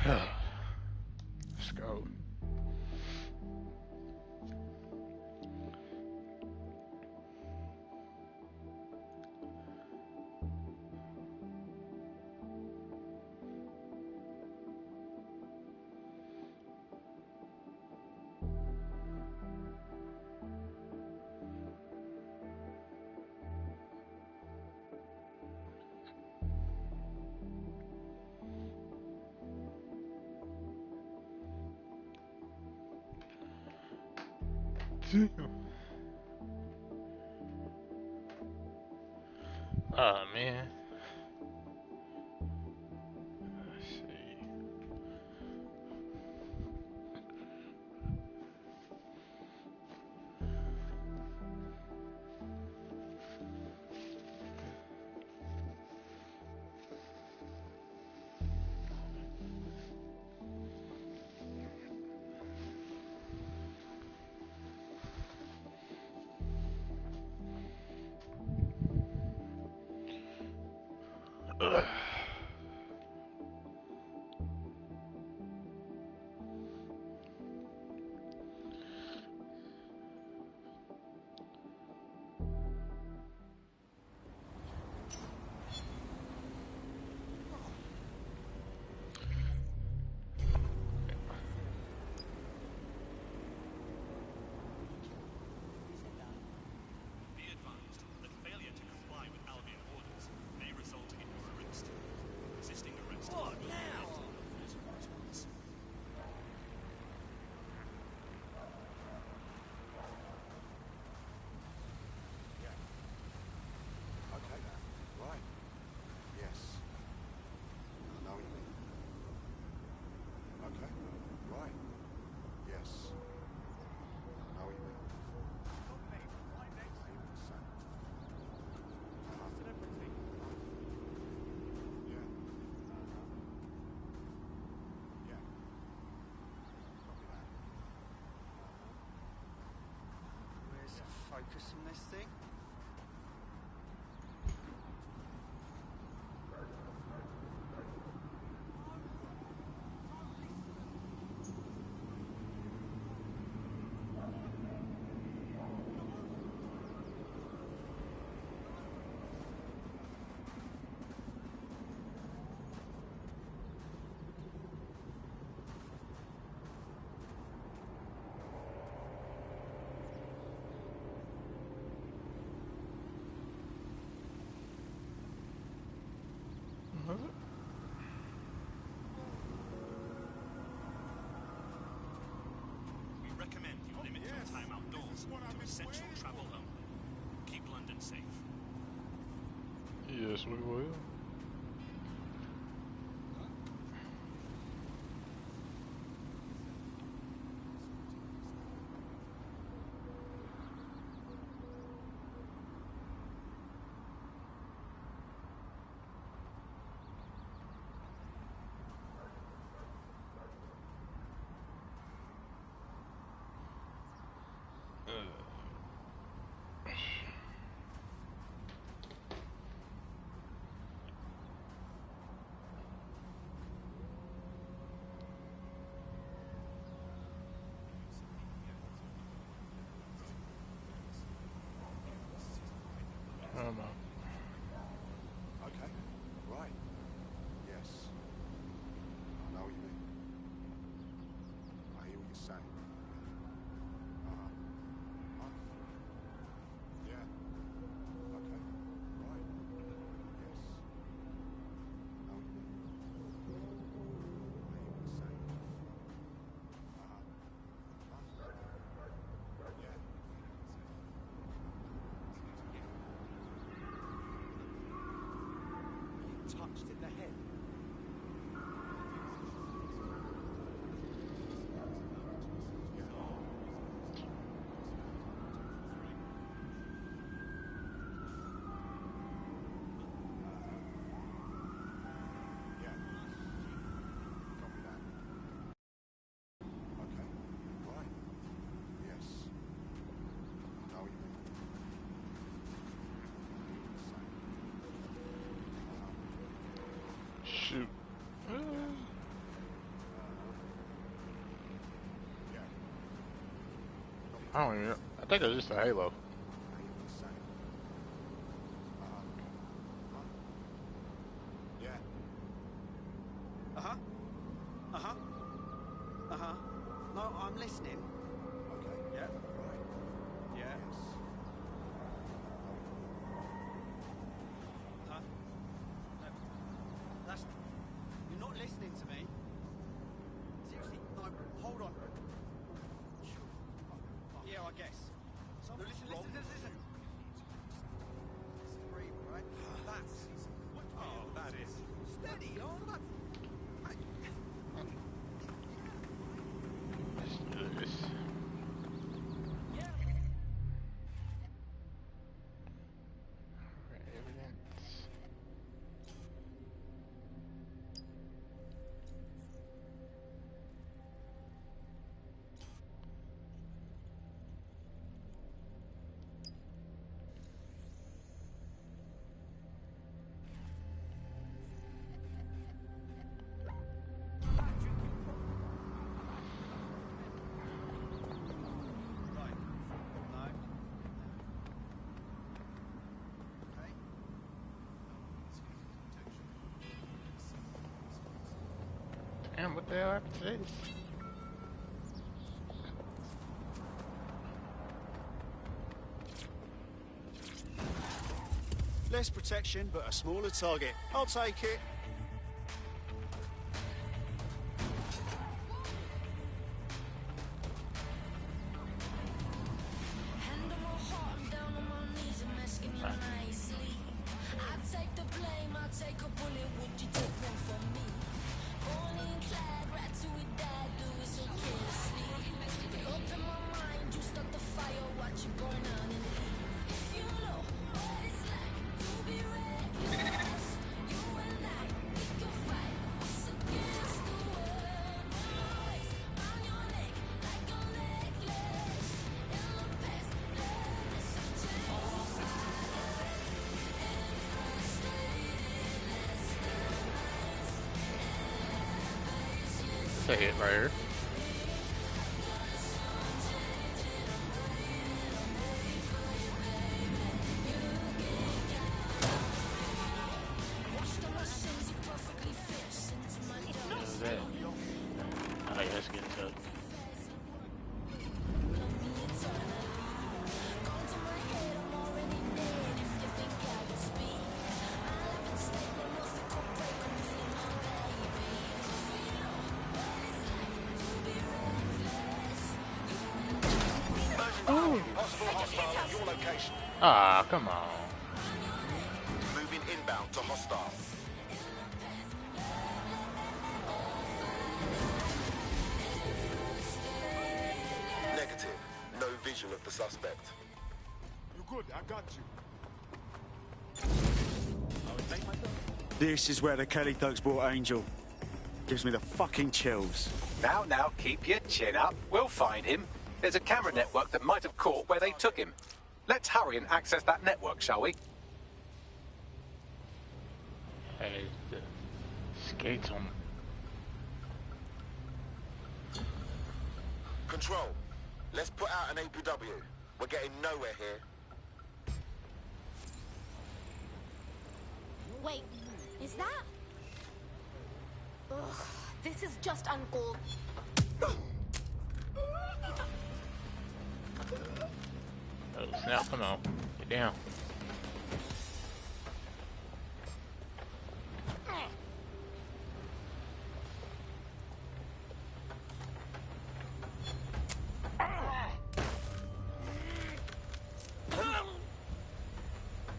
Let's go. Damn. Oh man. Let's see. Ugh. Focus on this thing. We recommend you limit your time outdoors to essential travel only. Keep London safe. Yes, we will. I don't know. Okay, right. Yes. I know what you mean. I hear what you're saying. Huh? Yeah. Okay, right. Yes. I know what you mean. I hear what you're saying. Huh? Yeah. Touched in the head. Yeah. Copy that. Okay, right. Yes. I know what you mean. I hear what you're saying. Shoot. I don't even know. I think it was just a Halo. Yeah. Uh-huh. Uh-huh. Uh-huh. No, I'm listening. Okay. Yeah. Right. Yeah. Yes. Huh? No. That's... You're not listening to me. Seriously, no, hold on. Yeah, I guess. No, listen. Breathe, right? That's... Oh, that is... Steady, oh, that's... Let's do this. Alright, evidence. Right. No. Okay. Damn, what the hell happened to this? Less protection, but a smaller target. I'll take it. Hand on my heart, I'm down on my knees, I'm asking you nicely. I take the blame, I take a bullet, would you take one from me? Born and clad, right till we die, do it so carelessly. But open my mind, you start the fire, watch it burn out and leave. If you know what it's like to be reckless, you and I, we can fight us against the world. Always on your neck, like a necklace. In the past, love is a It's a hit right here. What is that? Oh, yeah, let's get into it. Possible hostile at your location. Ah, come on. Moving inbound to hostile. Negative. No vision of the suspect. You good? I got you. This is where the Kelly thugs brought Angel. Gives me the fucking chills. Now, keep your chin up. We'll find him. There's a camera network that might have caught where they took him. Let's hurry and access that network, shall we? Hey, the skates on. Control. Let's put out an APW. We're getting nowhere here. Wait, is that? Ugh, this is just uncalled. Oh, snap, come on. Get down.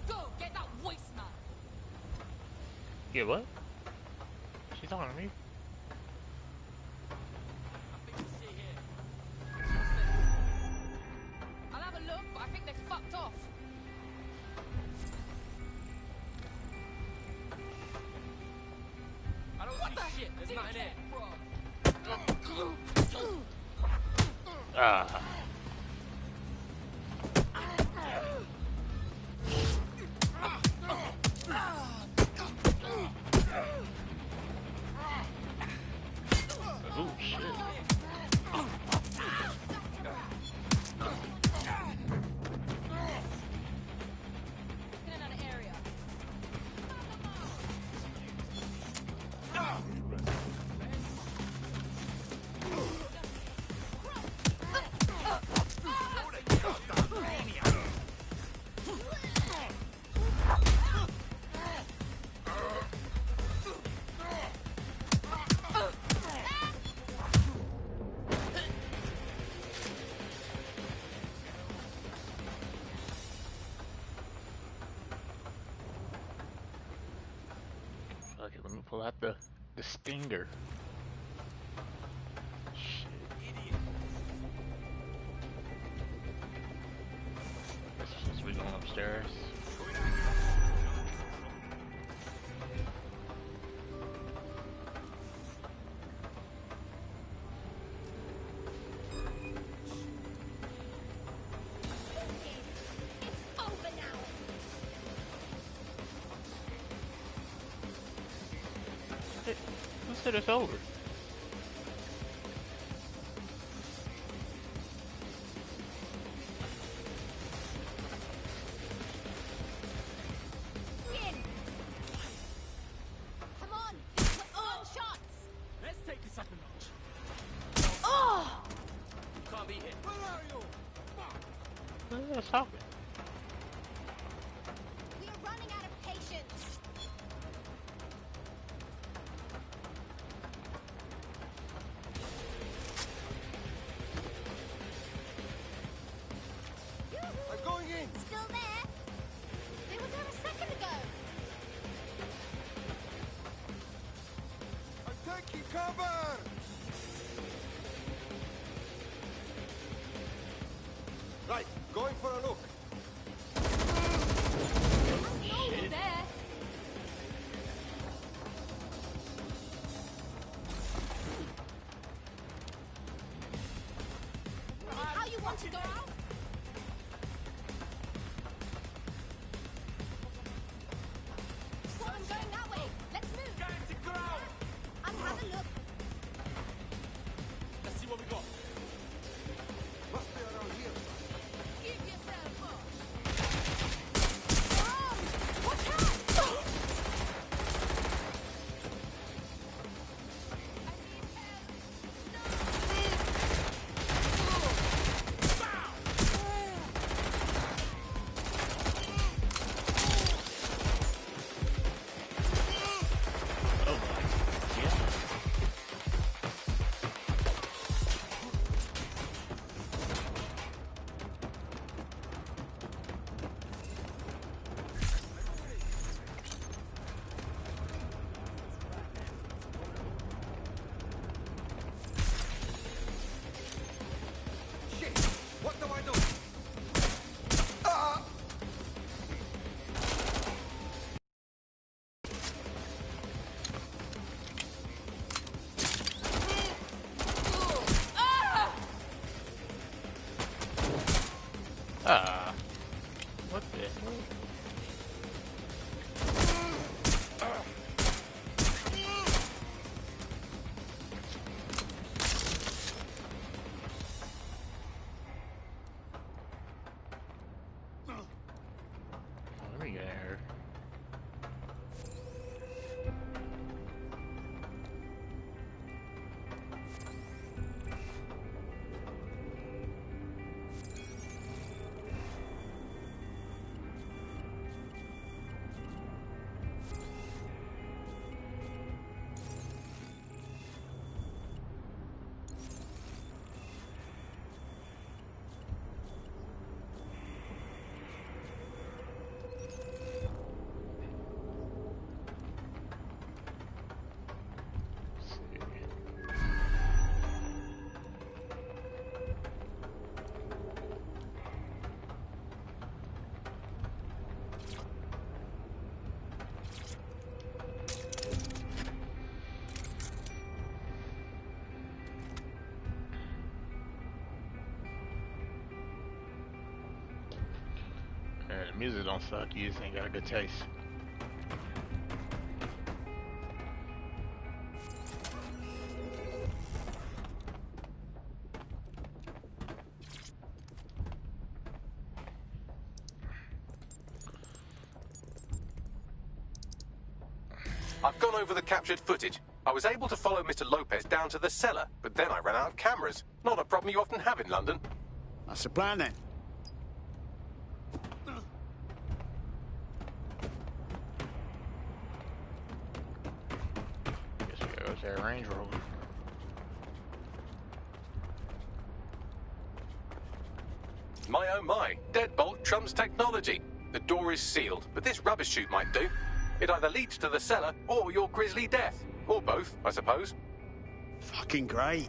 Go, get that voice now. Yeah, what? She's talking to me? I'll have a look, but I think they fucked off. I don't see shit. There's nothing there. Ah. Oh, shit. Guess we're going upstairs. Who said it's over? Come on! On shots! Let's take this up a notch. Oh! You can't be hit. Where are you? What's happening? We are running out of patience. I'm going in. Still there? They were there a second ago. I'm taking cover. Right, going for a look. No, there. How you want to go out? Someone going that way. Let's move. Going to ground. I'll have a look. Let's see what we got. Must be around here. Give yourself up. Watch out! I need help. Oh my. Yeah. Shit! What do I do? Ah! Ah. What the hell? Let me get here. The music don't suck, you just ain't got a good taste. I've gone over the captured footage. I was able to follow Mr. Lopez down to the cellar, but then I ran out of cameras. Not a problem you often have in London. That's the plan then. Guess we gotta go to that Range Rover. My oh my, deadbolt trumps technology. The door is sealed, but this rubbish chute might do. It either leads to the cellar or your grisly death. Or both, I suppose. Fucking great.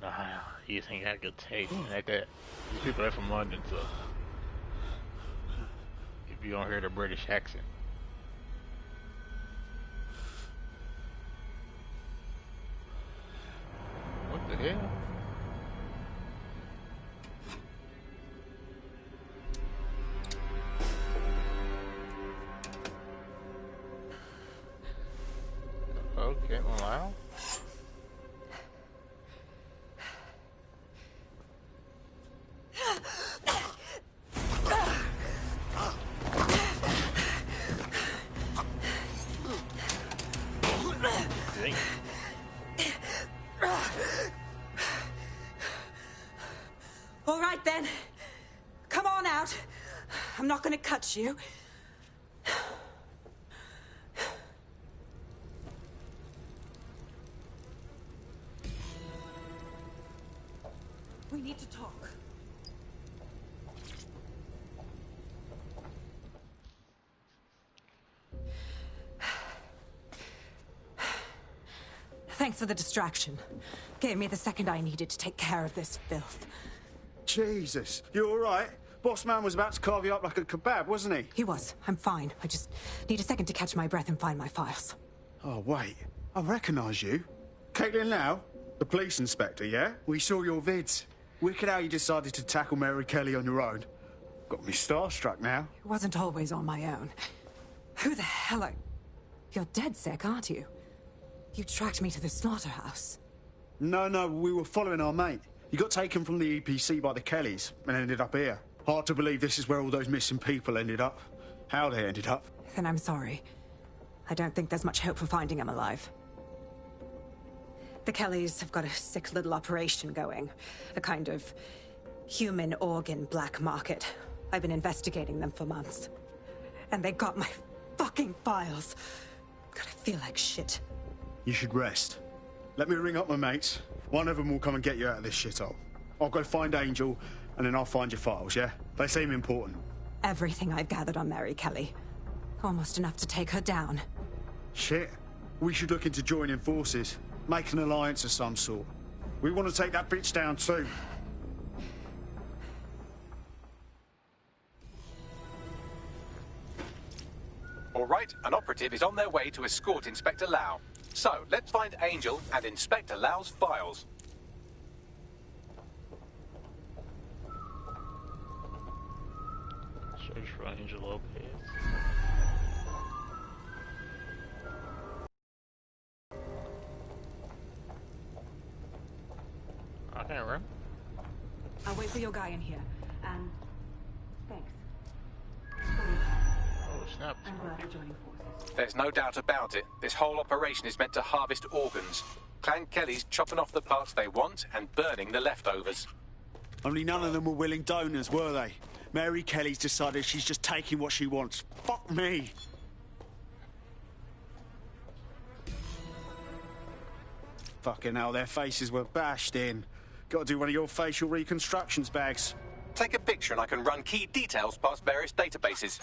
Nah, you think I could take like that? These people are from London, so if you don't hear the British accent. What the hell? Okay, wow. All right, then. Come on out. I'm not going to cut you. We need to talk. Thanks for the distraction. Gave me the second I needed to take care of this filth. Jesus, you all right? Boss man was about to carve you up like a kebab, wasn't he? He was. I'm fine. I just need a second to catch my breath and find my files. Oh, wait. I recognise you. Caitlin Lau? The police inspector, yeah? We saw your vids. Wicked how you decided to tackle Mary Kelly on your own. Got me starstruck now. It wasn't always on my own. Who the hell are... You're dead sick, aren't you? You tracked me to the slaughterhouse. No, we were following our mate. He got taken from the EPC by the Kellys and ended up here. Hard to believe this is where all those missing people ended up. How they ended up. Then I'm sorry. I don't think there's much hope for finding him alive. The Kellys have got a sick little operation going. A kind of human organ black market. I've been investigating them for months. And they got my fucking files. God, I feel like shit. You should rest. Let me ring up my mates. One of them will come and get you out of this shithole. I'll go find Angel, and then I'll find your files, yeah? They seem important. Everything I've gathered on Mary Kelly. Almost enough to take her down. Shit. We should look into joining forces. Make an alliance of some sort. We want to take that bitch down too. All right, an operative is on their way to escort Inspector Lau. So, let's find Angel and Inspector Lau's files. Search for Angel Lopez. I can't run. I'll wait for your guy in here. And... thanks. Oh, snap. I'm glad you're joining forces. There's no doubt about it. This whole operation is meant to harvest organs. Clan Kelly's chopping off the parts they want and burning the leftovers. Only none of them were willing donors, were they? Mary Kelly's decided she's just taking what she wants. Fuck me. Fucking hell, their faces were bashed in. Gotta do one of your facial reconstructions, Bags. Take a picture and I can run key details past various databases.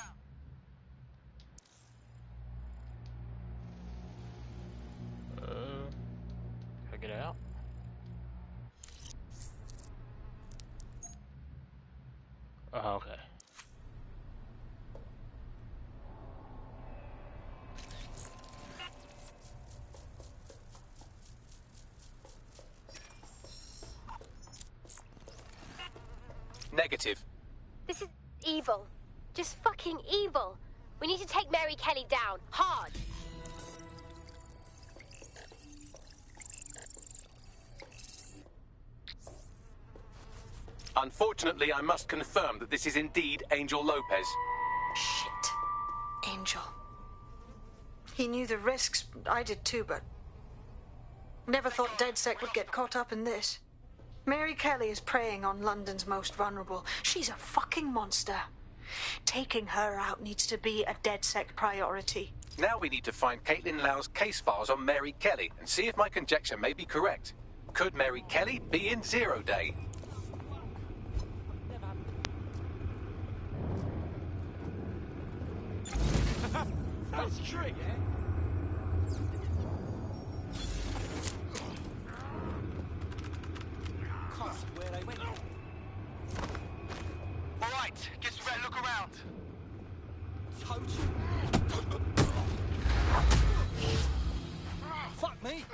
Can I get out? Oh, okay. Negative. This is evil. Just fucking evil. We need to take Mary Kelly down. Hard. Unfortunately, I must confirm that this is indeed Angel Lopez. Shit. Angel. He knew the risks. I did too, but... never thought DedSec would get caught up in this. Mary Kelly is preying on London's most vulnerable. She's a fucking monster. Taking her out needs to be a DedSec priority. Now we need to find Caitlin Lau's case files on Mary Kelly and see if my conjecture may be correct. Could Mary Kelly be in Zero Day? That's trick, eh? Can't see where they went. All right, guess we better look around. Told you. Fuck me.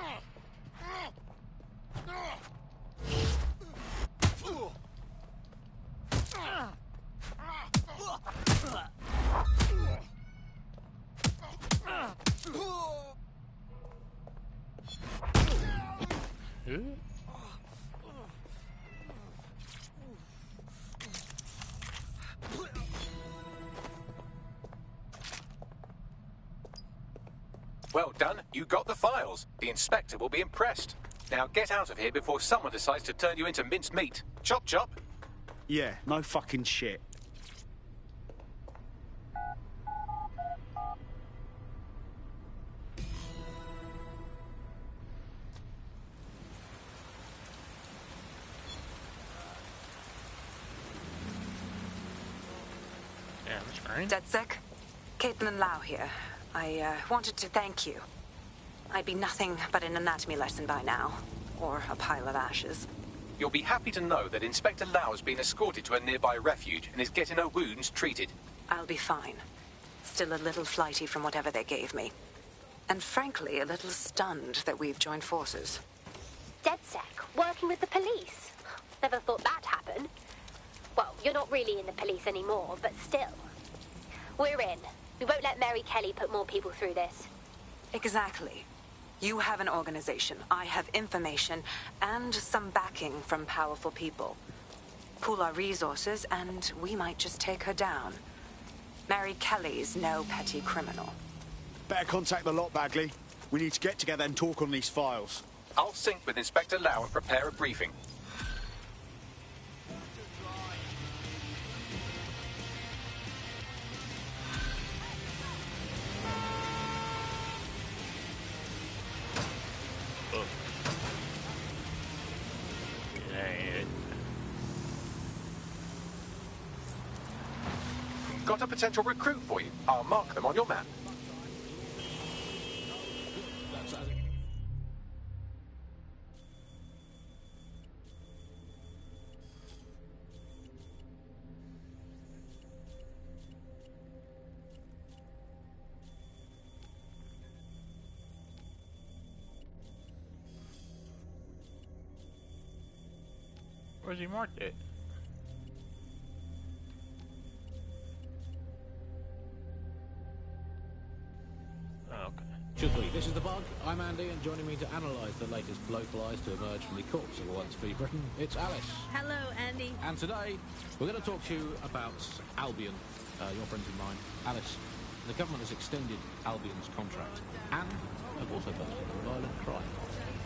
Well done, you got the files. The inspector will be impressed. Now get out of here before someone decides to turn you into minced meat. Chop chop. Yeah, no fucking shit. Yeah, that's fine. DedSec, Caitlin Lau here. I wanted to thank you. I'd be nothing but an anatomy lesson by now, or a pile of ashes. You'll be happy to know that Inspector Lau has been escorted to a nearby refuge and is getting her wounds treated. I'll be fine. Still a little flighty from whatever they gave me. And frankly, a little stunned that we've joined forces. DedSec, working with the police. Never thought that'd happen. Well, you're not really in the police anymore, but still. We're in. We won't let Mary Kelly put more people through this. Exactly. You have an organization, I have information, and some backing from powerful people. Pool our resources, and we might just take her down. Mary Kelly's no petty criminal. Better contact the lot, Bagley. We need to get together and talk on these files. I'll sync with Inspector Lau and prepare a briefing. Got a potential recruit for you. I'll mark them on your map. Where's he marked it? Oh, okay. Should be. This is The Bug. I'm Andy, and joining me to analyse the latest blowflies to emerge from the corpse of a once free Britain, it's Alice. Hello, Andy. And today, we're going to talk to you about Albion, your friends of mine. Alice, the government has extended Albion's contract, and have also posted that violent crime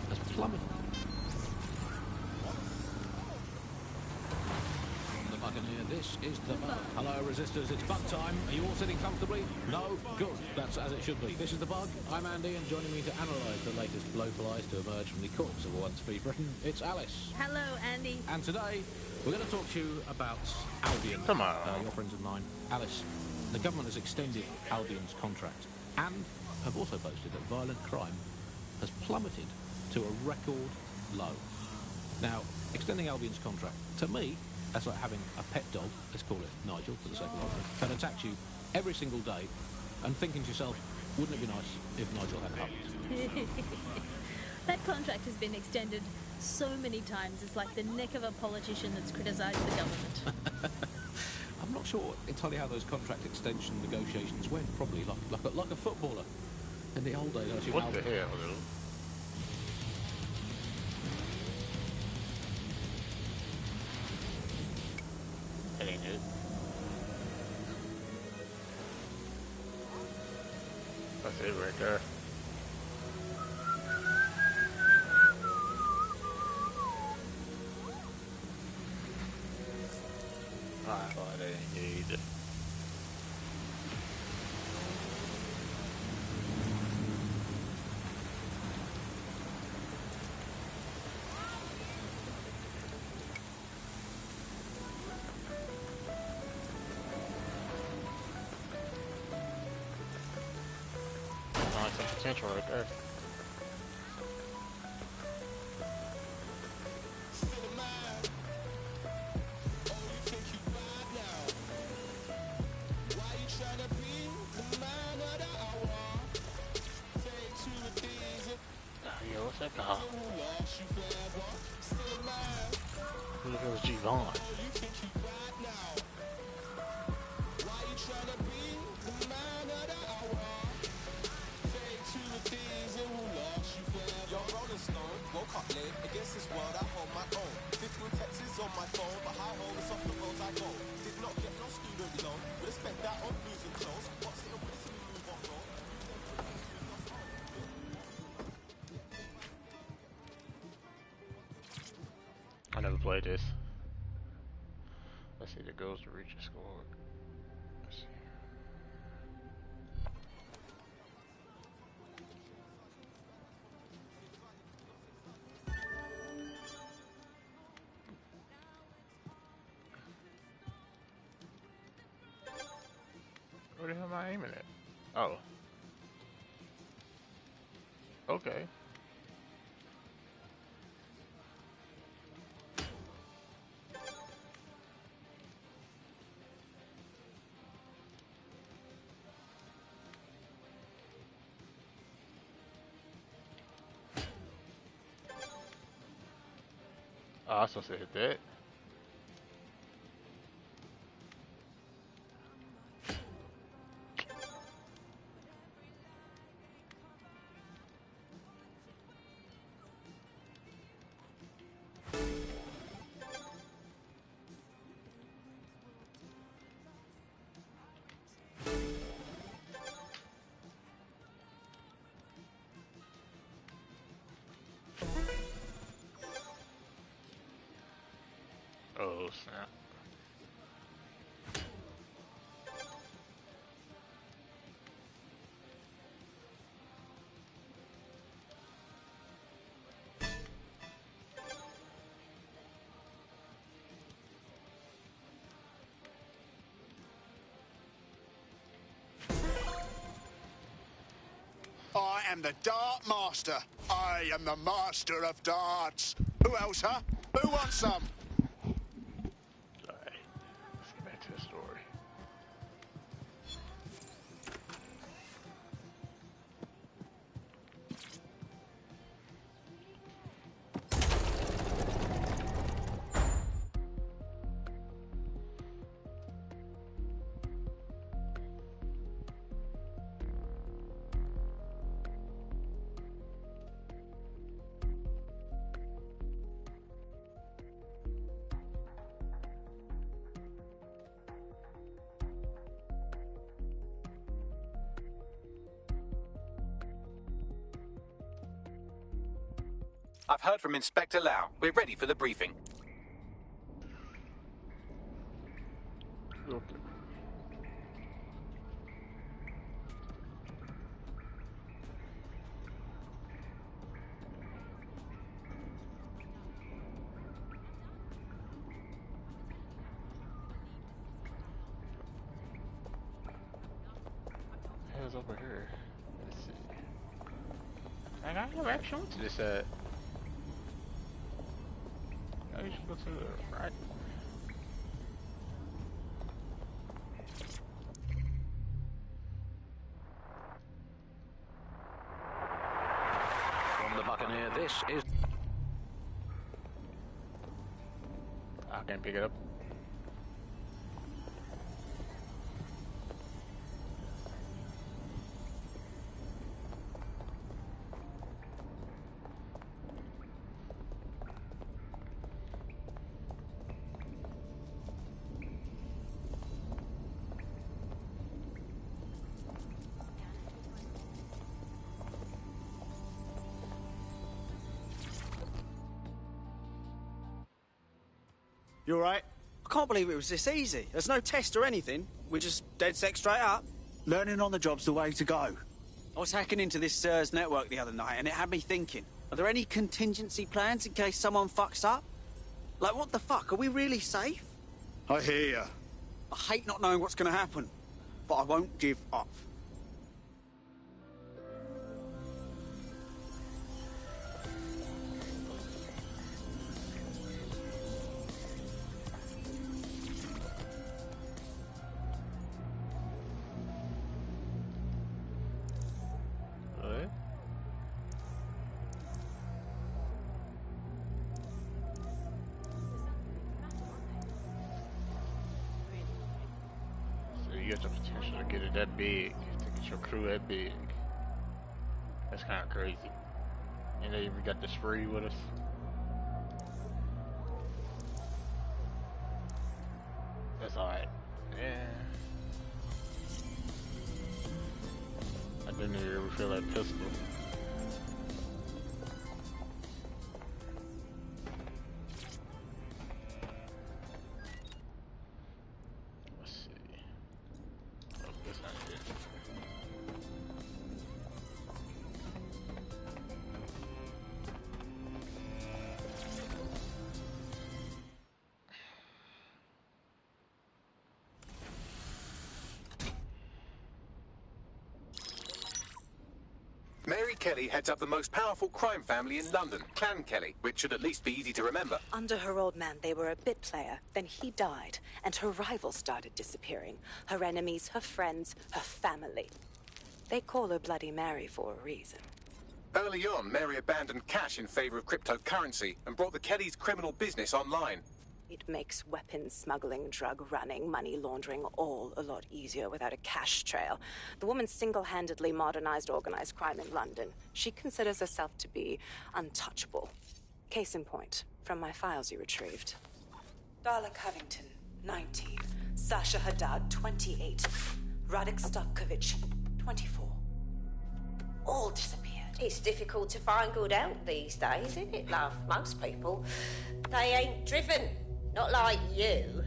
has plummeted. Buccaneer, this is The Bug. Hello, Resistors, it's bug time. Are you all sitting comfortably? No? Good. That's as it should be. This is The Bug. I'm Andy, and joining me to analyse the latest blowflies to emerge from the corpse of a once free Britain, it's Alice. Hello, Andy. And today, we're going to talk to you about Albion. Come on. Your friends of mine. Alice, the government has extended Albion's contract, and have also posted that violent crime has plummeted to a record low. Now, extending Albion's contract, to me, that's like having a pet dog, let's call it Nigel for the sake of argument, that attacks you every single day and thinking to yourself, wouldn't it be nice if Nigel had puppies? That contract has been extended so many times, it's like the neck of a politician that's criticised the government. I'm not sure entirely how those contract extension negotiations went, probably like a footballer. In the old days, I assume What the hell? That ain't it. That's it right there. Alright, indeed. Central right there. Yo, what's that called? Who the hell is G-Vaughn? Woke up late, against this world I hold my own. 15 texts on my phone, but how home is off the roads I go. Did not get no student loan, but spent that on losing clothes. What's in the way to move on road? I never played this. Let's see the goals to reach a score. Let's see. Where the hell am I aiming at? Oh. Okay. Oh, I was supposed to hit that. Oh, snap. I am the Dart Master. I am the Master of Darts. Who else, huh? Who wants some? Alright, let's get back to the story. I've heard from Inspector Lau. We're ready for the briefing. Okay. Hell's over here. Let's see. I never actually went to this I should go to the right. From the Buccaneer, this is... I can't pick it up. You alright? I can't believe it was this easy. There's no test or anything. We're just dead set straight up. Learning on the job's the way to go. I was hacking into this SIRS network the other night, and it had me thinking. Are there any contingency plans in case someone fucks up? Like, what the fuck? Are we really safe? I hear ya. I hate not knowing what's going to happen, but I won't give up. has the potential to get it that big, to get your crew that big. That's kind of crazy. And they even got the spree with us. That's alright. Yeah. I didn't even feel that pistol. Let's see. Oh, that's not it. Mary Kelly heads up the most powerful crime family in London, Clan Kelly, which should at least be easy to remember. Under her old man, they were a bit player. Then he died, and her rivals started disappearing. Her enemies, her friends, her family. They call her Bloody Mary for a reason. Early on, Mary abandoned cash in favor of cryptocurrency and brought the Kellys' criminal business online. It makes weapons smuggling, drug running, money laundering all a lot easier without a cash trail. The woman single-handedly modernized organized crime in London. She considers herself to be untouchable. Case in point, from my files you retrieved. Darla Covington, 19. Sasha Haddad, 28. Radek Stokovich, 24. All disappeared. It's difficult to find good help these days, isn't it, love? Most people, they ain't driven. Not like you.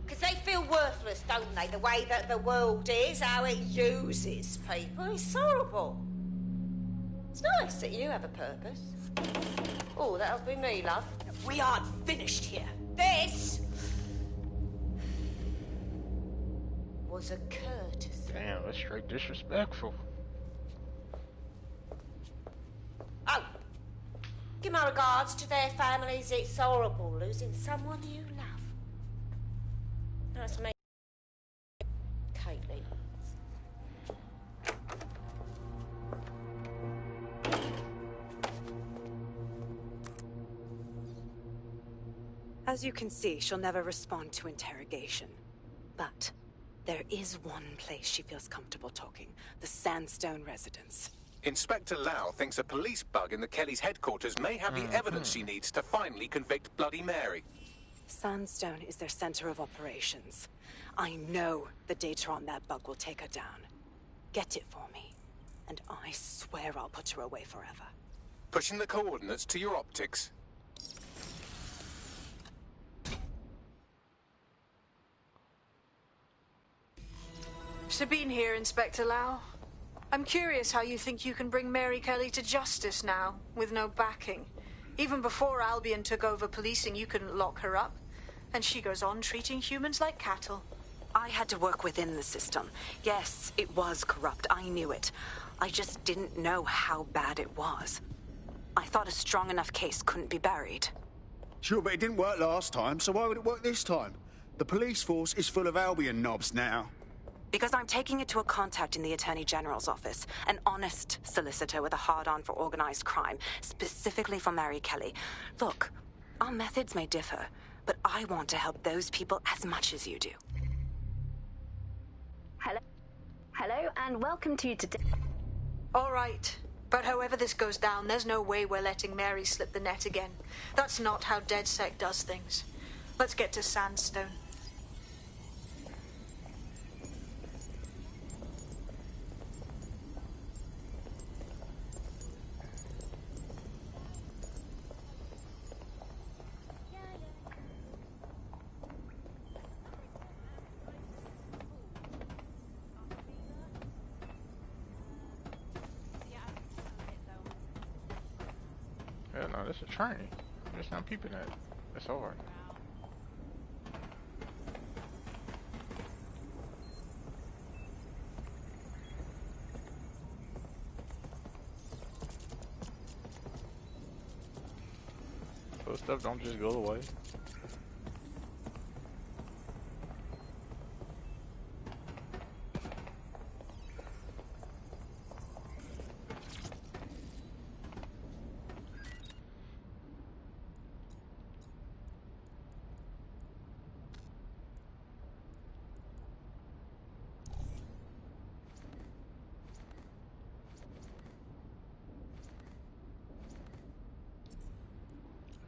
Because they feel worthless, don't they? The way that the world is, how it uses people. It's horrible. It's nice that you have a purpose. Oh, that'll be me, love. We aren't finished here. This was a courtesy. Damn, that's straight disrespectful. Oh, give my regards to their families. It's horrible losing someone you love. That's me, Caitlin. As you can see, she'll never respond to interrogation. But there is one place she feels comfortable talking. The Sandstone residence. Inspector Lau thinks a police bug in the Kellys' headquarters may have the evidence she needs to finally convict Bloody Mary. Sandstone is their center of operations. I know the data on that bug will take her down. Get it for me, and I swear I'll put her away forever. Pushing the coordinates to your optics. Sabine here, Inspector Lau. I'm curious how you think you can bring Mary Kelly to justice now, with no backing. Even before Albion took over policing, you couldn't lock her up. And she goes on treating humans like cattle. I had to work within the system. Yes, it was corrupt. I knew it. I just didn't know how bad it was. I thought a strong enough case couldn't be buried. Sure, but it didn't work last time, so why would it work this time? The police force is full of Albion knobs now. Because I'm taking it to a contact in the Attorney General's office, an honest solicitor with a hard-on for organized crime, specifically for Mary Kelly. Look, our methods may differ, but I want to help those people as much as you do. Hello, and welcome to today. All right, but however this goes down, there's no way we're letting Mary slip the net again. That's not how DedSec does things. Let's get to Sandstone. Hell no, this is a train. I'm just not peeping at it. That's hard. So stuff don't just go away.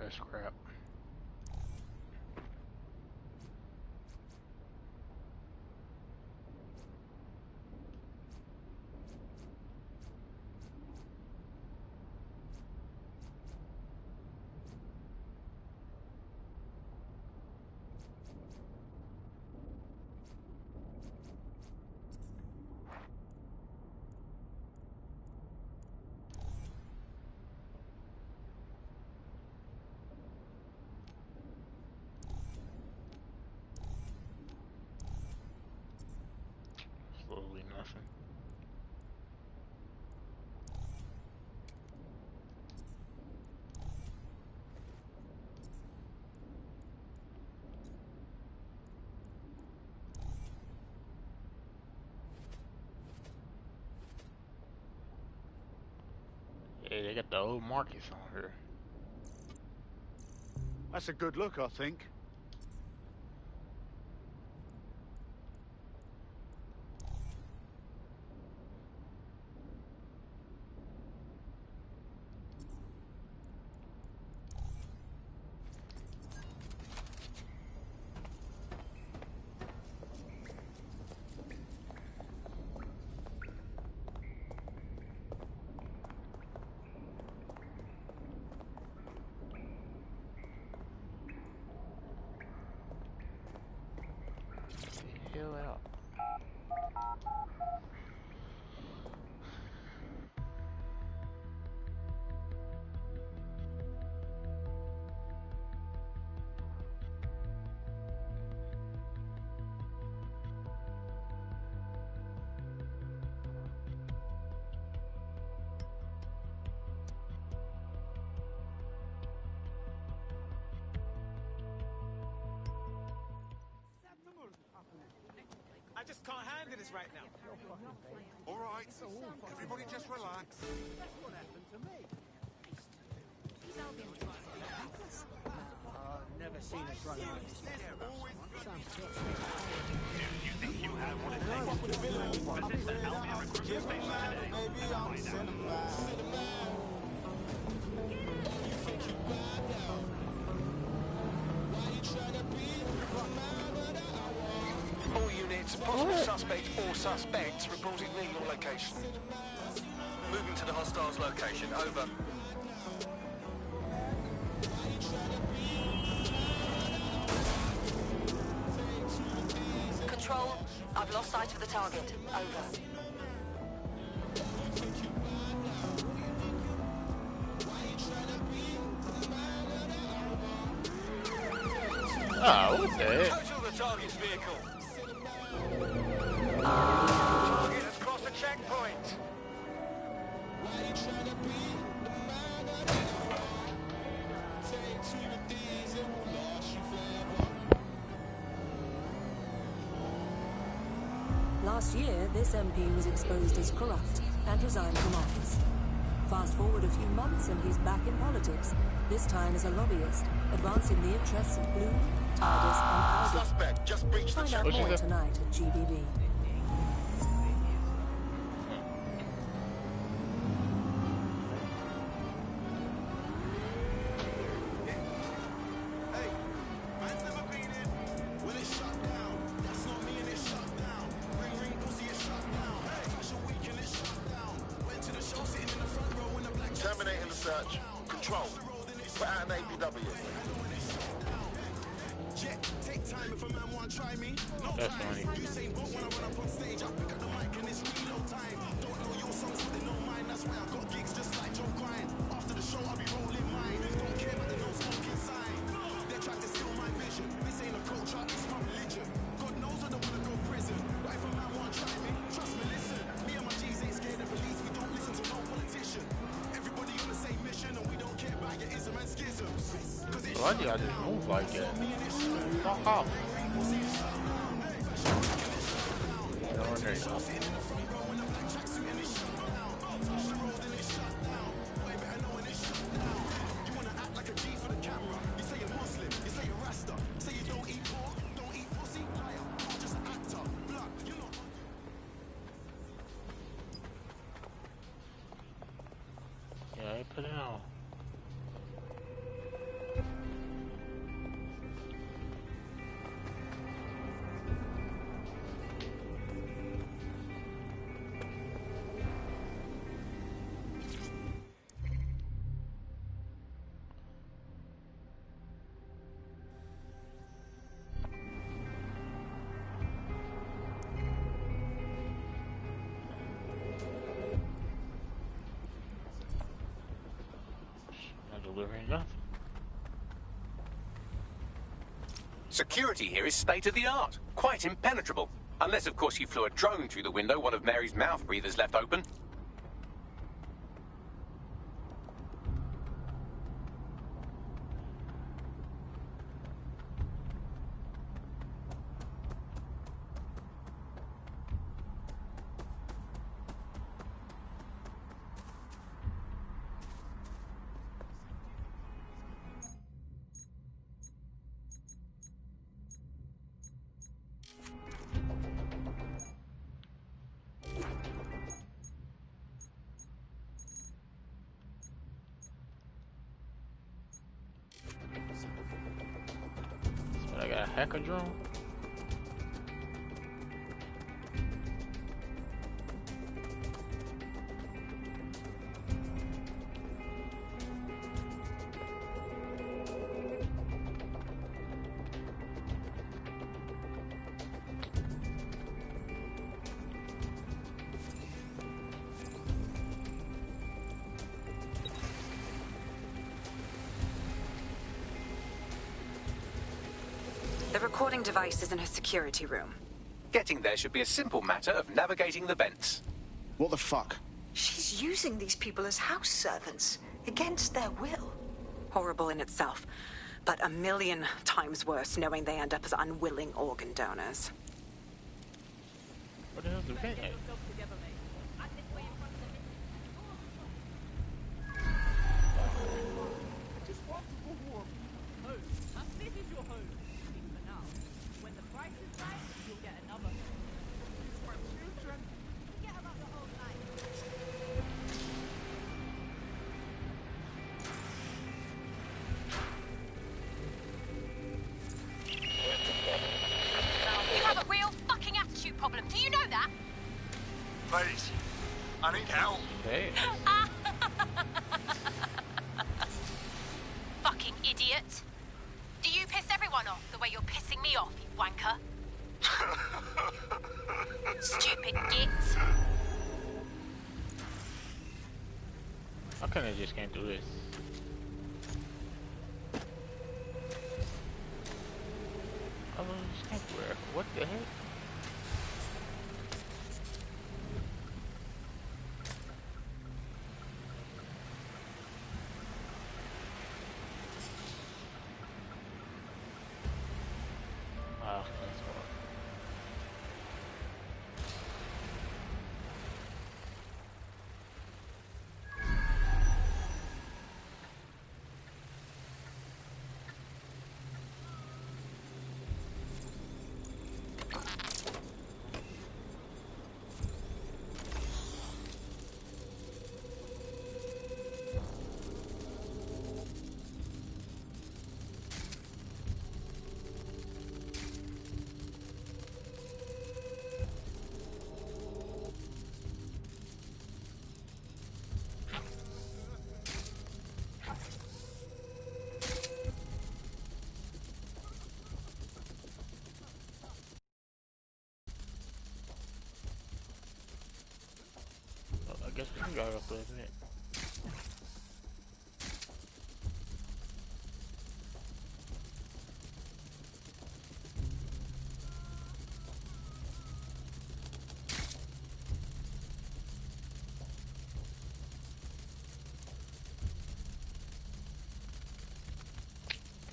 That's crap. Absolutely nothing. Yeah, they got the old markets on here. That's a good look, I think. Heal it up. I just can't handle this right now. All right, everybody just relax. That's what happened to me. I've never seen a drug like this before. You think you have what it takes? Visit the Albion recruitment station today. Find out. All units, possible suspect or suspects reporting near your location. Moving to the hostiles' location. Over. Control, I've lost sight of the target. Over. Oh, what the heck? Total the target's vehicle. Target has crossed a checkpoint. Last year, this MP was exposed as corrupt and resigned from office. Fast forward a few months and he's back in politics, this time as a lobbyist, advancing the interests of Blue, Tigers and Aldi. Suspect just breached the Find out checkpoint. more tonight at GBB. Terminating the search. Control. Put out an APW. That's funny. Why do I just move like that? Fuck off. No, there you go. Yeah, I put it on. delivering nothing. Security here is state-of-the-art. Quite impenetrable. Unless, of course, you flew a drone through the window one of Mary's mouth breathers left open. I got a hacker drone. The recording device is in her security room. Getting there should be a simple matter of navigating the vents. What the fuck? She's using these people as house servants, against their will. Horrible in itself, but a million times worse knowing they end up as unwilling organ donors. What the hell's the vent at? You have a real fucking attitude problem. Do you know that? Please, I need help. Hey. Fucking idiot. Do you piss everyone off the way you're pissing me off, you wanker? Stupid git. How come I just can't do this? Oh, just can't do it. What the heck? Ah, that's hard. I guess we can go up there, isn't it?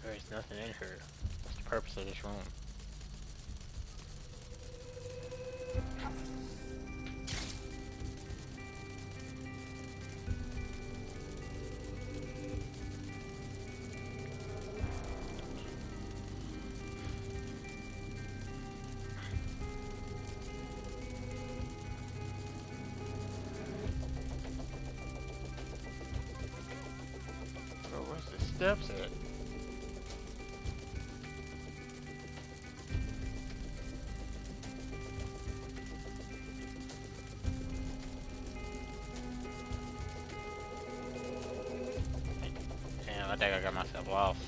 There is nothing in here. What's the purpose of this room? Bro, where's the steps at? Damn, I think I got myself lost.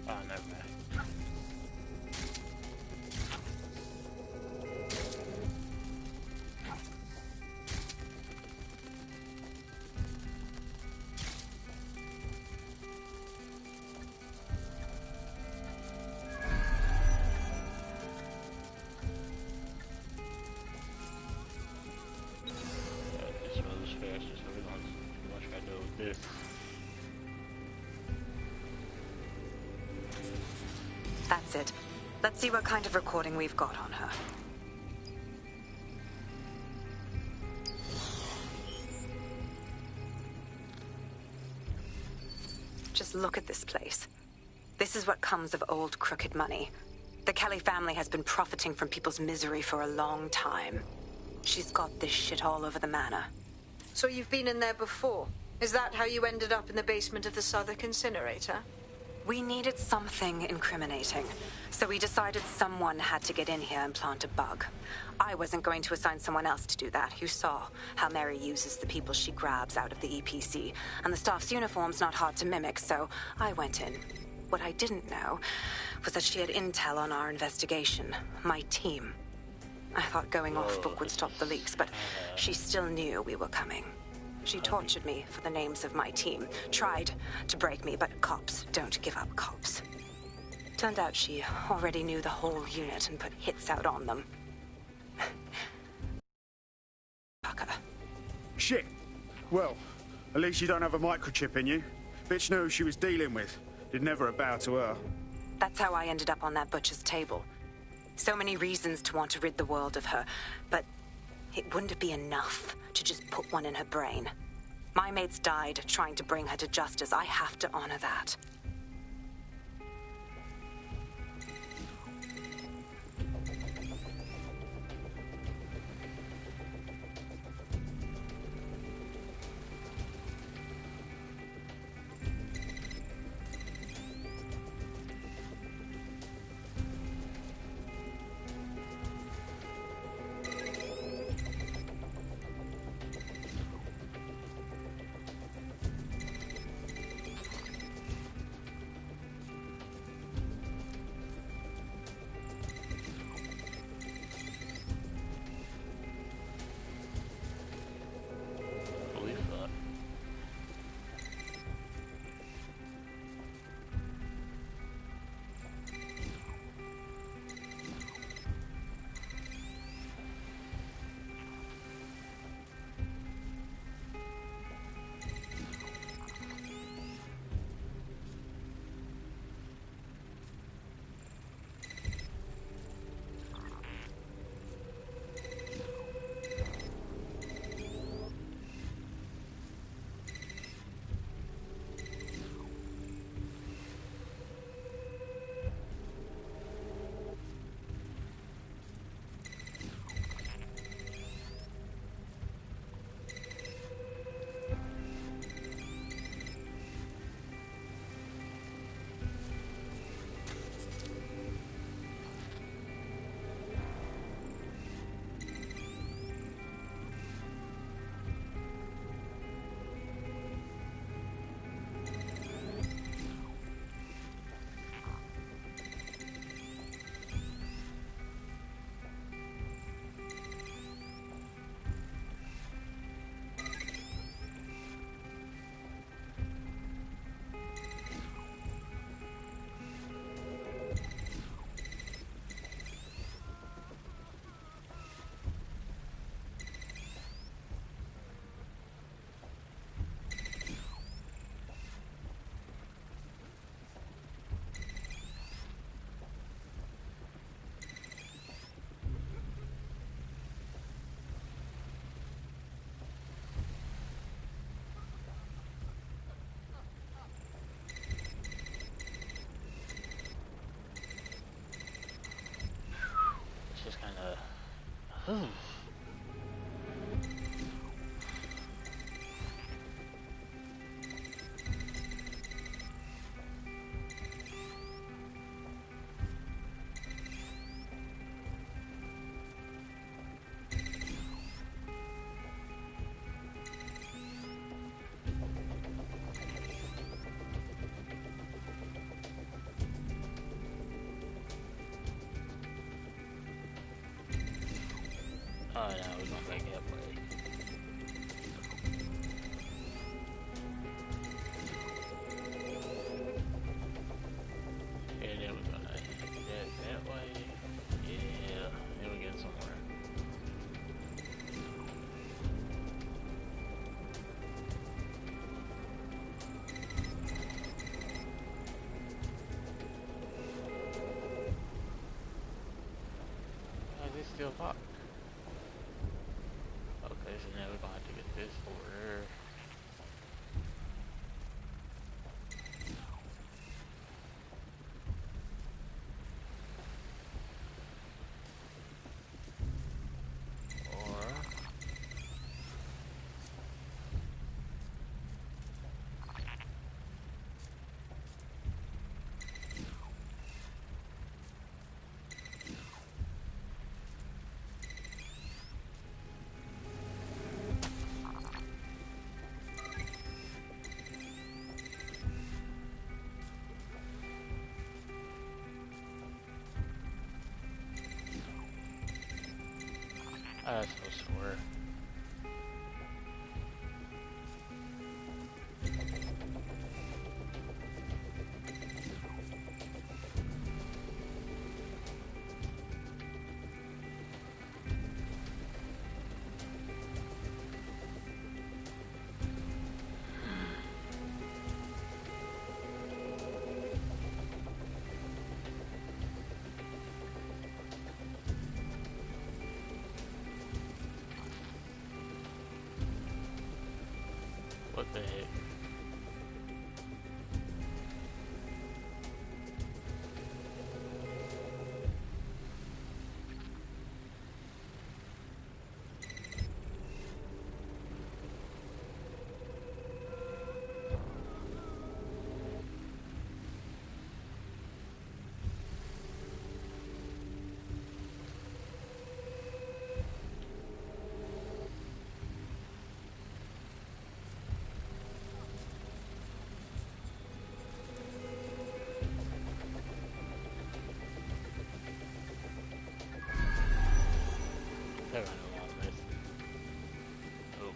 Oh, never mind. That's it. Let's see what kind of recording we've got on her. Just look at this place. This is what comes of old crooked money. The Kelly family has been profiting from people's misery for a long time. She's got this shit all over the manor. So you've been in there before? Is that how you ended up in the basement of the Southwark incinerator? We needed something incriminating, so we decided someone had to get in here and plant a bug. I wasn't going to assign someone else to do that. You saw how Mary uses the people she grabs out of the EPC, and the staff's uniform's not hard to mimic, so I went in. What I didn't know was that she had intel on our investigation, my team. I thought going off book would stop the leaks, but she still knew we were coming. She tortured me for the names of my team, tried to break me, but cops don't give up cops. Turned out she already knew the whole unit and put hits out on them. Fucker. Shit. Well, at least you don't have a microchip in you. Bitch knew who she was dealing with. You'd never bow to her. That's how I ended up on that butcher's table. So many reasons to want to rid the world of her, but it wouldn't be enough to just put one in her brain. My mates died trying to bring her to justice. I have to honor that. Oh no, we're gonna make it way. And then we're gonna head that way. Yeah, then we get somewhere. still locked. Okay, so now we're gonna have to get this over here. I so swear. What the heck? There are no lot of this. Oh.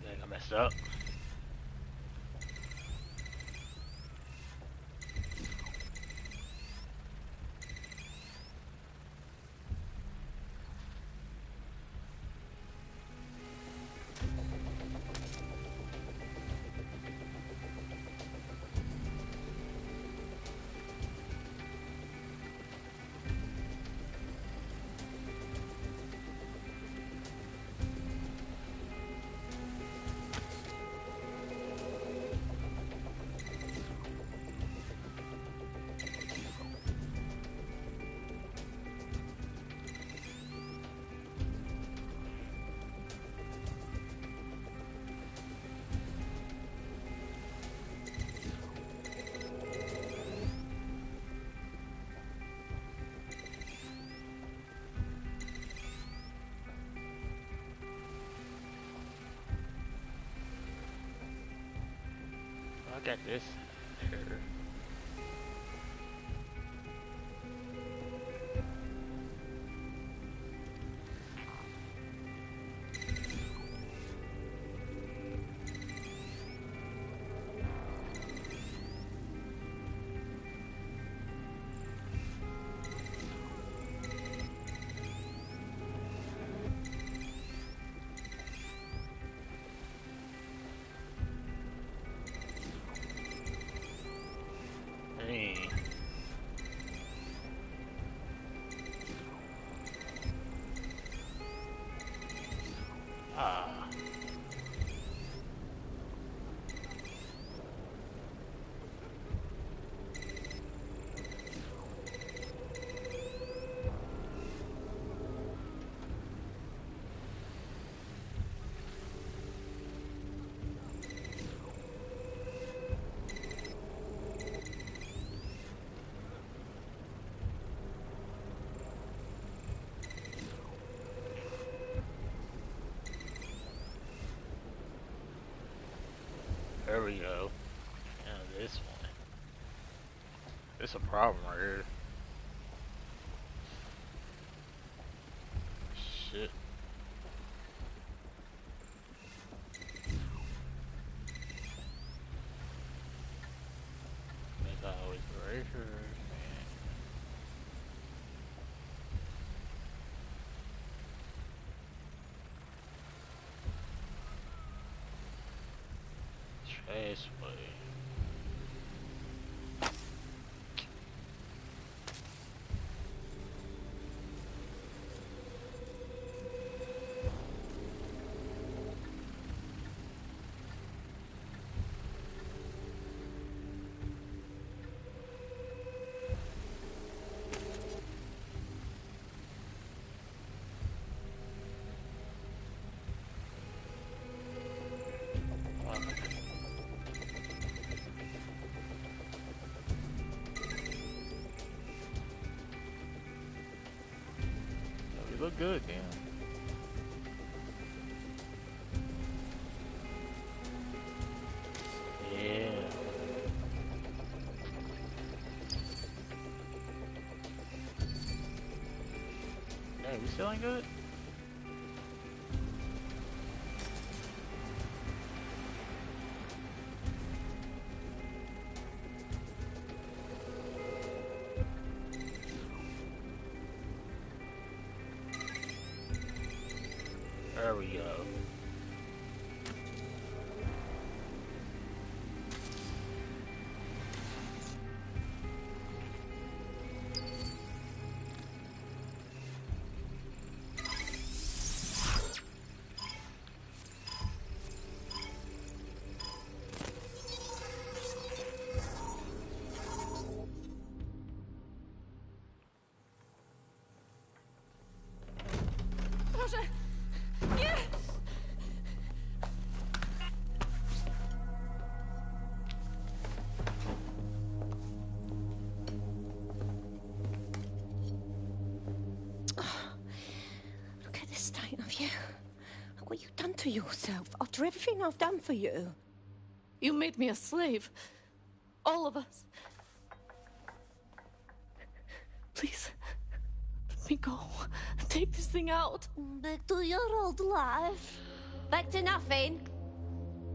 Dang, I messed up. I got this. Sure. There we go. Yeah, this one. This a problem right here. Shit. Make always breakers. This way. You look good, damn. Yeah. Hey, we still ain't good? There we go. Proszę! Nie! Look at the state of you. Look what you've done to yourself after everything I've done for you. You made me a slave. All of us. Please, let me go. Take this thing out. Back to your old life. Back to nothing.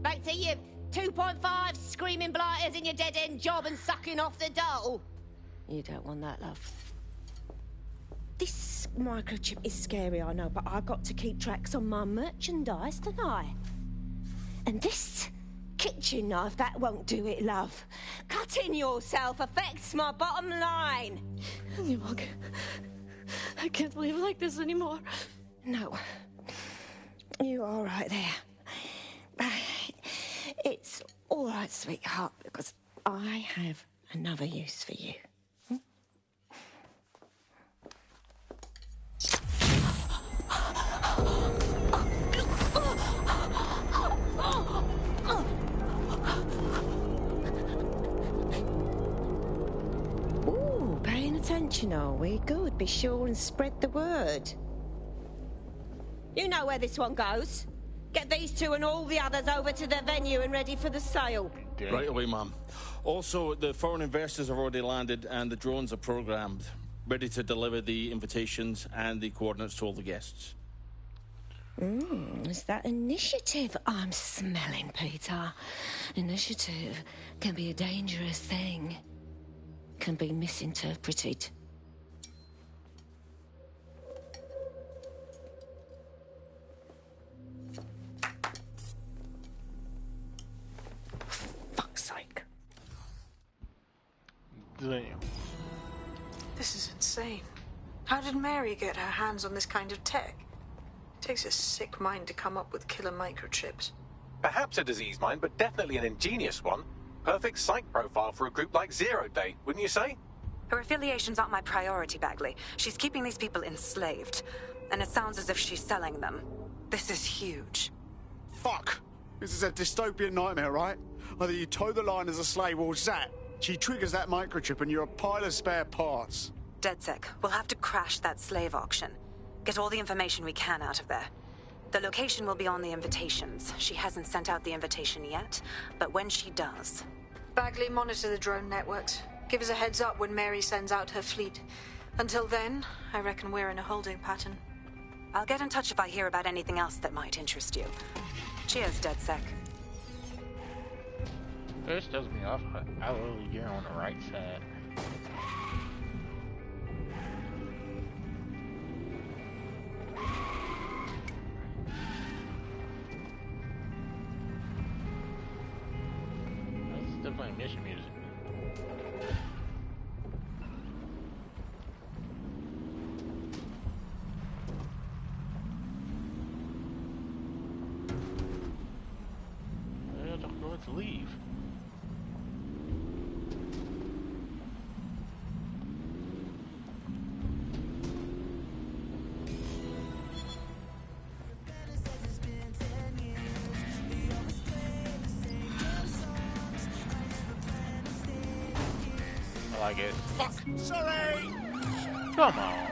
Back to you 2.5 screaming blighters in your dead-end job and sucking off the dole. You don't want that, love. This microchip is scary, I know, but I've got to keep tracks on my merchandise, don't I? And this kitchen knife, that won't do it, love. Cutting yourself affects my bottom line. I can't live like this anymore. No. You're all right there. It's all right, sweetheart, because I have another use for you. Ooh, paying attention, are we? Good. Be sure and spread the word. You know where this one goes. Get these two and all the others over to the venue and ready for the sale. Right away, Mum. Also, the foreign investors have already landed and the drones are programmed, ready to deliver the invitations and the coordinates to all the guests. Is that initiative I'm smelling, Peter? Initiative can be a dangerous thing. Can be misinterpreted. Fuck's sake. Damn. This is insane. How did Mary get her hands on this kind of tech? It takes a sick mind to come up with killer microchips. Perhaps a disease mind, but definitely an ingenious one. Perfect psych profile for a group like Zero Day, wouldn't you say? Her affiliations aren't my priority, Bagley. She's keeping these people enslaved. And it sounds as if she's selling them. This is huge. Fuck! This is a dystopian nightmare, right? Either you toe the line as a slave or zap. She triggers that microchip and you're a pile of spare parts. DedSec, we'll have to crash that slave auction. Get all the information we can out of there. The location will be on the invitations. She hasn't sent out the invitation yet, but when she does... Bagley, monitor the drone networks. Give us a heads up when Mary sends out her fleet. Until then, I reckon we're in a holding pattern. I'll get in touch if I hear about anything else that might interest you. Cheers, DedSec. This does me off, but I will get on the right side. That's still playing mission music. To leave. I like it. Fuck! Sorry! Come on.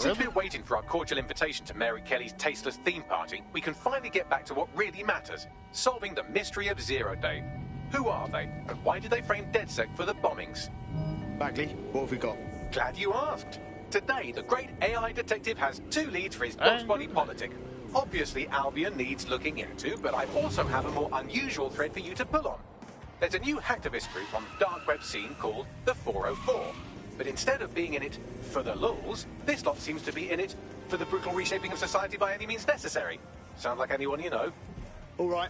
Since we're waiting for our cordial invitation to Mary Kelly's tasteless theme party, we can finally get back to what really matters, solving the mystery of Zero Day. Who are they, and why did they frame DedSec for the bombings? Bagley, what have we got? Glad you asked. Today, the great AI detective has 2 leads for his dog's body politic. Obviously, Albion needs looking into, but I also have a more unusual thread for you to pull on. There's a new hacktivist group on the dark web scene called the 404. But instead of being in it for the lulz, this lot seems to be in it for the brutal reshaping of society by any means necessary. Sound like anyone you know? All right.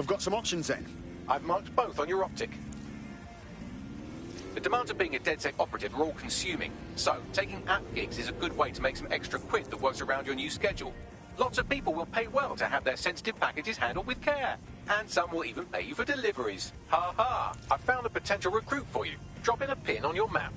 I've got some options then. I've marked both on your optic. The demands of being a DedSec operative are all-consuming, so taking app gigs is a good way to make some extra quid that works around your new schedule. Lots of people will pay well to have their sensitive packages handled with care, and some will even pay you for deliveries. Ha ha! I've found a potential recruit for you. Drop in a pin on your map.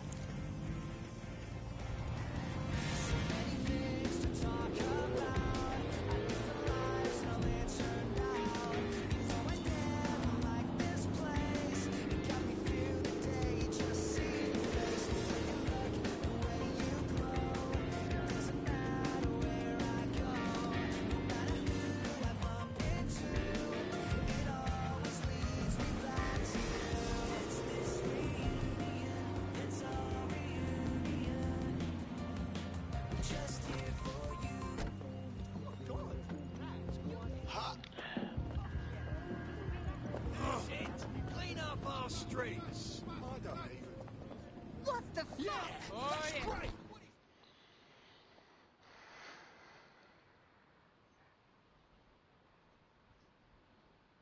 What the fuck? Yeah. Oh, yeah. Right.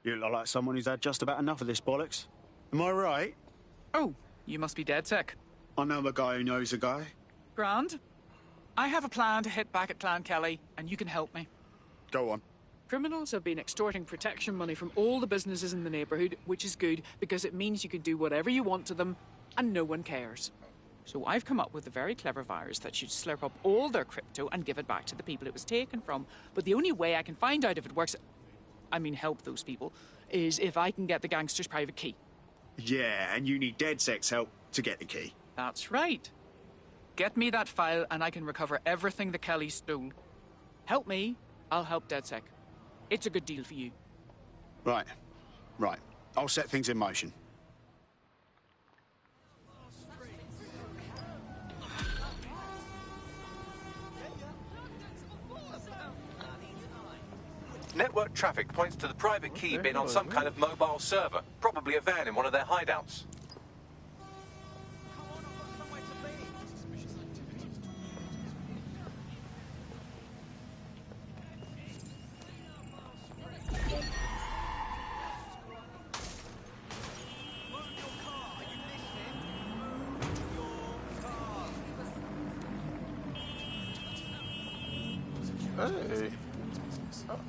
You look like someone who's had just about enough of this bollocks. Am I right? Oh, you must be DedSec. I know a guy who knows a guy. Grand. I have a plan to hit back at Clan Kelly, and you can help me. Go on. Criminals have been extorting protection money from all the businesses in the neighborhood, which is good because it means you can do whatever you want to them and no one cares. So I've come up with a very clever virus that should slurp up all their crypto and give it back to the people it was taken from. But the only way I can find out if it works, I mean help those people, is if I can get the gangster's private key. Yeah, and you need DedSec's help to get the key. That's right. Get me that file and I can recover everything the Kellys stole. Help me, I'll help DedSec. It's a good deal for you. Right. Right. I'll set things in motion. Network traffic points to the private key bin on some kind of mobile server, probably a van in one of their hideouts. Hey. Oh.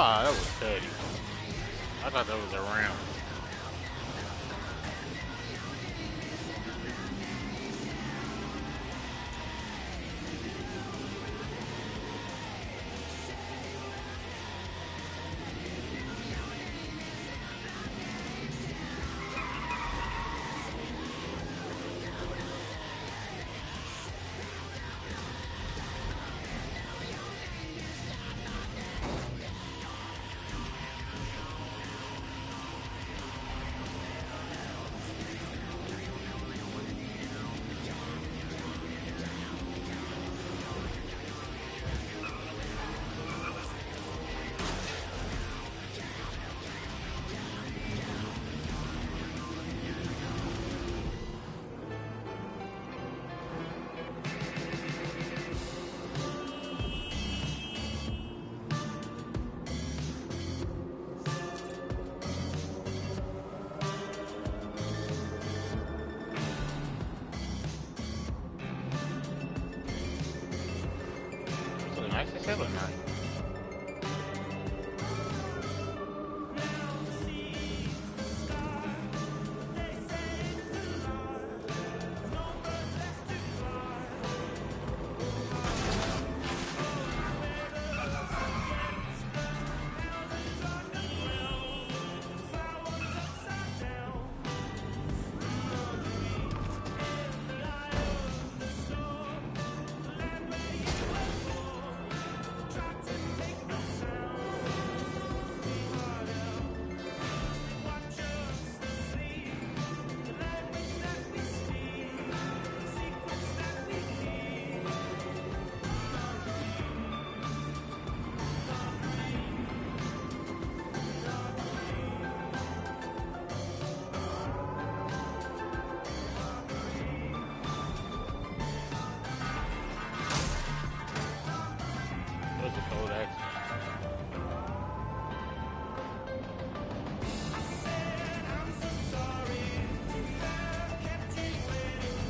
Ah, that was petty. I thought that was a round. Nice as hell or not?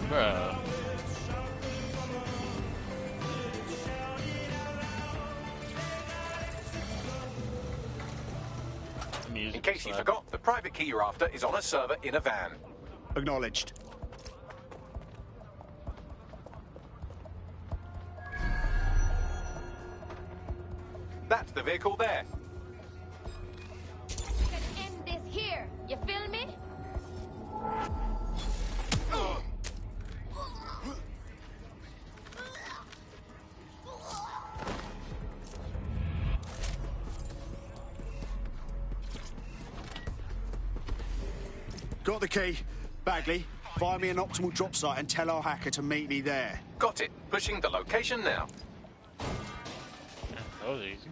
Bruh. In case you forgot, the private key you're after is on a server in a van. Acknowledged. That's the vehicle there. You can end this here. You feel me? Got the key. Bagley, find me an optimal drop site and tell our hacker to meet me there. Got it. Pushing the location now. That was easy.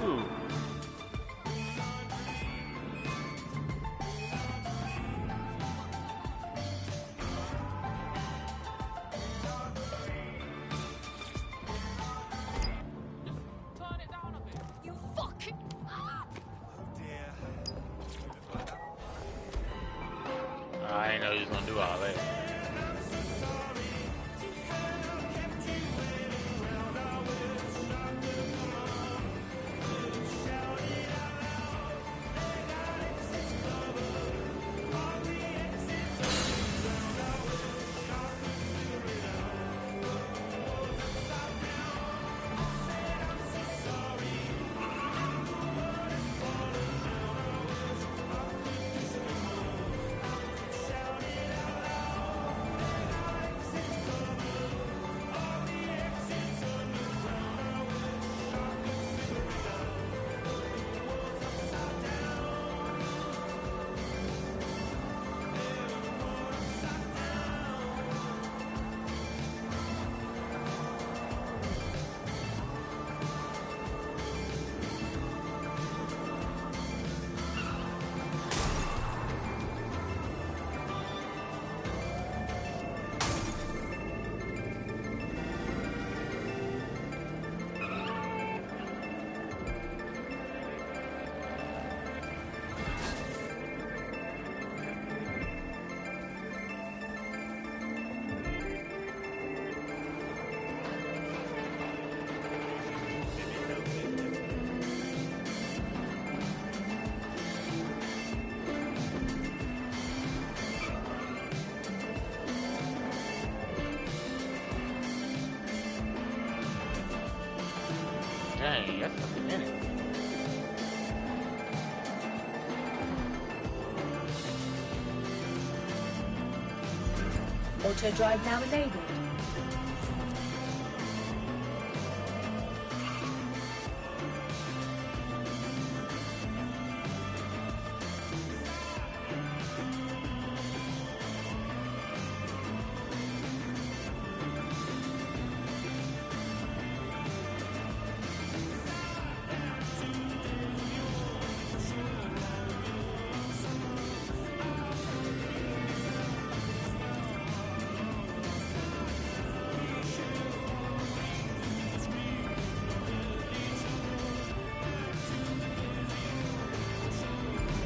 Ooh. I didn't know he was gonna do all that. Dang, that's a minute. Auto drive now enabled.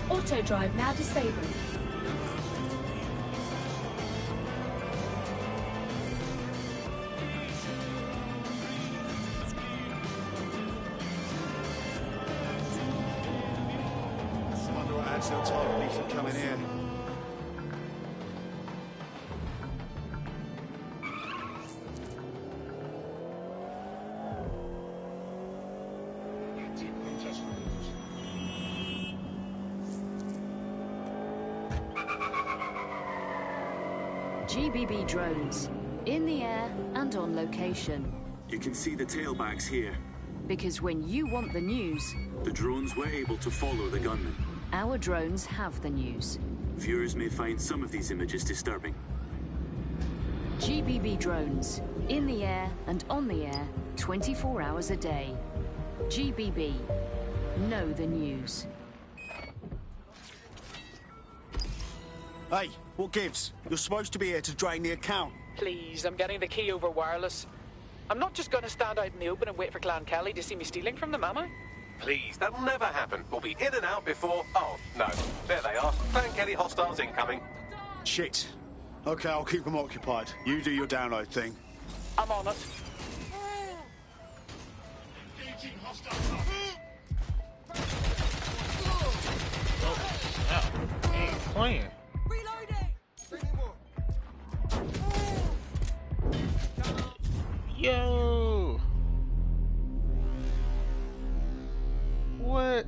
Auto drive now disabled. Wonder what Ansel told me for coming here. GBB drones, in the air and on location. You can see the tailbacks here. Because when you want the news, The drones were able to follow the gunman. our drones have the news. Viewers may find some of these images disturbing. GBB drones, in the air and on the air, 24 hours a day. GBB, know the news. Hey, what gives? You're supposed to be here to drain the account. Please, I'm getting the key over wireless. I'm not just going to stand out in the open and wait for Clan Kelly to see me stealing from them, am I? Please, that'll never happen. We'll be in and out before... Oh, no. There they are. Clan Kelly hostiles incoming. Shit. Okay, I'll keep them occupied. You do your download thing. I'm on it. He ain't playing. Yo! What?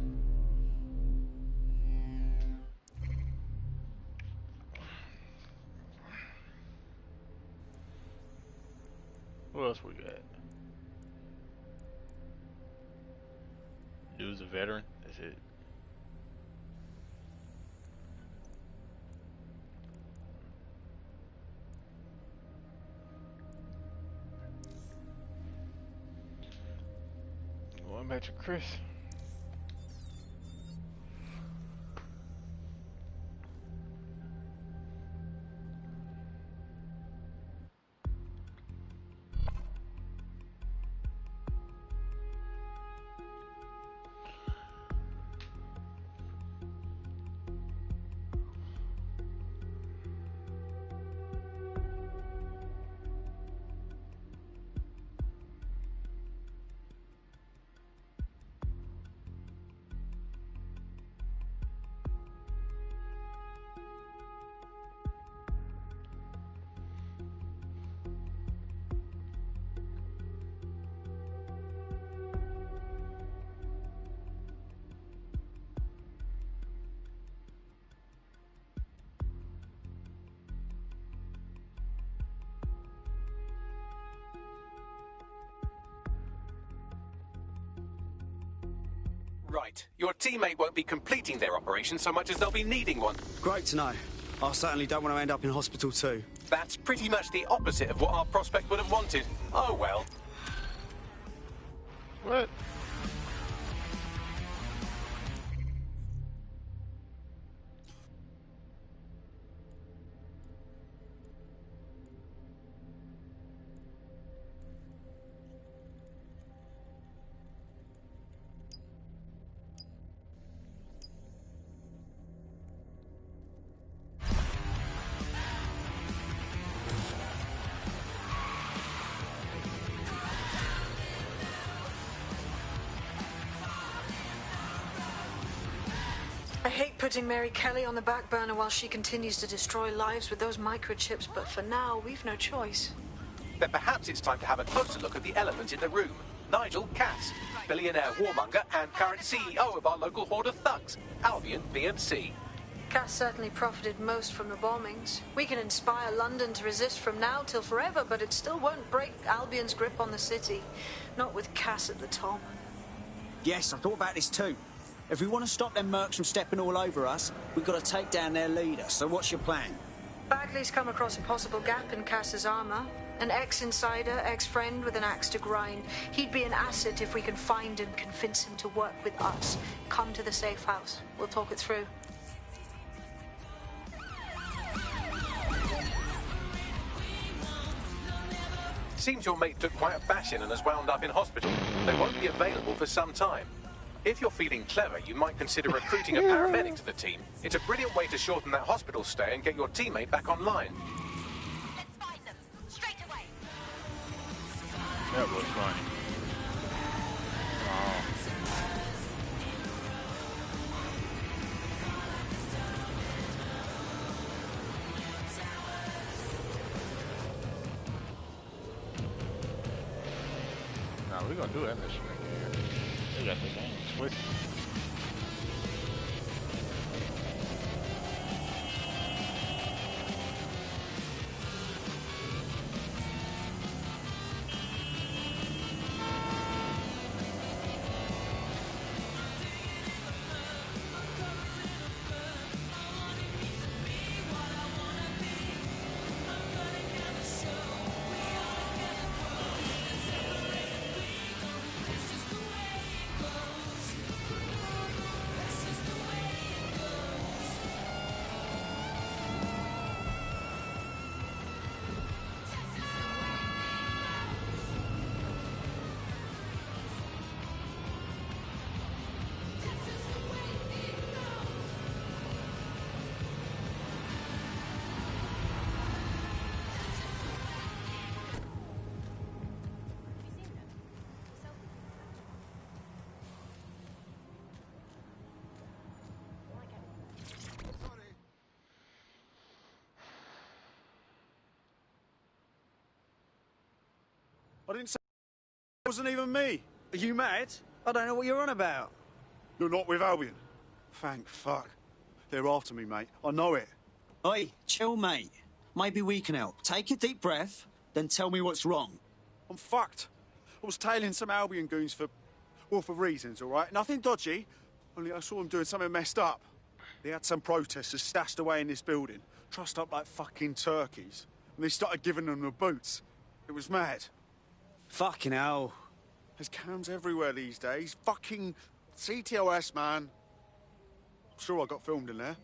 What else we got? News a veteran. That's it. Going back to Chris. Right. Your teammate won't be completing their operation so much as they'll be needing one. Great to know. I certainly don't want to end up in hospital too. That's pretty much the opposite of what our prospect would have wanted. Oh well. What? I hate putting Mary Kelly on the back burner while she continues to destroy lives with those microchips, but for now, we've no choice. Then perhaps it's time to have a closer look at the elephant in the room. Nigel Cass, billionaire warmonger and current CEO of our local horde of thugs, Albion PMC. Cass certainly profited most from the bombings. We can inspire London to resist from now till forever, but it still won't break Albion's grip on the city. Not with Cass at the top. Yes, I thought about this too. If we want to stop them mercs from stepping all over us, we've got to take down their leader. So what's your plan? Bagley's come across a possible gap in Cass's armor. An ex-insider, ex-friend with an axe to grind. He'd be an asset if we can find and convince him to work with us. Come to the safe house. We'll talk it through. Seems your mate took quite a bashing and has wound up in hospital. They won't be available for some time. If you're feeling clever, you might consider recruiting a paramedic to the team. It's a brilliant way to shorten that hospital stay and get your teammate back online. Let's find them. Straight away. That was funny. Wow. Nah, we're gonna do that mission again. They got the game twisted. I didn't say it wasn't even me. Are you mad? I don't know what you're on about. You're not with Albion. Thank fuck. They're after me, mate. I know it. Oi, chill, mate. Maybe we can help. Take a deep breath, then tell me what's wrong. I'm fucked. I was tailing some Albion goons for reasons, all right? Nothing dodgy, only I saw them doing something messed up. They had some protesters stashed away in this building, trussed up like fucking turkeys, and they started giving them the boots. It was mad. Fucking hell. There's cams everywhere these days. Fucking CTOS, man. I'm sure I got filmed in there.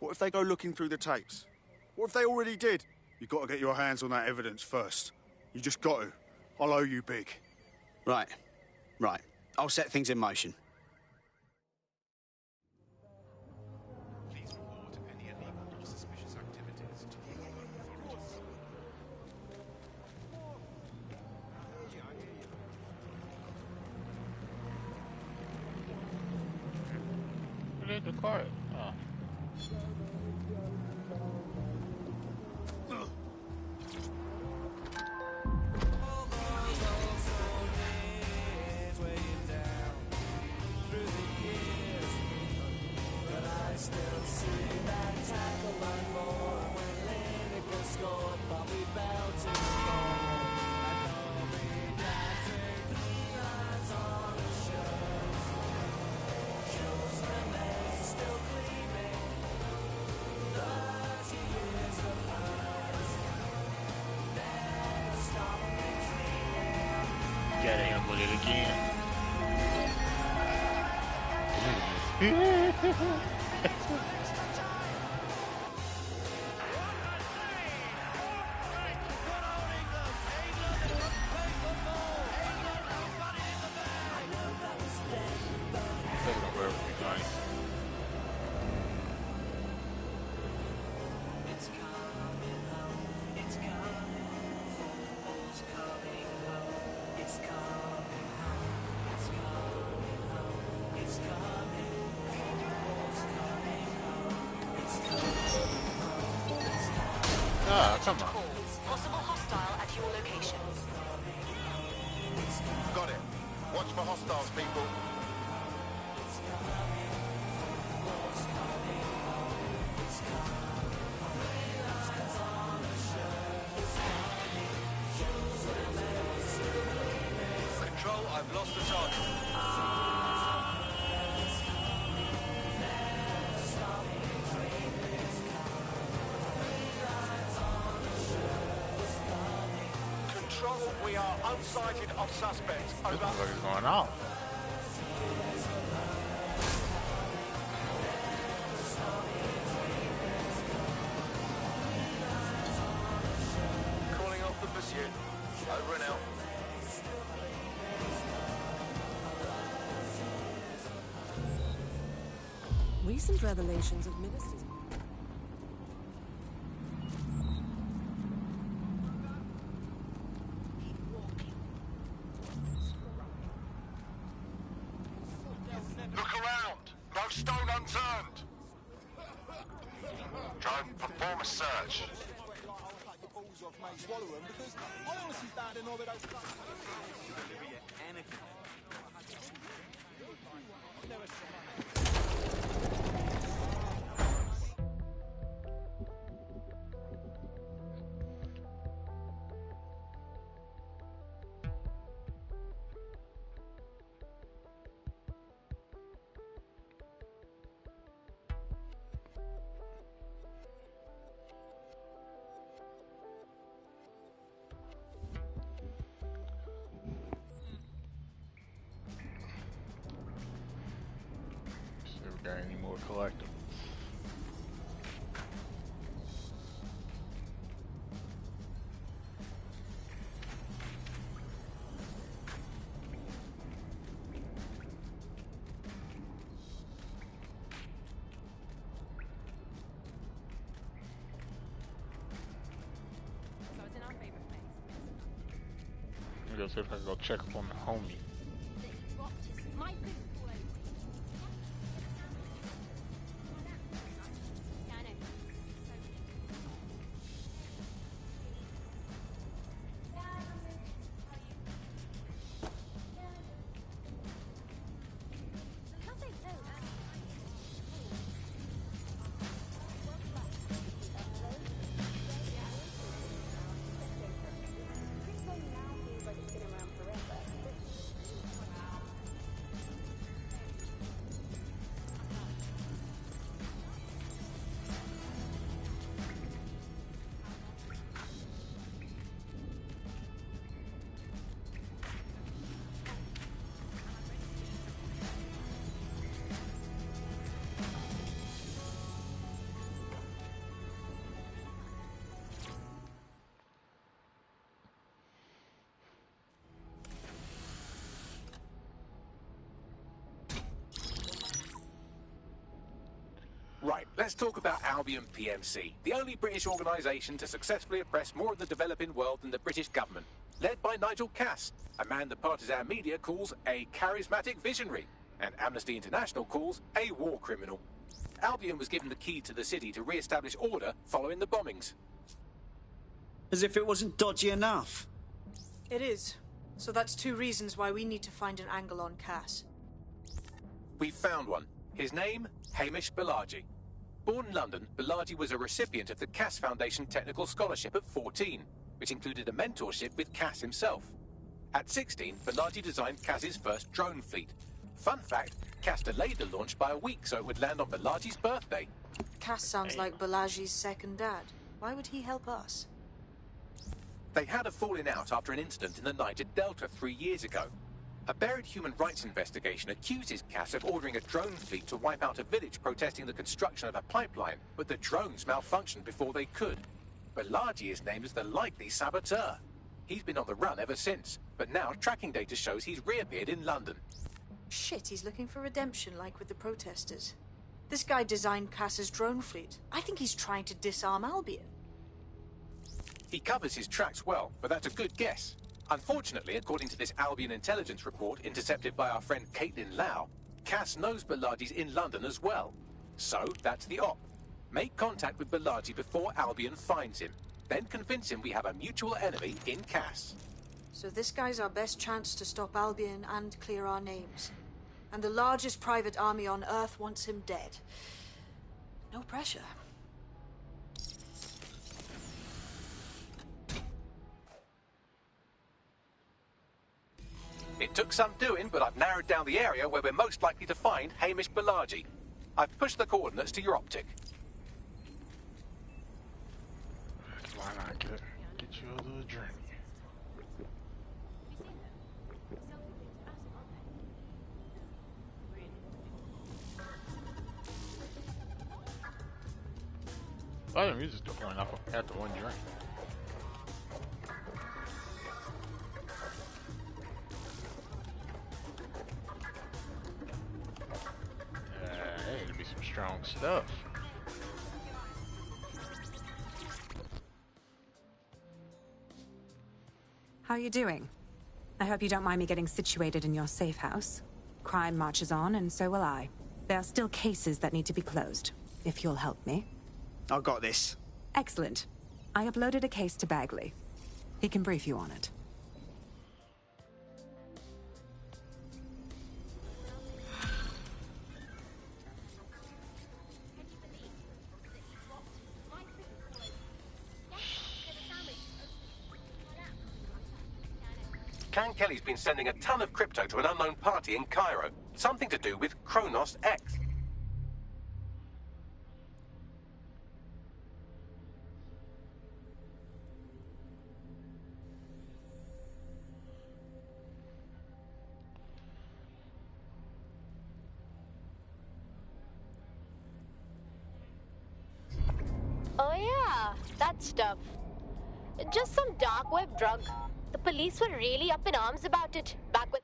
What if they go looking through the tapes? What if they already did? You've got to get your hands on that evidence first. You just got to. I'll owe you big. Right. I'll set things in motion. Please report any illegal or suspicious activities to the authorities. Who did the quiet? Oh. Gotta handle it again. Ah, come on. Possible hostile at your location. Got it. Watch for hostiles, people. Control, I've lost the target. Control, we are unsighted of suspects. What the Over. fuck is going on? Calling off the pursuit. Over and out. Recent revelations of ministers. Look around. No stone unturned. Drone, perform a search. See if we got any more collectibles. I'm gonna see if I can go check up on the homie. Right, let's talk about Albion PMC, the only British organisation to successfully oppress more of the developing world than the British government, led by Nigel Cass, a man the partisan media calls a charismatic visionary, and Amnesty International calls a war criminal. Albion was given the key to the city to re-establish order following the bombings. As if it wasn't dodgy enough. It is. So that's two reasons why we need to find an angle on Cass. We've found one. His name, Hamish Balaji. Born in London, Balaji was a recipient of the Cass Foundation Technical Scholarship at 14, which included a mentorship with Cass himself. At 16, Balaji designed Cass's first drone fleet. Fun fact, Cass delayed the launch by a week so it would land on Balaji's birthday. Cass sounds like Balaji's second dad. Why would he help us? They had a falling out after an incident in the Niger Delta 3 years ago. A buried human rights investigation accuses Cass of ordering a drone fleet to wipe out a village protesting the construction of a pipeline, but the drones malfunctioned before they could. Balaji is named as the likely saboteur. He's been on the run ever since, but now tracking data shows he's reappeared in London. Shit, he's looking for redemption like with the protesters. This guy designed Cass's drone fleet. I think he's trying to disarm Albion. He covers his tracks well, but that's a good guess. Unfortunately, according to this Albion intelligence report intercepted by our friend Caitlin Lau, Cass knows Balaji's in London as well. So, that's the op. Make contact with Balaji before Albion finds him. Then convince him we have a mutual enemy in Cass. So this guy's our best chance to stop Albion and clear our names. And the largest private army on Earth wants him dead. No pressure. It took some doing, but I've narrowed down the area where we're most likely to find Hamish Balaji. I've pushed the coordinates to your optic. Why not get you a little drink? I didn't use this point after one drink. It'll be some strong stuff. How are you doing? I hope you don't mind me getting situated in your safe house. Crime marches on, and so will I. There are still cases that need to be closed, if you'll help me. I got this. Excellent. I uploaded a case to Bagley. He can brief you on it. Can Kelly's been sending a ton of crypto to an unknown party in Cairo. Something to do with Kronos X. Oh yeah, that stuff. Just some dark web drug. The police were really up in arms about it back when...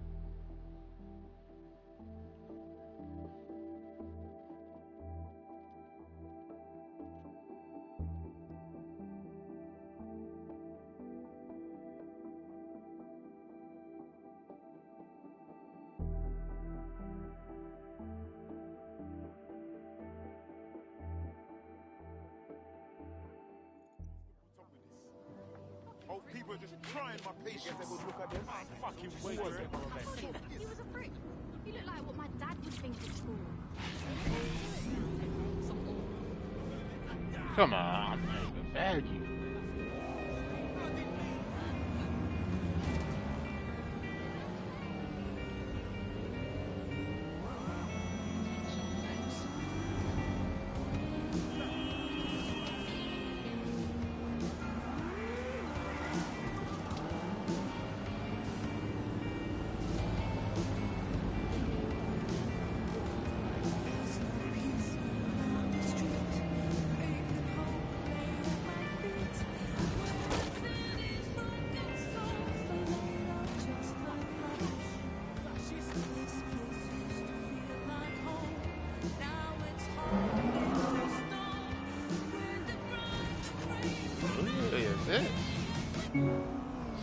Oh, people are just trying my patience. They would look at them. Fucking wait. He was a freak. He looked like what my dad would think at school. Come on, man. Bag you.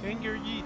Finger yeet.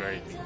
crazy.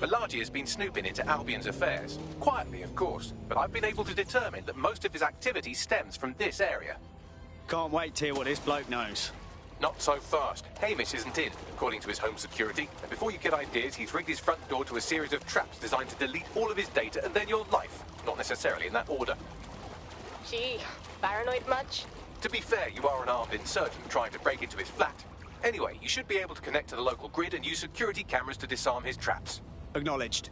Bilardi has been snooping into Albion's affairs. Quietly, of course, but I've been able to determine that most of his activity stems from this area. Can't wait to hear what this bloke knows. Not so fast. Hamish isn't in, according to his home security. And before you get ideas, he's rigged his front door to a series of traps designed to delete all of his data and then your life. Not necessarily in that order. Gee, paranoid much? To be fair, you are an armed insurgent trying to break into his flat. Anyway, you should be able to connect to the local grid and use security cameras to disarm his traps. Acknowledged.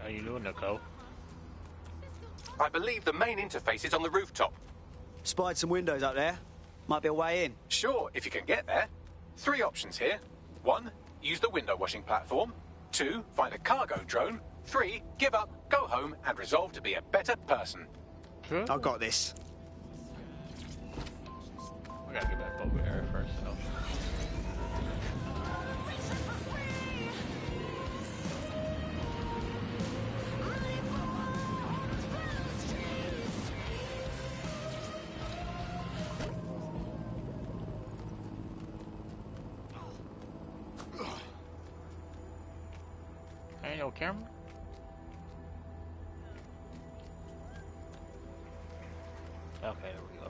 How you doing, Nicole? I believe the main interface is on the rooftop. Spied some windows up there. Might be a way in. Sure, if you can get there. 3 options here. 1, use the window washing platform. 2, find a cargo drone. 3, give up, go home, and resolve to be a better person. Sure. I've got this. I gotta get back over there first, though. Ain't no camera? Okay, there we go.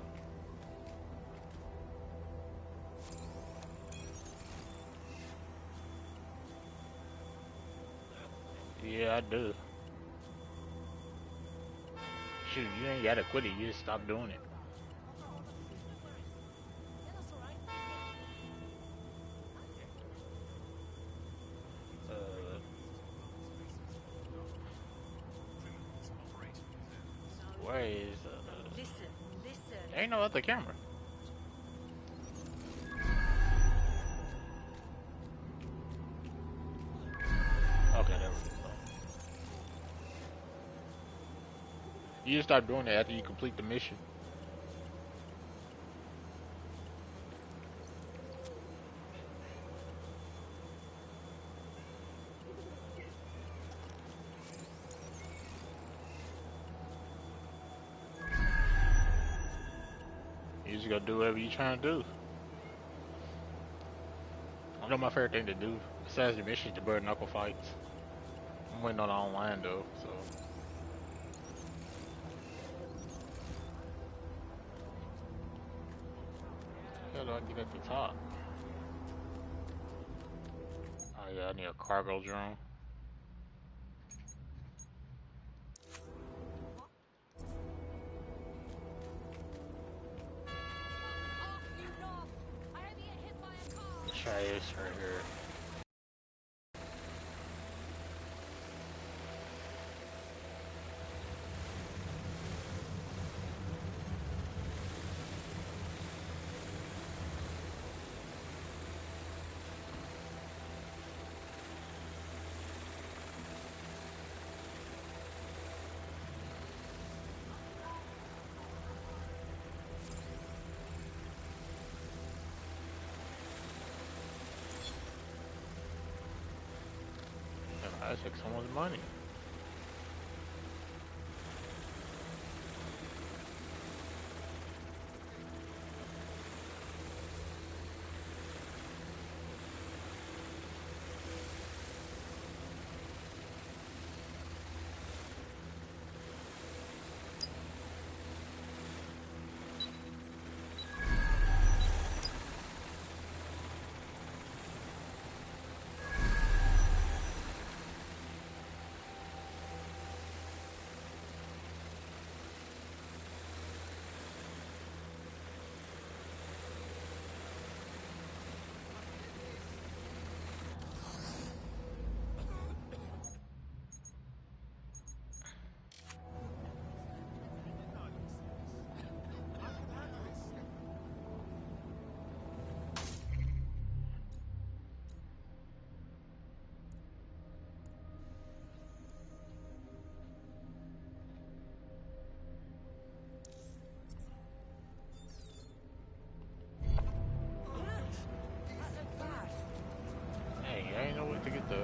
Yeah, I do. Shoot, you ain't gotta quit it, you just stop doing it. Where is ain't no other camera. Okay, there we go. You just start doing it after you complete the mission. You just gotta do whatever you trying to do. I know my favorite thing to do, besides the mission, the bare knuckle fights. I'm waiting on online though, so. How do I get at the top? Oh yeah, I need a cargo drone. this right here. I took someone's money. To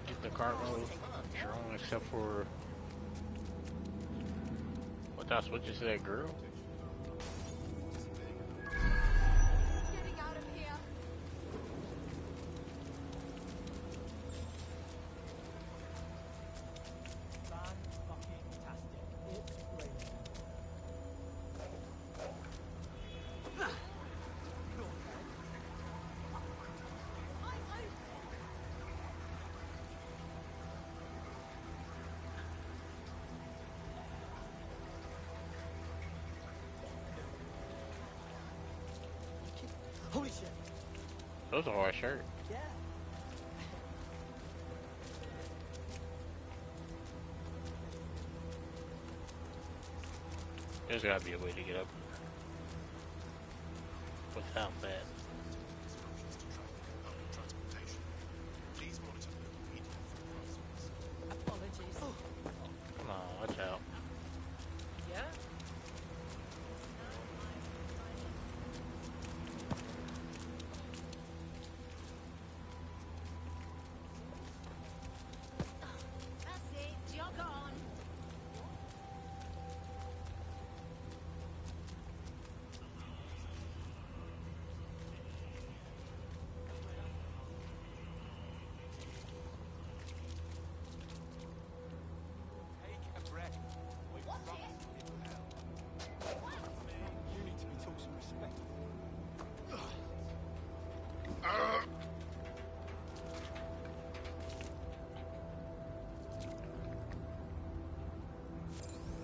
get the cargo drone, except for what? That's what you said, girl. Holy shit. That was a hard shirt. Yeah. There's gotta be a way to get up without that. Apologies. Come on, watch out. Yeah?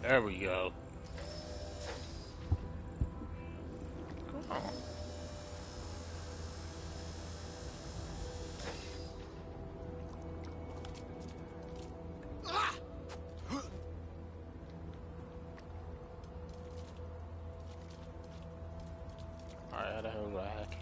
There we go. Come on. Alright, how the hell do I hack?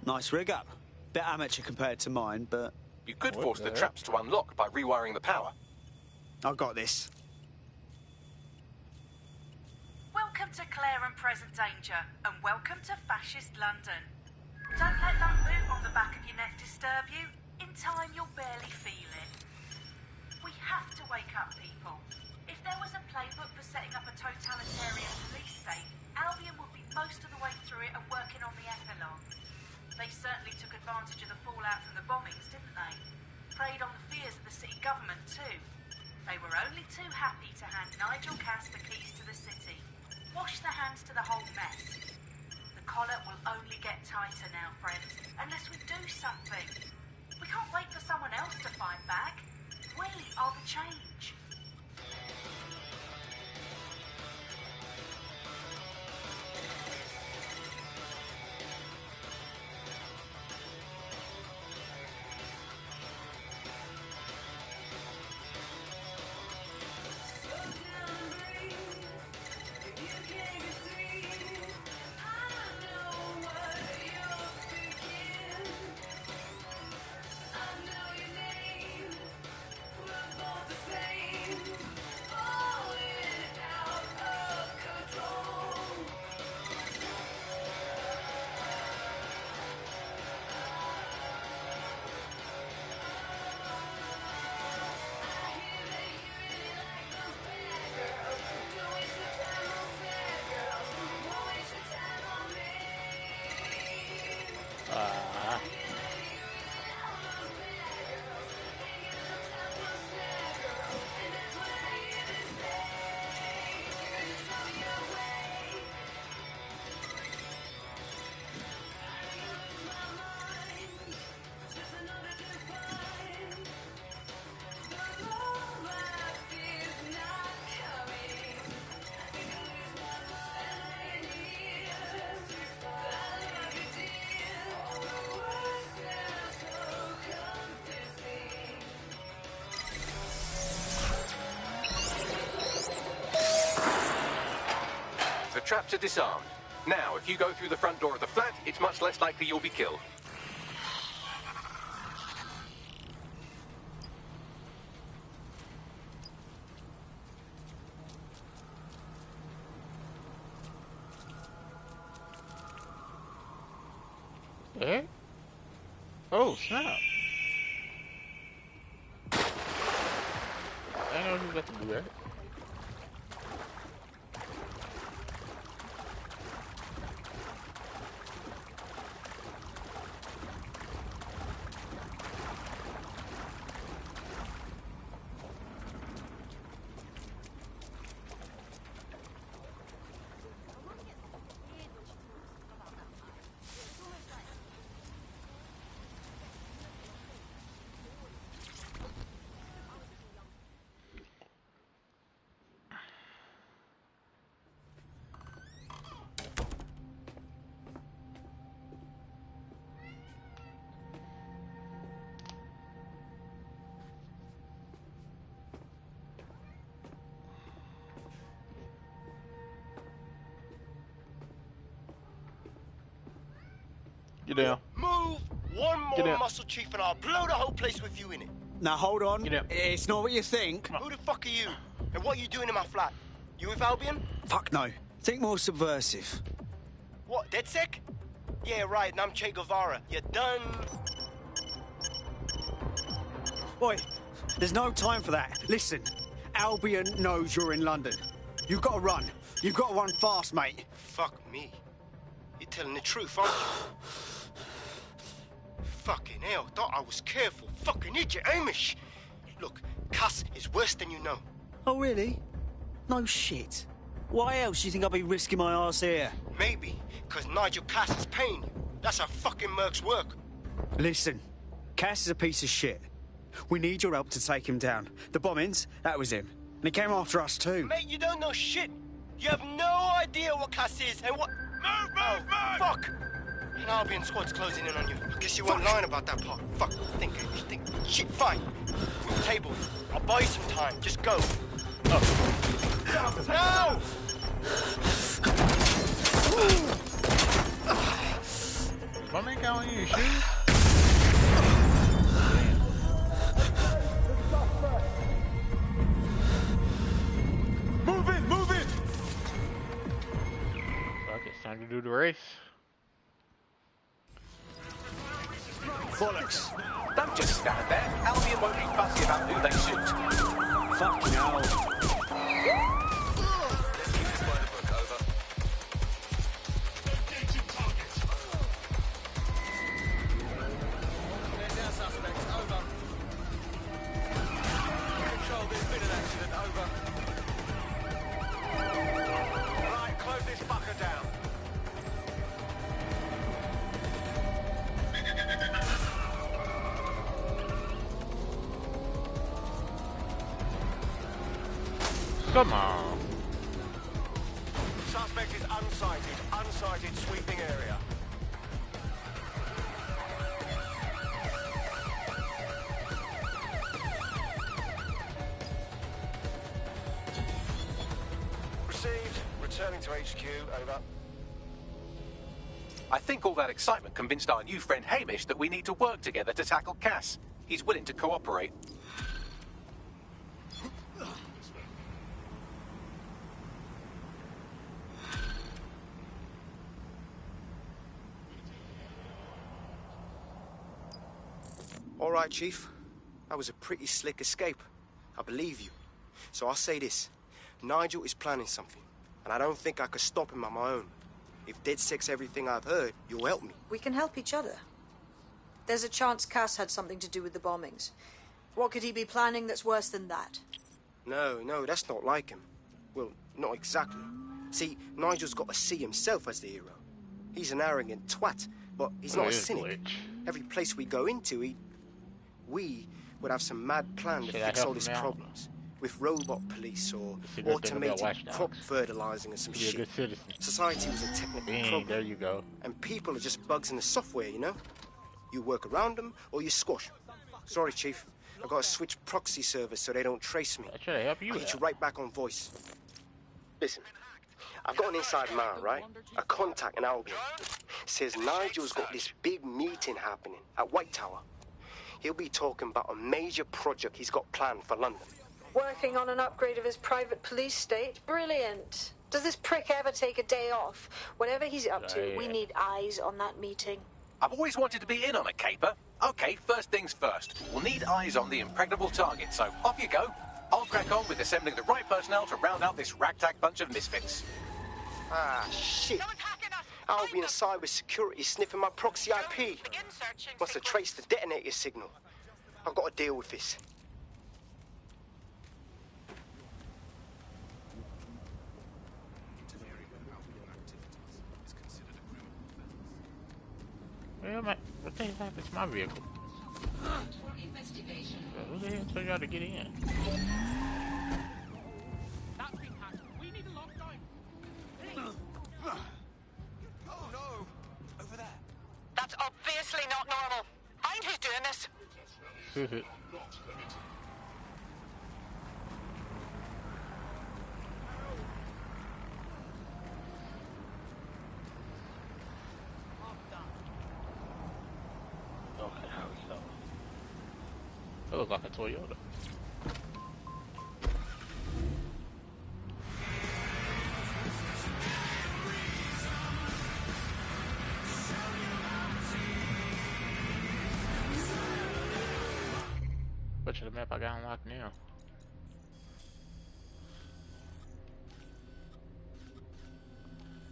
Nice rig up. Bit amateur compared to mine, but... You could force the traps to unlock by rewiring the power. I've got this. Welcome to Claire and Present Danger, and welcome to Fascist London. Don't let that boot on the back of your neck disturb you. In time, you'll barely feel it. We have to wake up people. If there was a playbook for setting up a totalitarian police state, Albion would be most of the way through it and working on the epilogue. They certainly took advantage of the fallout from the bombings, didn't they? Preyed on the fears of the city government, too. They were only too happy to hand Nigel Cass the keys to the city. Wash their hands to the whole mess. The collar will only get tighter now, friends, unless we do something. We can't wait for someone else to fight back. We are the change. Traps are disarmed. Now, if you go through the front door of the flat, it's much less likely you'll be killed. Eh? Oh, snap. I know who's about to do that. Get down. Move one Get more down. muscle, Chief, and I'll blow the whole place with you in it. Now, hold on. It's not what you think. Who the fuck are you? And what are you doing in my flat? You with Albion? Fuck no. Think more subversive. What, DedSec? Yeah, right, and I'm Che Guevara. You done? Boy, there's no time for that. Listen, Albion knows you're in London. You've got to run. You've got to run fast, mate. Fuck me. You're telling the truth, aren't you? Fucking hell, thought I was careful. Fucking idiot, Amish. Look, Cass is worse than you know. Oh, really? No shit. Why else do you think I'll be risking my arse here? Maybe, because Nigel Cass is paying you. That's how fucking mercs work. Listen, Cass is a piece of shit. We need your help to take him down. The bombings, that was him. And he came after us too. Mate, you don't know shit. You have no idea what Cass is and what... Move! Fuck! An Albion squad's closing in on you. I guess you weren't lying about that part. Fuck, think. Shit, fine. Move the table. I'll buy you some time. Just go. No! My man got on your shoes. Move in, move in! Fuck, it's time to do the race. Bollocks. Don't just stand there. Albion won't be fussy about who they shoot. Fucking hell. Come on. Suspect is unsighted. Unsighted sweeping area. Received. Returning to HQ. Over. I think all that excitement convinced our new friend Hamish that we need to work together to tackle Cass. He's willing to cooperate. All right, Chief. That was a pretty slick escape. I believe you. So I'll say this. Nigel is planning something, and I don't think I could stop him on my own. If DedSec's everything I've heard, you'll help me. We can help each other. There's a chance Cass had something to do with the bombings. What could he be planning that's worse than that? No, that's not like him. Well, not exactly. See, Nigel's got to see himself as the hero. He's an arrogant twat, but he's not a cynic. Every place we go into, we would have some mad plan to fix all his problems. With robot police or automated crop fertilizing or some shit. Society was a technical problem. There you go. And people are just bugs in the software, you know? You work around them or you squash them. Sorry, Chief. I've got to switch proxy servers so they don't trace me. I try to help you. I'll get you right back on voice. Listen, I've got an inside man, right? A contact in Albion. Says Nigel's got this big meeting happening at White Tower. He'll be talking about a major project he's got planned for London. Working on an upgrade of his private police state? Brilliant. Does this prick ever take a day off? Whatever he's up to, we need eyes on that meeting. I've always wanted to be in on a caper. Okay, first things first. We'll need eyes on the impregnable target, so off you go. I'll crack on with assembling the right personnel to round out this ragtag bunch of misfits. Ah, shit. Albion cybersecurity sniffing my proxy IP. Must have traced the detonator signal. I've got to deal with this. What the hell happened to my vehicle? Who the hell told y'all to get in? That's been hacked. We need a lockdown. Oh no! Over there. That's obviously not normal. Find who's doing this. Okay, how we go? That looks like a Toyota. Which of the map I got unlocked now?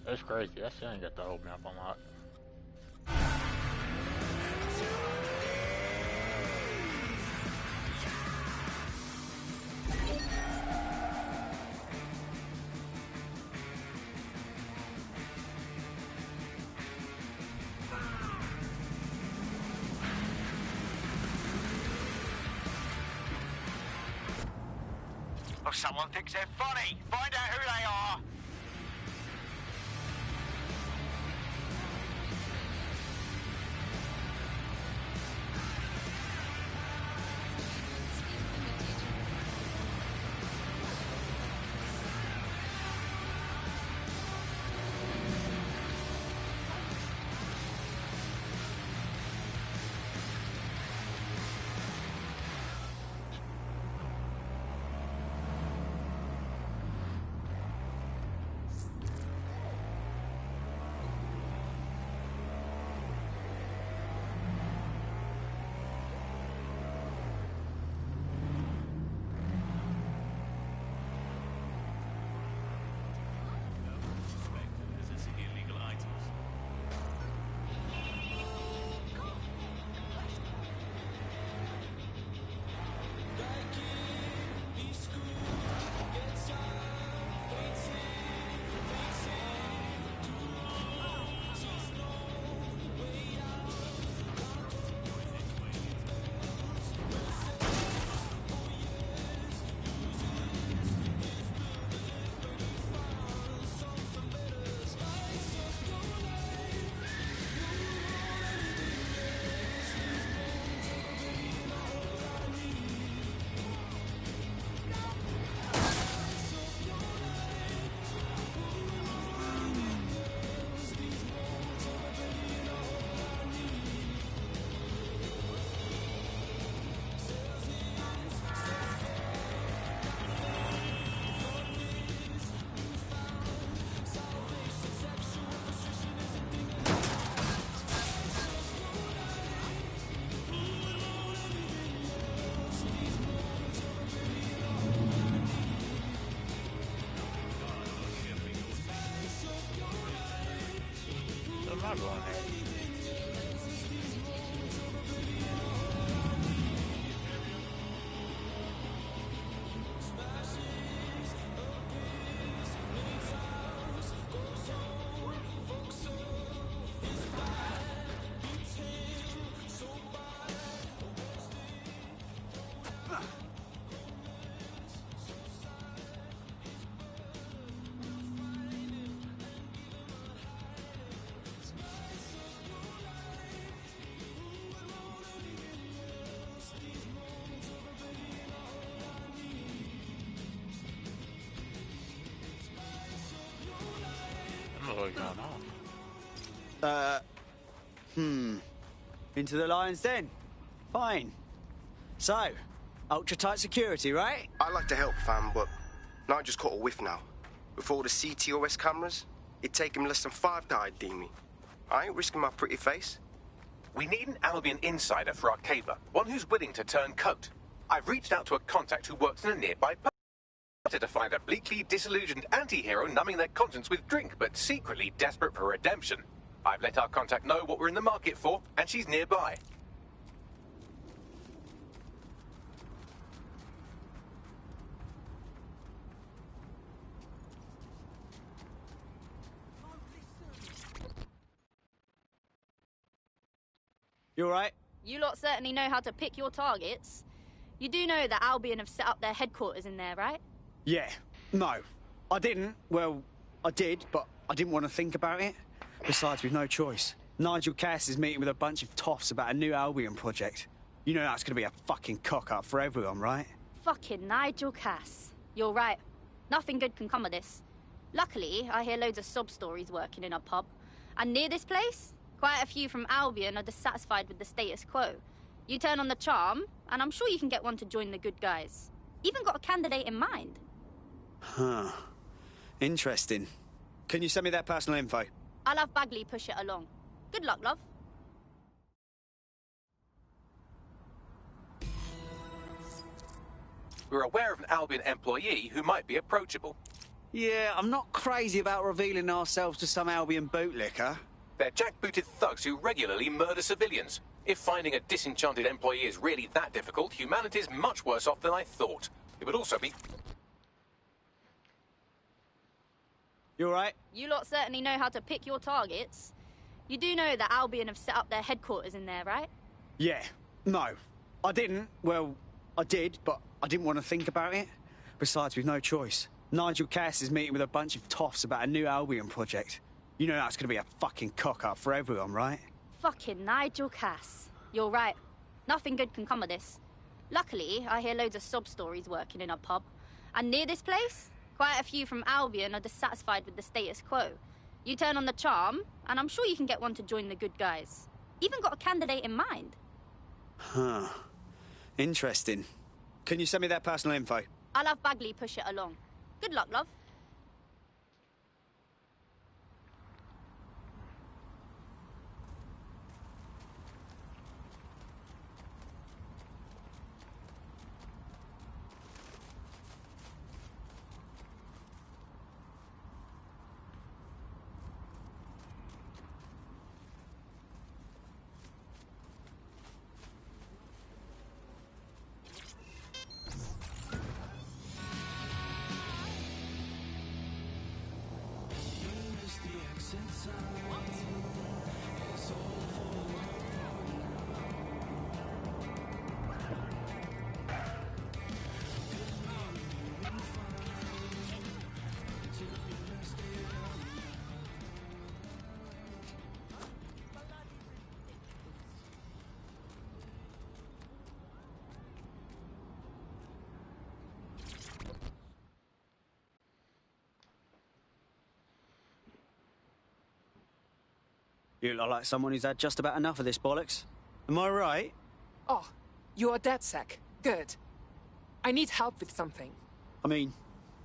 That's crazy. I still ain't got the whole map unlocked. Oh, someone thinks they're funny. Find out who they are. going off. Into the lion's den. Fine. So, ultra-tight security, right? I like to help, fam, but I just caught a whiff now. With all the CTOS cameras, it'd take him less than 5 to ID me. I ain't risking my pretty face. We need an Albion insider for our caber, one who's willing to turn coat. I've reached out to a contact who works in a nearby pub to find a bleakly disillusioned anti-hero numbing their conscience with drink, but secretly desperate for redemption. I've let our contact know what we're in the market for, and she's nearby. You alright? You lot certainly know how to pick your targets. You do know that Albion have set up their headquarters in there, right? Yeah. No. I didn't. Well, I did, but I didn't want to think about it. Besides, we've no choice. Nigel Cass is meeting with a bunch of toffs about a new Albion project. You know that's going to be a fucking cock-up for everyone, right? Fucking Nigel Cass. You're right. Nothing good can come of this. Luckily, I hear loads of sob stories working in a pub. And near this place, quite a few from Albion are dissatisfied with the status quo. You turn on the charm, and I'm sure you can get one to join the good guys. Even got a candidate in mind. Huh. Interesting. Can you send me that personal info? I'll have Bagley push it along. Good luck, love. We're aware of an Albion employee who might be approachable. Yeah, I'm not crazy about revealing ourselves to some Albion bootlicker. They're jackbooted thugs who regularly murder civilians. If finding a disenchanted employee is really that difficult, humanity's much worse off than I thought. It would also be... You alright? You lot certainly know how to pick your targets. You do know that Albion have set up their headquarters in there, right? Yeah. No. I didn't. Well, I did, but I didn't want to think about it. Besides, we've no choice. Nigel Cass is meeting with a bunch of toffs about a new Albion project. You know that's going to be a fucking cock-up for everyone, right? Fucking Nigel Cass. You're right. Nothing good can come of this. Luckily, I hear loads of sob stories working in a pub. And near this place, quite a few from Albion are dissatisfied with the status quo. You turn on the charm, and I'm sure you can get one to join the good guys. Even got a candidate in mind. Huh. Interesting. Can you send me that personal info? I'll have Bagley push it along. Good luck, love. You look like someone who's had just about enough of this bollocks. Am I right? Oh, you're a DedSec. Good. I need help with something. I mean,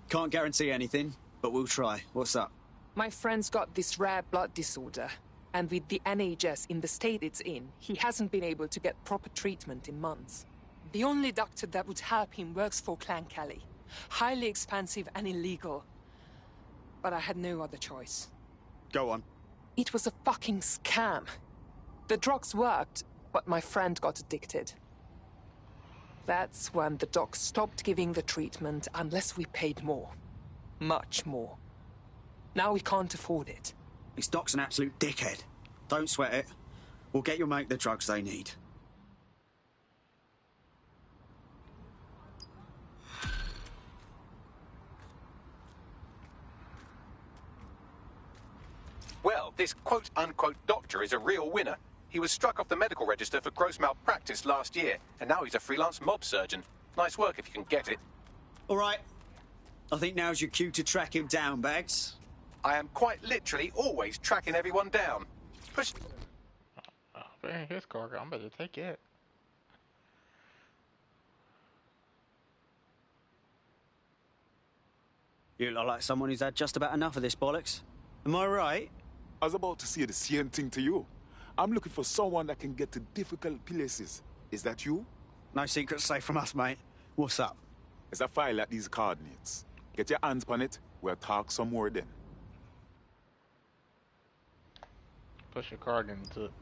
can't guarantee anything, but we'll try. What's up? My friend's got this rare blood disorder, and with the NHS in the state it's in, he hasn't been able to get proper treatment in months. The only doctor that would help him works for Clan Kelly. Highly expensive and illegal. But I had no other choice. Go on. It was a fucking scam. The drugs worked, but my friend got addicted. That's when the doc stopped giving the treatment unless we paid more. Much more. Now we can't afford it. This doc's an absolute dickhead. Don't sweat it. We'll get your mate the drugs they need. Well, this quote-unquote doctor is a real winner. He was struck off the medical register for gross malpractice last year, and now he's a freelance mob surgeon. Nice work if you can get it. All right. I think now's your cue to track him down, Bags. I am quite literally always tracking everyone down. Push. Oh, man, his cargo. I'm about to take it. You look like someone who's had just about enough of this bollocks. Am I right? I was about to say the same thing to you. I'm looking for someone that can get to difficult places. Is that you? No secrets safe from us, mate. What's up? There's a file at these coordinates. Get your hands on it. We'll talk some more then. Push your card in, took.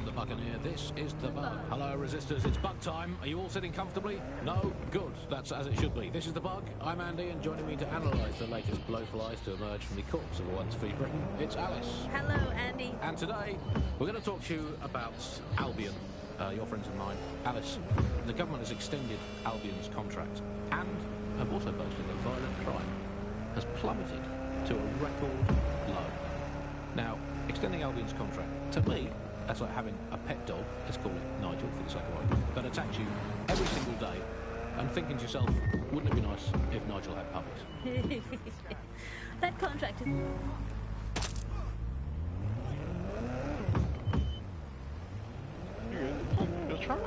The Buccaneer, this is the Bug. Hello, Resistors, it's Bug time. Are you all sitting comfortably? No? Good, that's as it should be. This is the Bug. I'm Andy, and joining me to analyse the latest blowflies to emerge from the corpse of a once free Britain, it's Alice. Hello, Andy. And today, we're going to talk to you about Albion. Your friends of mine. Alice, the government has extended Albion's contract, and I'm also boasting that violent crime has plummeted to a record low. Now, extending Albion's contract, to me, that's like having a pet dog, let's call it Nigel for the sake of argument, that attacks you every single day and thinking to yourself, wouldn't it be nice if Nigel had puppies? That contract is... You're trying.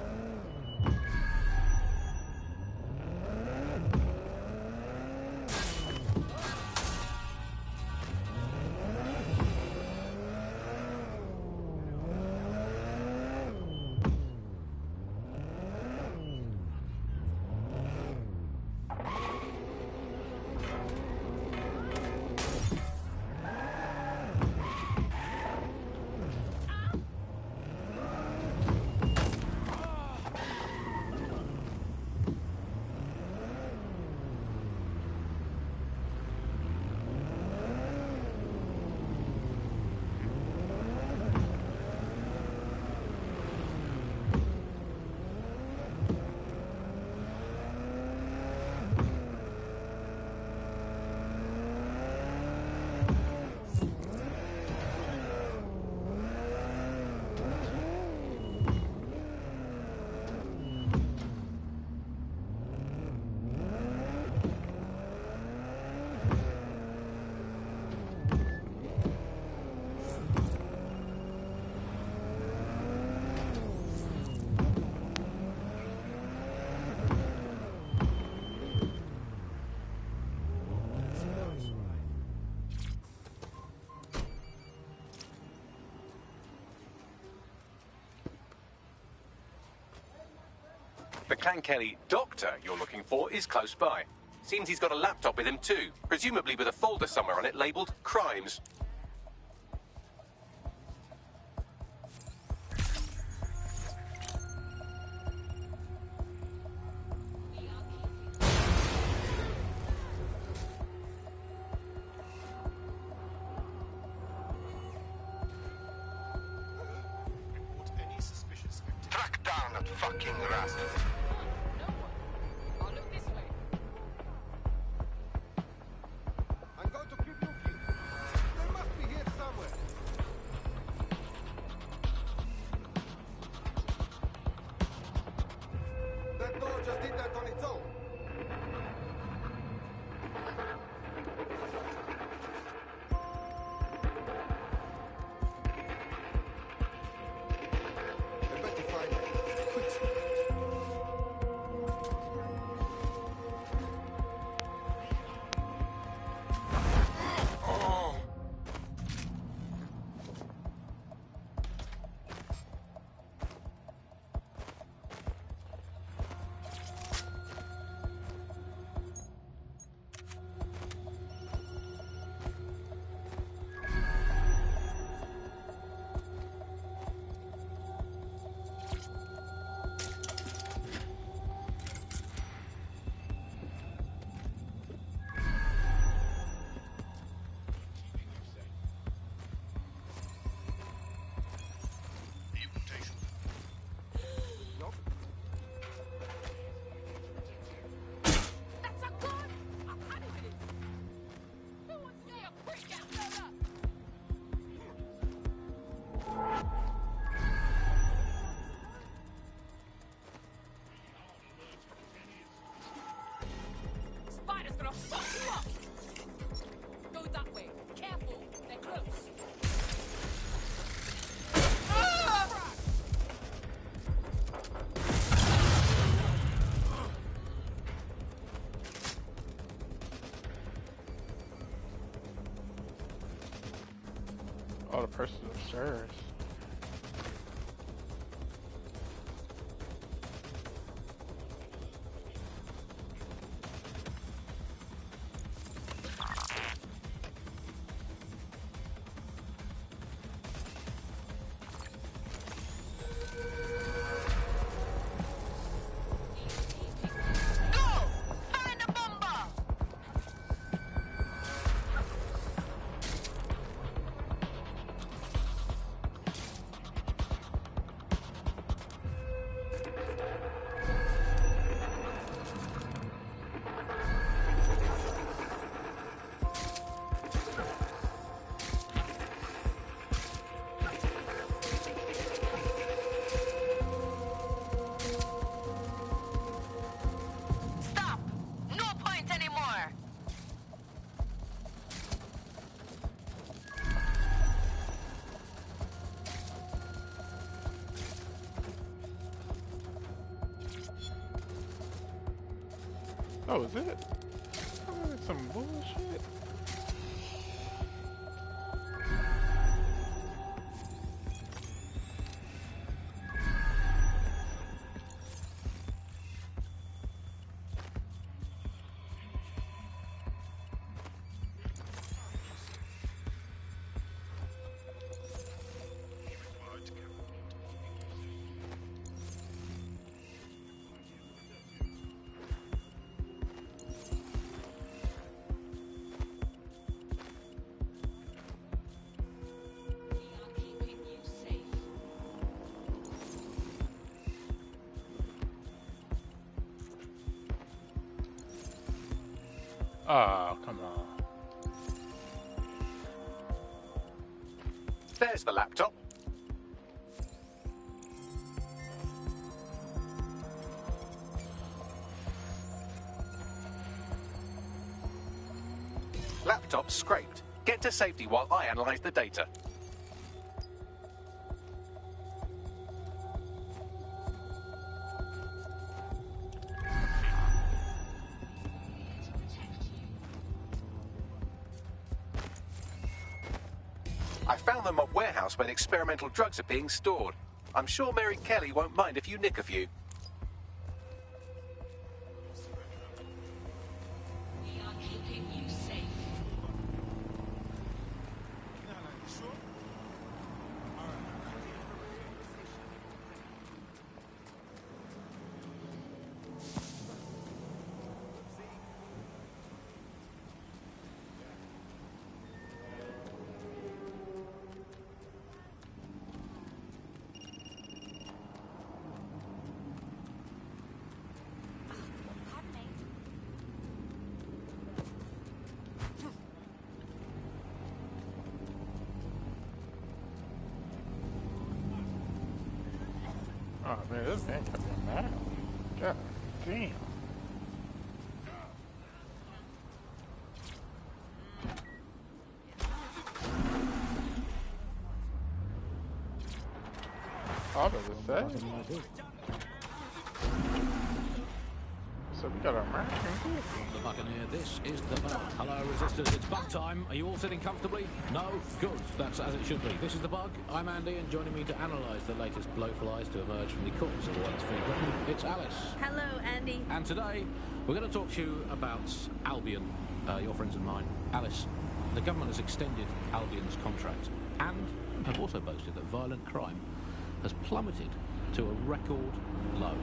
The Clan Kelly doctor you're looking for is close by. Seems he's got a laptop with him too, presumably with a folder somewhere on it labelled Crimes. Track down that fucking rascal. I'm going to keep looking. They must be here somewhere. That door just did that on its own. I better find it. Quick. All the persons upstairs. Oh, is it? Oh, that's some bullshit. Oh, come on. There's the laptop. Laptop scraped. Get to safety while I analyze the data. I found them at warehouse where experimental drugs are being stored. I'm sure Mary Kelly won't mind if you nick a few. We are keeping you safe. Oh man, this thing got me mad. God damn. I was about to say. So we got our American The Buccaneer, this is the Bug. Hello, Resistors, it's Bug time. Are you all sitting comfortably? No? Good, that's as it should be. This is the Bug. I'm Andy, and joining me to analyse the latest blowflies to emerge from the corpse of once free Britain, it's Alice. Hello, Andy. And today, we're going to talk to you about Albion, your friends and mine. Alice, the government has extended Albion's contract and have also boasted that violent crime has plummeted to a record low.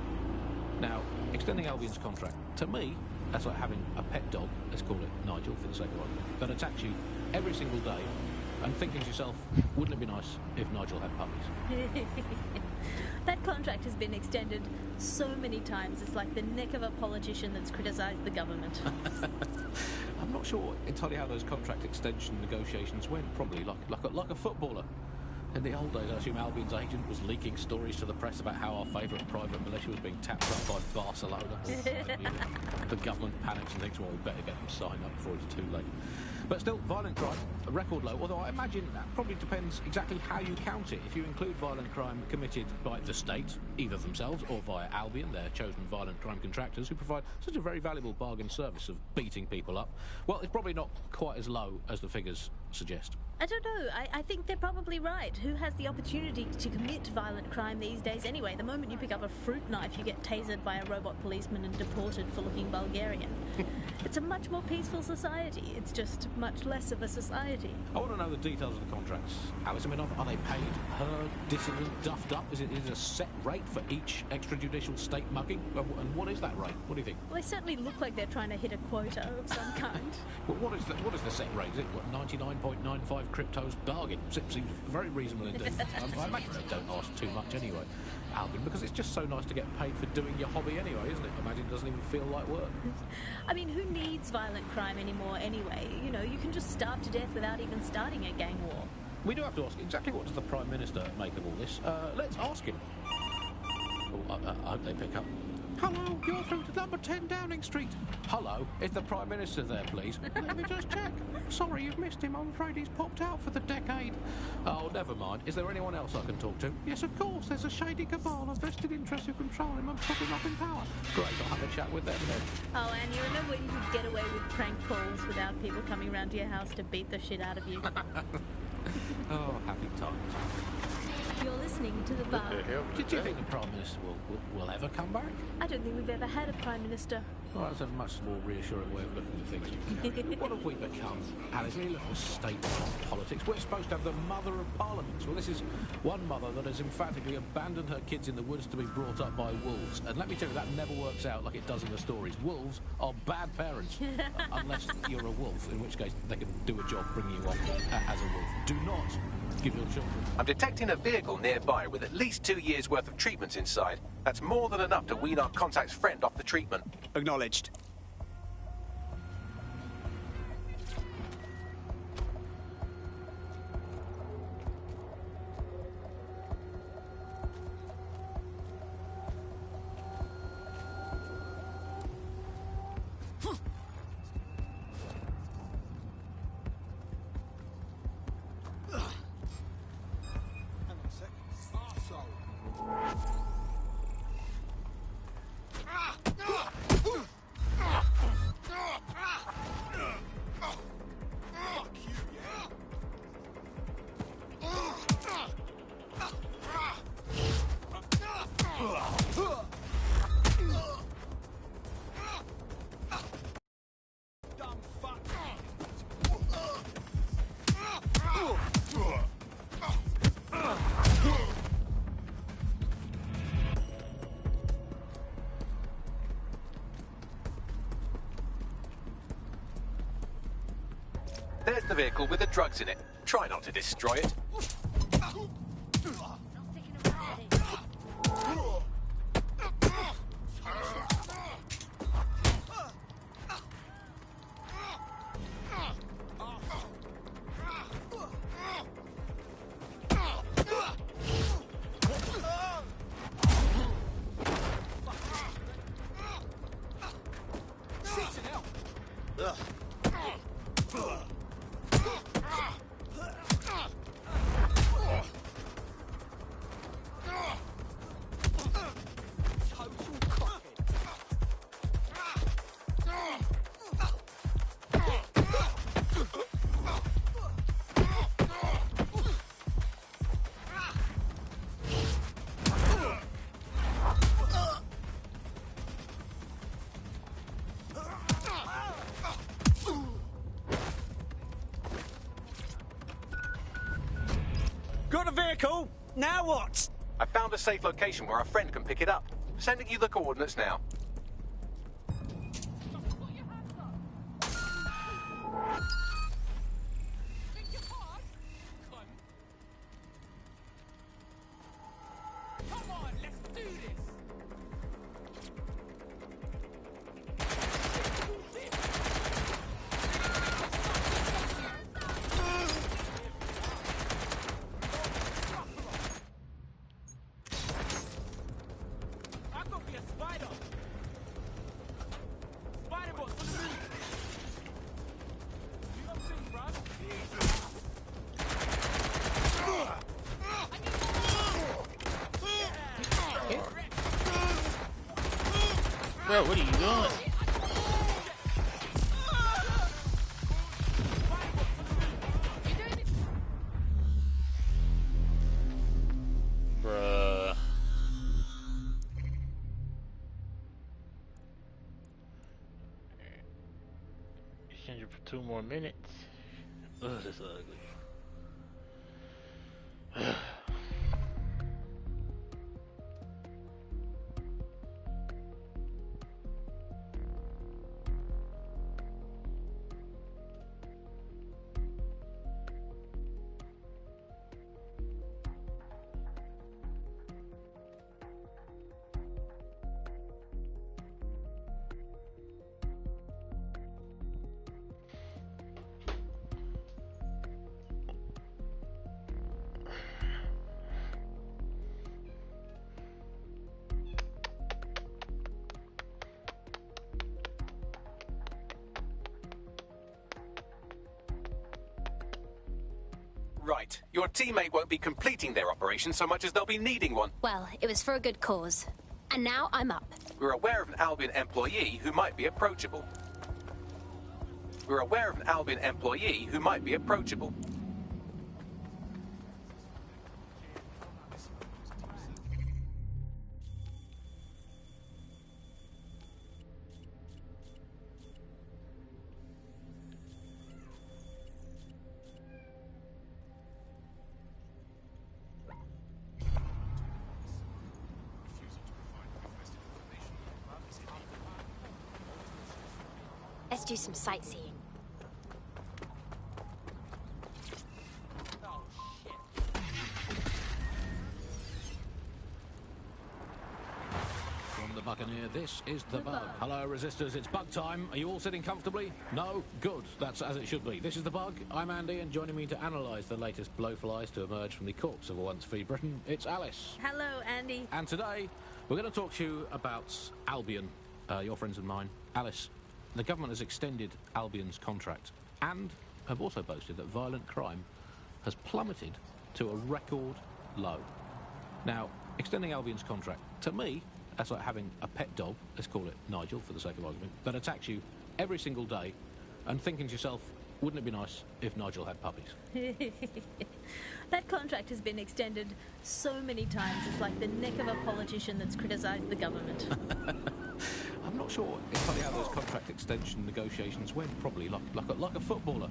Now, extending Albion's contract, to me, that's like having a pet dog, let's call it Nigel for the sake of argument, that attacks you every single day and thinking to yourself, wouldn't it be nice if Nigel had puppies? That contract has been extended so many times, it's like the neck of a politician that's criticised the government. I'm not sure entirely how those contract extension negotiations went, probably like a footballer. In the old days, I assume Albion's agent was leaking stories to the press about how our favourite private militia was being tapped up by Barcelona. The government panics and thinks, well, we better get them signed up before it's too late. But still, violent crime, a record low, although I imagine that probably depends exactly how you count it. If you include violent crime committed by the state, either themselves or via Albion, their chosen violent crime contractors who provide such a very valuable bargain service of beating people up, well, it's probably not quite as low as the figures suggest. I don't know. I think they're probably right. Who has the opportunity to commit violent crime these days anyway? The moment you pick up a fruit knife, you get tasered by a robot policeman and deported for looking Bulgarian. It's a much more peaceful society. It's just much less of a society. I want to know the details of the contracts. Alice, I mean, are they paid per dissident duffed up? Is it a set rate for each extrajudicial state mugging? And what is that rate? What do you think? Well, they certainly look like they're trying to hit a quota of some kind. Well, what is the set rate? Is it, 99.95 cryptos bargain? Seems very reasonable indeed. I imagine they don't ask too much anyway, Albion, because it's just so nice to get paid for doing your hobby anyway, isn't it? I imagine it doesn't even feel like work. I mean, who needs violent crime anymore anyway? You know, you can just starve to death without even starting a gang war. We do have to ask, exactly what does the Prime Minister make of all this? Let's ask him. Oh, I hope they pick up. Hello, you're through to number 10 Downing Street. Hello, is the Prime Minister there, please? Let me just check. Sorry, you've missed him. I'm afraid he's popped out for the decade. Oh, never mind. Is there anyone else I can talk to? Yes, of course. There's a shady cabal of vested interests who control him and put him up in power. Great, I'll have a chat with them then. Oh, and you remember when you could get away with prank calls without people coming round to your house to beat the shit out of you? Oh, happy times. You're listening to The Bar. Did you think the Prime Minister will ever come back? I don't think we've ever had a Prime Minister. Well, that's a much more reassuring way of looking at things. What have we become? Alice, when you look at the state of politics, we're supposed to have the mother of parliaments. Well, this is one mother that has emphatically abandoned her kids in the woods to be brought up by wolves. And let me tell you, that never works out like it does in the stories. Wolves are bad parents. Unless you're a wolf, in which case they can do a job bringing you up as a wolf. Do not give your children. I'm detecting a vehicle nearby with at least 2 years' worth of treatments inside. That's more than enough to wean our contact's friend off the treatment. Acknowledged. There's the vehicle with the drugs in it. Try not to destroy it. Got a vehicle? Now what? I found a safe location where our friend can pick it up. Sending you the coordinates now. Bro, what are you doing? Bruh. Exchange it for 2 more minutes. Ugh, this is ugly. Right. Your teammate won't be completing their operation so much as they'll be needing one. Well, it was for a good cause. And now I'm up. We're aware of an Albion employee who might be approachable. We're aware of an Albion employee who might be approachable. Let's do some sightseeing. From the Buccaneer, this is the Bug. Hello, Resistors, it's Bug time. Are you all sitting comfortably? No? Good. That's as it should be. This is the Bug. I'm Andy, and joining me to analyse the latest blowflies to emerge from the corpse of a once-free Britain, it's Alice. Hello, Andy. And today, we're going to talk to you about Albion, your friends and mine. Alice, the government has extended Albion's contract and have also boasted that violent crime has plummeted to a record low. Now, extending Albion's contract, to me, that's like having a pet dog, let's call it Nigel for the sake of argument, that attacks you every single day and thinking to yourself, wouldn't it be nice if Nigel had puppies? That contract has been extended so many times, it's like the neck of a politician that's criticised the government. I'm not sure entirely how those contract extension negotiations went, probably like a footballer.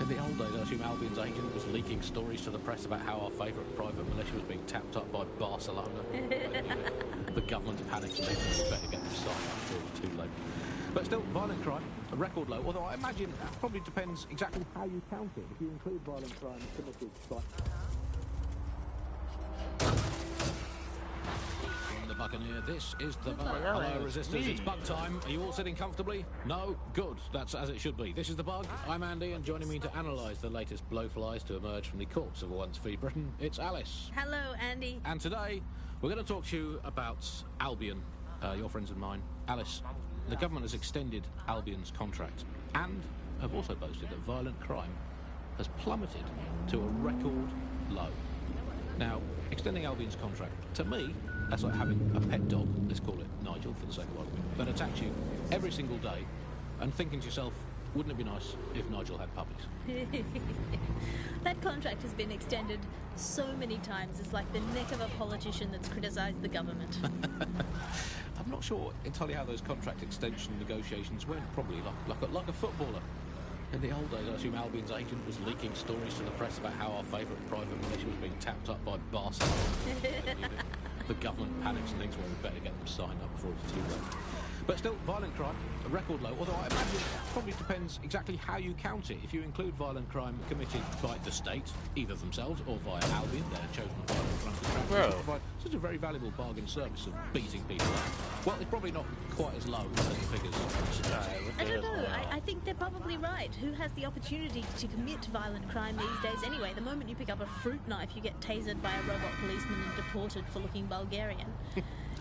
In the old days, I assume Albion's agent was leaking stories to the press about how our favourite private militia was being tapped up by Barcelona. The government panics and thinks we better get this signed up before it's too late. But still, violent crime, a record low, although I imagine that probably depends exactly how you count it. If you include violent crime committed by... From the Buccaneer, this is the Bug. Hello, Resistors, it's Bug time. Are you all sitting comfortably? No? Good. That's as it should be. This is the Bug. I'm Andy, and joining me to analyse the latest blowflies to emerge from the corpse of a once-free Britain, it's Alice. Hello, Andy. And today, we're going to talk to you about Albion, your friends and mine. Alice, the government has extended Albion's contract and have also boasted that violent crime has plummeted to a record low. Now, extending Albion's contract, to me, that's like having a pet dog, let's call it Nigel for the sake of argument, that attacks you every single day and thinking to yourself, wouldn't it be nice if Nigel had puppies? That contract has been extended so many times, it's like the neck of a politician that's criticised the government. I'm not sure entirely how those contract extension negotiations went, probably like a footballer. In the old days, I assume Albion's agent was leaking stories to the press about how our favourite private militia was being tapped up by Barcelona. The government panics and thinks, well, we better get them signed up before it's too late. But still, violent crime, a record low, although I imagine it probably depends exactly how you count it. If you include violent crime committed by the state, either themselves or via Albion, their chosen violent crime contractors, provide such a very valuable bargain service of beating people up. Well, it's probably not quite as low as the figures. I don't know. I think they're probably right. Who has the opportunity to commit violent crime these days anyway? The moment you pick up a fruit knife, you get tasered by a robot policeman and deported for looking Bulgarian.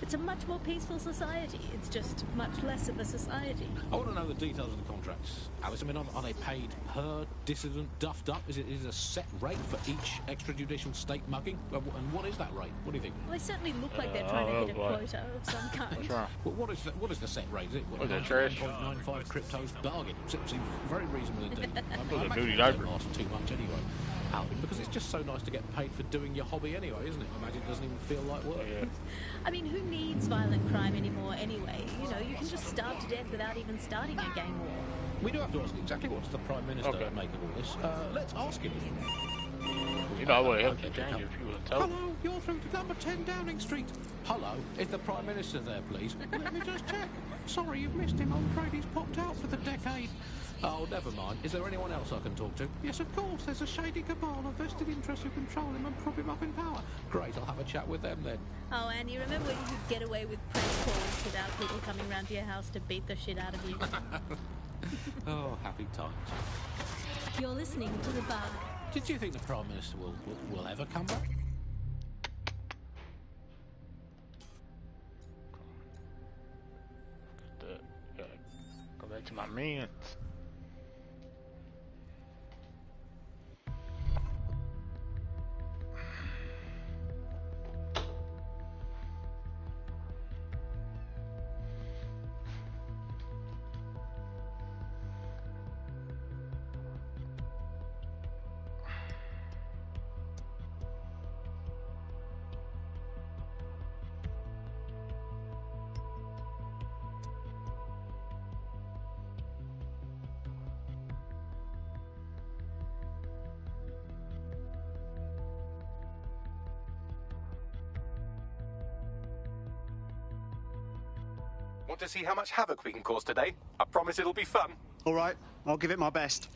It's a much more peaceful society. It's just much less of a society. I want to know the details of the contracts. Alice, I mean, are they paid per dissident duffed up? Is it a set rate for each extrajudicial state mugging? And what is that rate? What do you think? Well, they certainly look like they're trying to hit a quota of some kind. Well, what is the set rate? Is it 1.95 cryptos bargain? Seems very reasonable indeed. I imagine it doesn't last too much anyway. Albion, because it's just so nice to get paid for doing your hobby anyway, isn't it? I imagine it doesn't even feel like work. Yeah. I mean, who needs violent crime anymore anyway? You know, you can just starve to death without even starting a gang war. We do have to ask exactly what does the Prime Minister make of all this. Let's ask him. You know, I would have helped you change if you would have told me. Hello, you're through to number 10 Downing Street. Hello, is the Prime Minister there, please? Let me just check. Sorry, you've missed him. I'm afraid he's popped out for the decade. Oh, never mind. Is there anyone else I can talk to? Yes, of course. There's a shady cabal of vested interests who control him and prop him up in power. Great, I'll have a chat with them then. Oh, and you remember when you could get away with prank calls without people coming round to your house to beat the shit out of you? Oh, happy times. You're listening to The Bug. Did you think the Prime Minister will ever come back? Go back to my mans. Want to see how much havoc we can cause today? I promise it'll be fun. All right, I'll give it my best.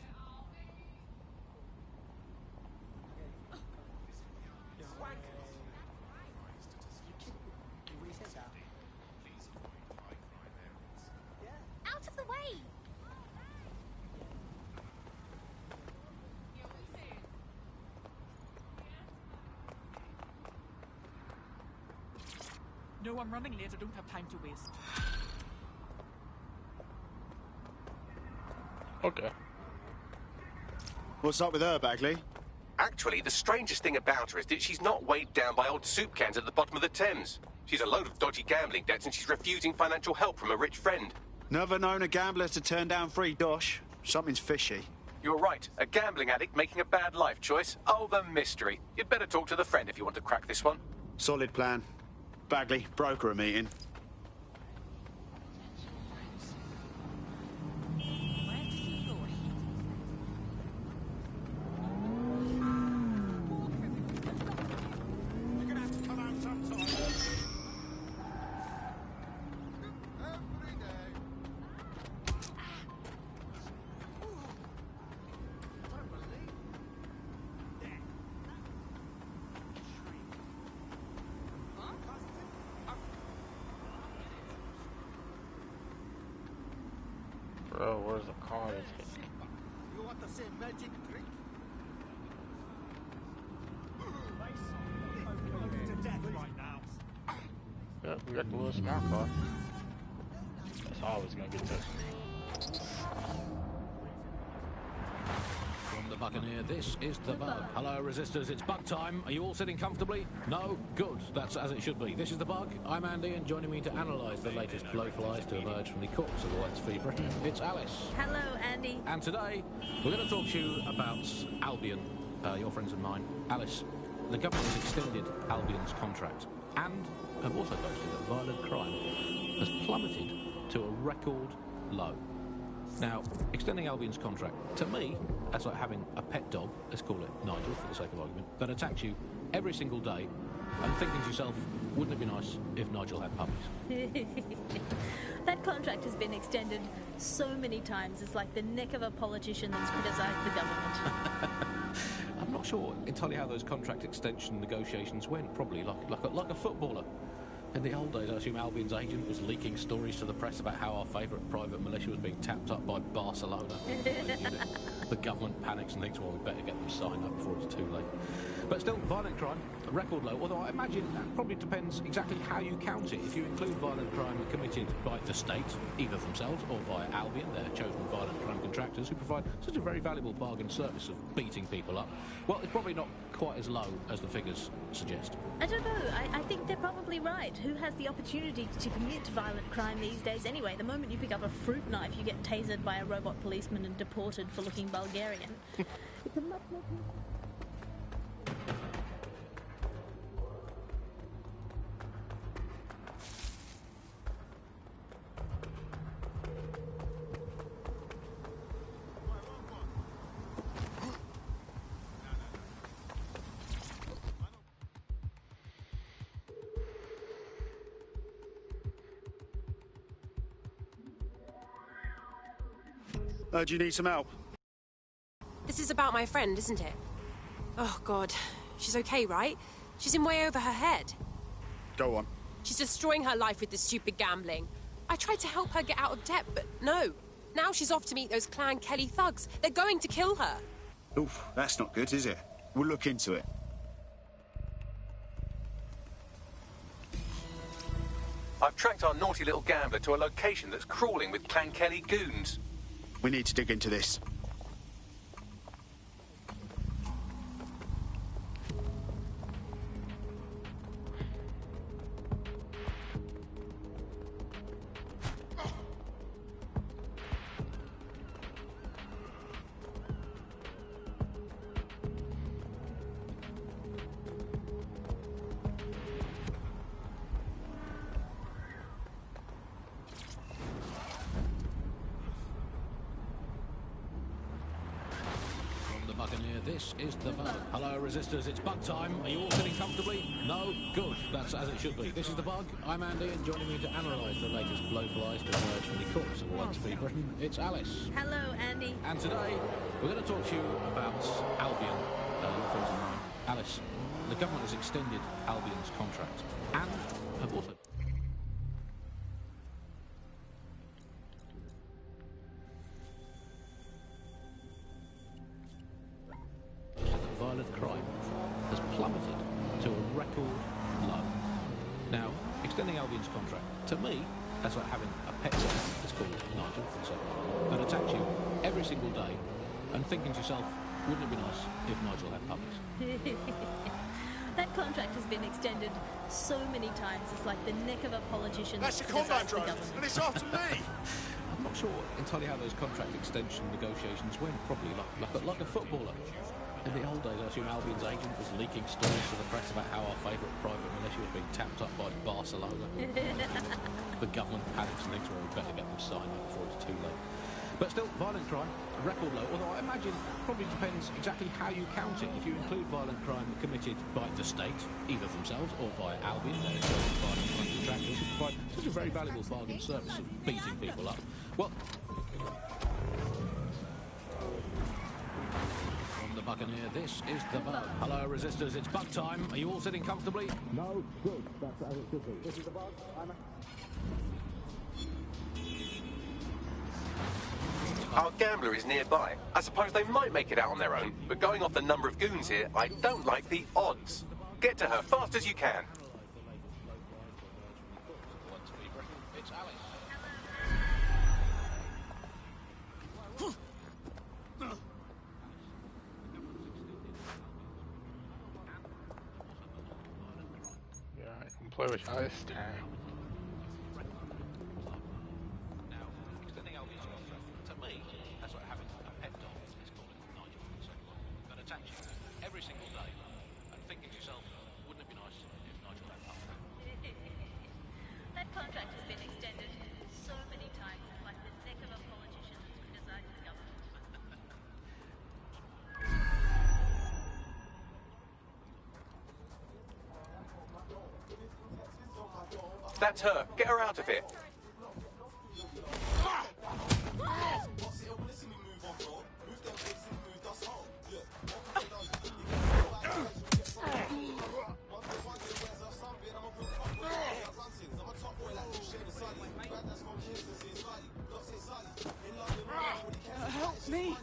Out of the way! No, I'm running late. I don't have time to waste. Okay. What's up with her, Bagley? Actually, the strangest thing about her is that she's not weighed down by old soup cans at the bottom of the Thames. She's a load of dodgy gambling debts and she's refusing financial help from a rich friend. Never known a gambler to turn down free dosh. Something's fishy. You're right. A gambling addict making a bad life choice. Oh, the mystery. You'd better talk to the friend if you want to crack this one. Solid plan. Bagley, broker a meeting. Bro, where's the car? You want to say magic trick? Yep, we got the little smart car. That's always gonna get touched. From the Buccaneer, this is The Bug. Hello, Resistors, it's bug time. Are you all sitting comfortably? No? Good. That's as it should be. This is The Bug. I'm Andy, and joining me to analyse the latest blowflies to emerge from the corpse of the Whites Free Britain, it's Alice. Hello, Andy. And today, we're going to talk to you about Albion, your friends and mine. Alice, the government has extended Albion's contract and have also boasted that violent crime has plummeted to a record low. Now, extending Albion's contract, to me, that's like having a pet dog, let's call it Nigel for the sake of argument, that attacks you every single day and thinking to yourself, wouldn't it be nice if Nigel had puppies? That contract has been extended so many times, it's like the neck of a politician that's criticised the government. I'm not sure entirely how those contract extension negotiations went, probably like a footballer. In the old days, I assume Albion's agent was leaking stories to the press about how our favourite private militia was being tapped up by Barcelona. The government panics and thinks, well, we better get them signed up before it's too late. But still, violent crime, record low, although I imagine that probably depends exactly how you count it. If you include violent crime committed by the state, either themselves or via Albion, their chosen violent crime contractors who provide such a very valuable bargain service of beating people up, well, it's probably not quite as low as the figures suggest. I don't know. I think they're probably right. Who has the opportunity to commit violent crime these days anyway? The moment you pick up a fruit knife, you get tasered by a robot policeman and deported for looking Bulgarian. It's a much more... Do you need some help? This is about my friend, isn't it? Oh, God. She's okay, right? She's in way over her head. Go on. She's destroying her life with this stupid gambling. I tried to help her get out of debt, but no. Now she's off to meet those Clan Kelly thugs. They're going to kill her. Oof, that's not good, is it? We'll look into it. I've tracked our naughty little gambler to a location that's crawling with Clan Kelly goons. We need to dig into this. This is the Bug. Hello, Resistors, it's Bug time. Are you all sitting comfortably? No? Good. That's as it should be. This is the Bug. I'm Andy, and joining me to analyse the latest blowflies to emerge from the corpse of once free Britain, it's Alice. Hello, Andy. And today, we're going to talk to you about Albion, your friends of mine. Alice, the government has extended Albion's contract, and have also... violent crime has plummeted to a record low. Now, extending Albion's contract, to me, that's like having a pet dog, it's called Nigel, so, that attacks you every single day, and thinking to yourself, wouldn't it be nice if Nigel had puppies? That contract has been extended so many times, it's like the neck of a politician. That's a combat drone, and it's after me! I'm not sure entirely how those contract extension negotiations went, probably like a footballer. In the old days, I assume Albion's agent was leaking stories to the press about how our favourite private militia was being tapped up by Barcelona. The government panics and thinks, well, we better get them signed up before it's too late. But still, violent crime, record low, although I imagine it probably depends exactly how you count it. If you include violent crime committed by the state, either themselves or via Albion, their chosen violent crime contractors who provide such a very valuable bargain service of beating people up, well... the Buccaneer, this is the Bug. Hello, Resistors, it's Bug time. Are you all sitting comfortably? No? Good. That's as it should be. This is the Bug. Our gambler is nearby. I suppose they might make it out on their own, but going off the number of goons here, I don't like the odds. Get to her fast as you can. It's Alice. Play with Alice time. Now, extending Albion's contract, to me, that's like having a pet dog, let's call it Nigel, so, that attacks you every single day, and thinking to yourself, wouldn't it be nice if Nigel had puppies? That contract has been extended so many times, it's like the neck of a politician that's criticised the government. That's her. Get her out of here. Help me!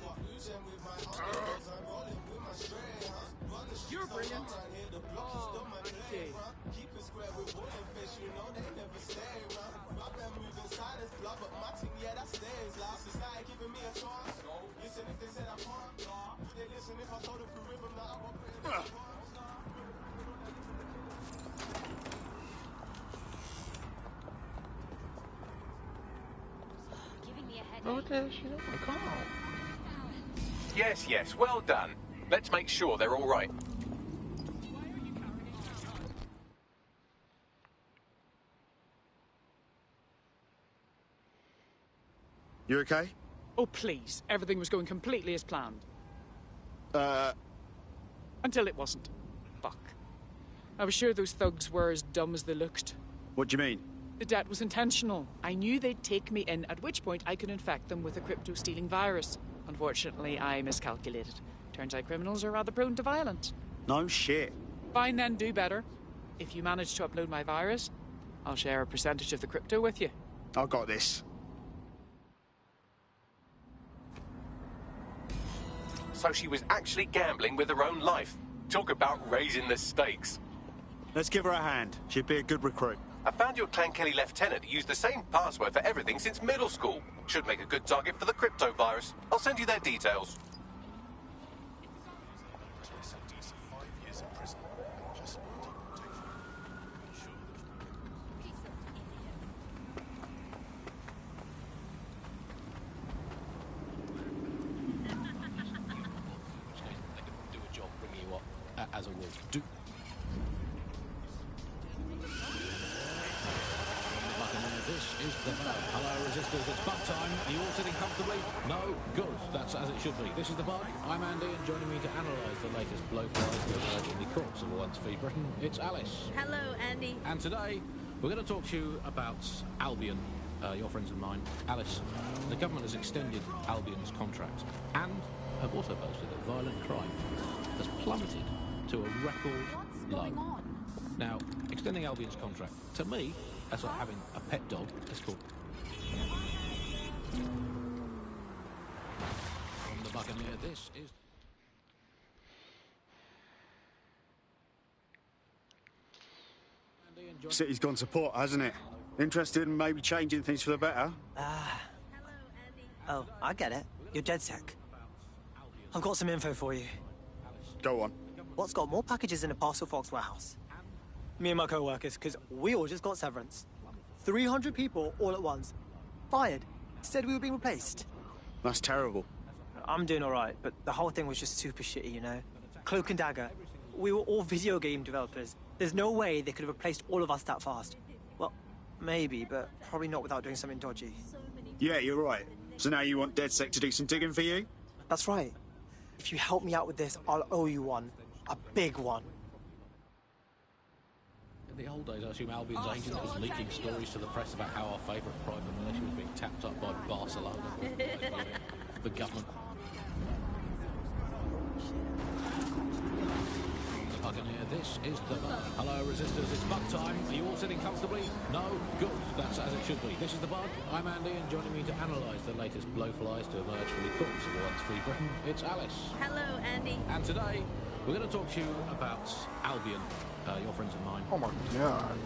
You're brilliant. Oh. What the hell is she doing? Come on. Yes, yes, well done. Let's make sure they're all right. You okay? Oh, please. Everything was going completely as planned. Until it wasn't. Fuck. I was sure those thugs were as dumb as they looked. What do you mean? The debt was intentional. I knew they'd take me in, at which point I could infect them with a crypto-stealing virus. Unfortunately, I miscalculated. Turns out criminals are rather prone to violence. No shit. Fine then, do better. If you manage to upload my virus, I'll share a percentage of the crypto with you. I got this. So she was actually gambling with her own life. Talk about raising the stakes. Let's give her a hand. She'd be a good recruit. I found your Clan Kelly lieutenant who used the same password for everything since middle school. Should make a good target for the crypto virus. I'll send you their details. Do a job bringing you up as a wolf. Do. This is the bug. Hello, resistors. It's bug time. Are you all sitting comfortably? No? Good. That's as it should be. This is the bug. I'm Andy, and joining me to analyse the latest blowflies that emerge in the courts of a once-free Britain, it's Alice. Hello, Andy. And today, we're going to talk to you about Albion, your friends and mine. Alice, the government has extended Albion's contract and have also boasted that violent crime has plummeted to a record low. Now, extending Albion's contract, to me, that's like having a pet dog. It's cool. From the Buccaneer, this is... City's gone to pot, hasn't it? Interested in maybe changing things for the better? Oh, I get it. You're DedSec. I've got some info for you. Go on. What's got more packages in a Parcel Fox warehouse? Me and my co-workers, because we all just got severance. 300 people all at once. Fired. Said we were being replaced. That's terrible. I'm doing all right, but the whole thing was just super shitty, you know? Cloak and Dagger. We were all video game developers. There's no way they could have replaced all of us that fast. Well, maybe, but probably not without doing something dodgy. Yeah, you're right. So now you want DedSec to do some digging for you? That's right. If you help me out with this, I'll owe you one. A big one. In the old days, I assume Albion's agent was leaking stories to the press about how our favourite private militia was being tapped up by Barcelona, the government. The Buccaneer, this is the bug. Hello, resistors, it's bug time. Are you all sitting comfortably? No? Good. That's as it should be. This is the bug. I'm Andy, and joining me to analyse the latest blowflies to emerge from the courts of a once-free Britain, it's Alice. Hello, Andy. And today, we're going to talk to you about Albion, your friends and mine. Oh my god.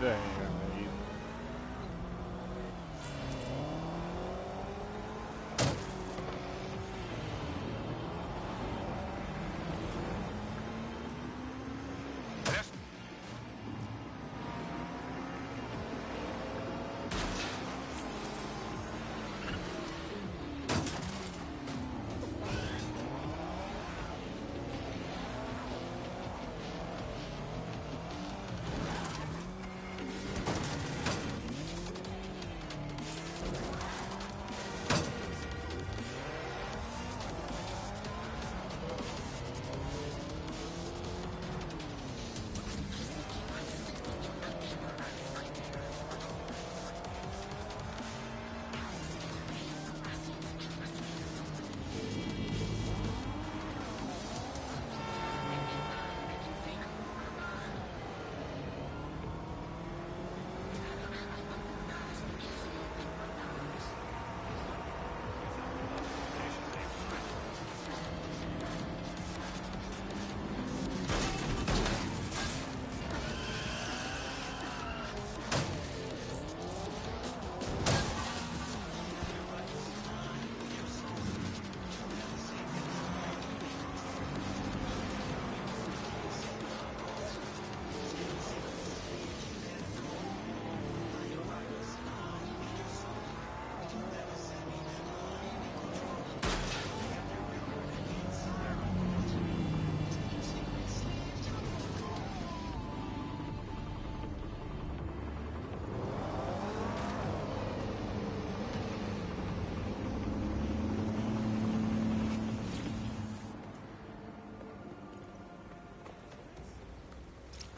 Damn.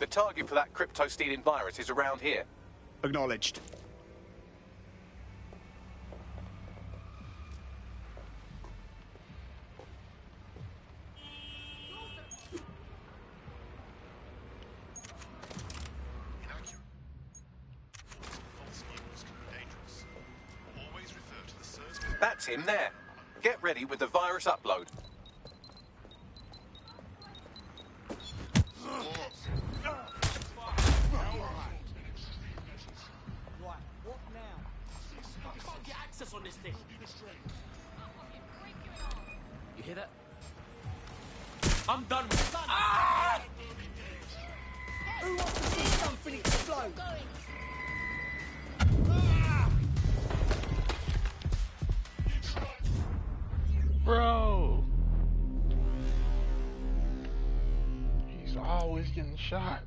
The target for that crypto-stealing virus is around here. Acknowledged. That's him there. Get ready with the virus upload. On this thing. You hear that? I'm done with it. Ah! Who wants to see something explode? Bro! He's always getting shot.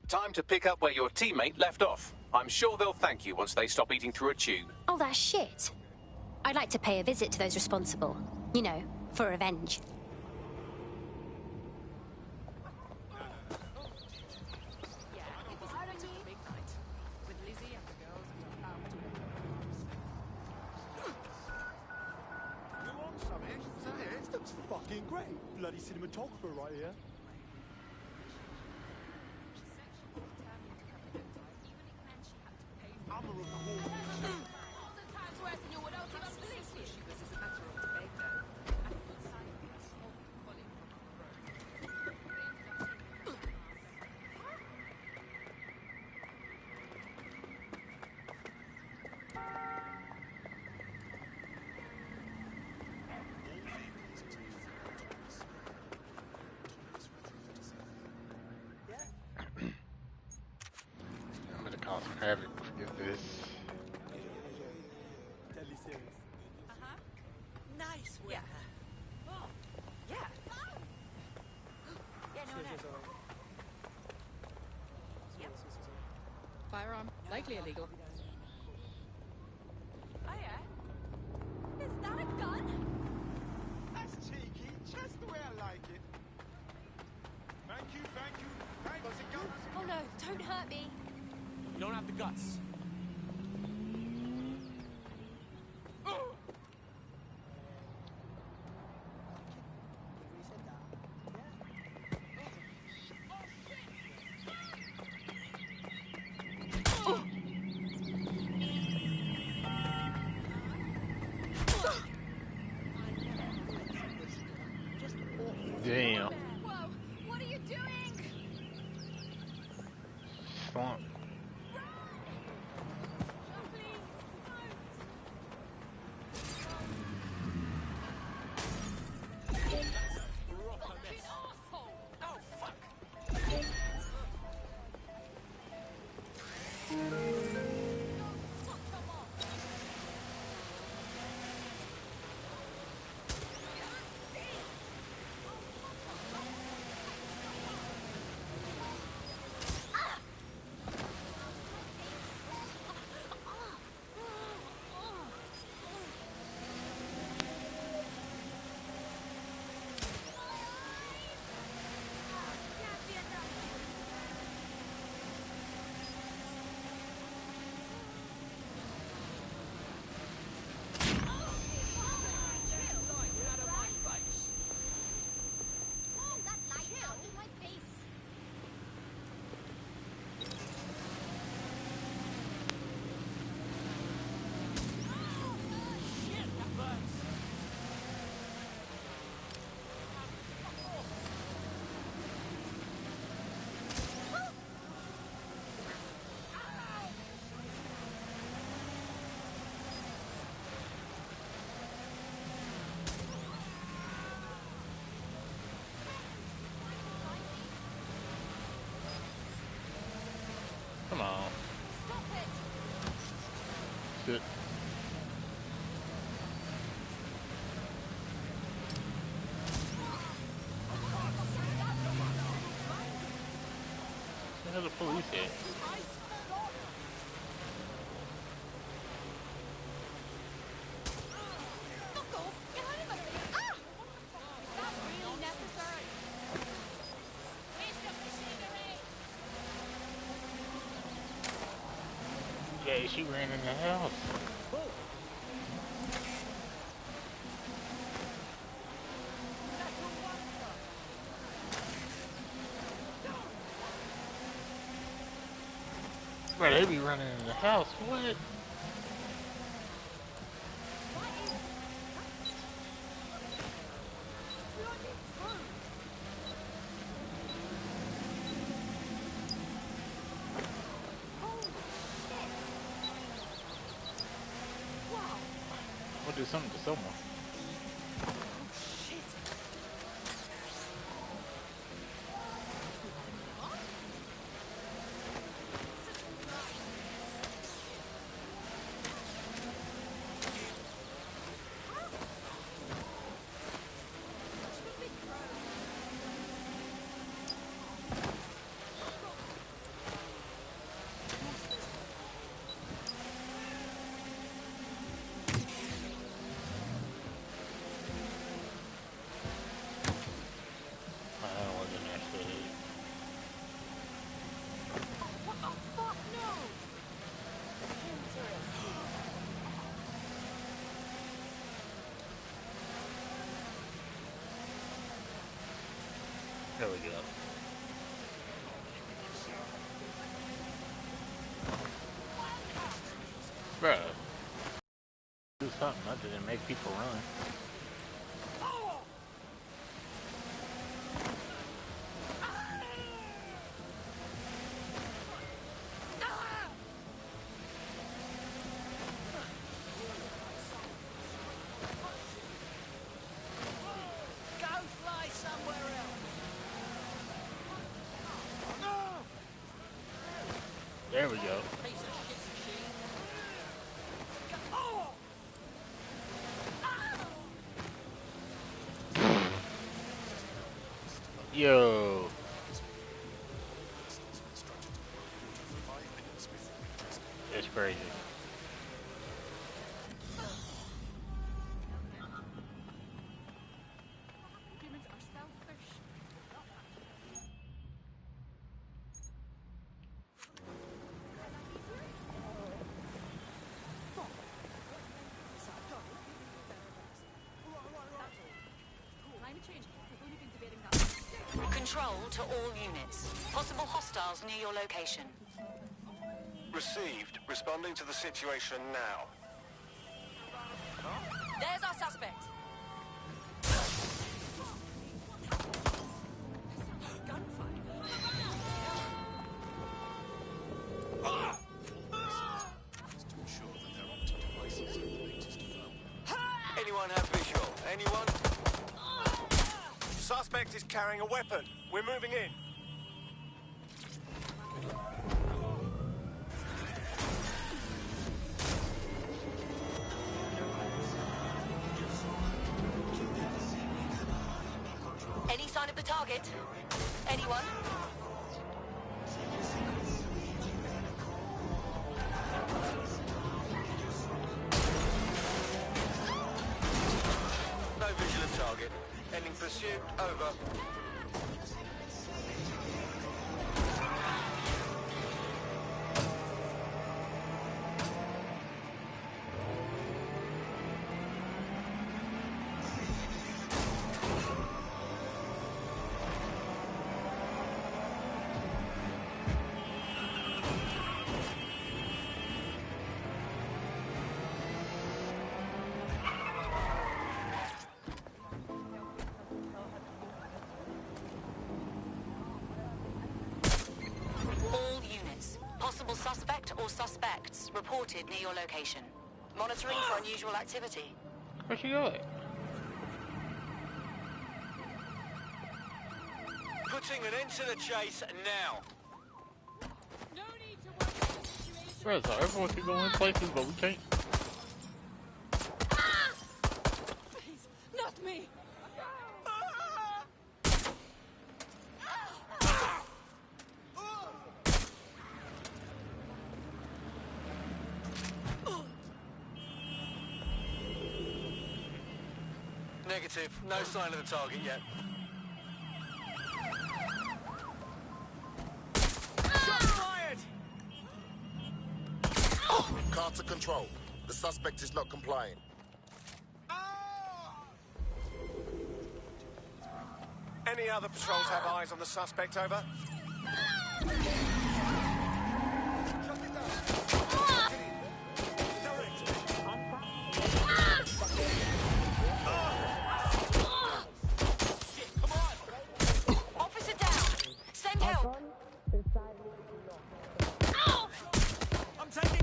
Time to pick up where your teammate left off. I'm sure they'll thank you once they stop eating through a tube. Oh, that shit. I'd like to pay a visit to those responsible. You know, for revenge. This looks fucking great. Bloody cinematographer right here. Havoc is this. Deadly serious. Nice work. Oh, yeah. Yeah, no, no. Yep. Firearm, likely illegal. Oh, yeah. Is that a gun? That's cheeky. Just the way I like it. Thank you, thank you. Thank you. Oh no, don't hurt me. You don't have the guts. Damn. Whoa, what are you doing? Slump. the police at? Yeah, she ran in the house. Bro, they be running in the house. What? We'll do something to someone. There we go. Bruh. Do something other than make people run. There we go. Yo. It's crazy. Control to all units. Possible hostiles near your location. Received. Responding to the situation now. There's our suspect. Anyone have visual? Anyone? Suspect is carrying a weapon. We're moving in. Any sign of the target? Anyone? No visual of target. Ending pursuit. Over. Possible suspect or suspects reported near your location. Monitoring for unusual activity. Where'd she go? Putting an end to the chase now. Bro, so everyone can go in places, but we can't. Please, not me. Negative. No sign of the target yet. Shots fired! Carter control. The suspect is not complying. Any other patrols have eyes on the suspect, over? Officer down. Send help. I'm taking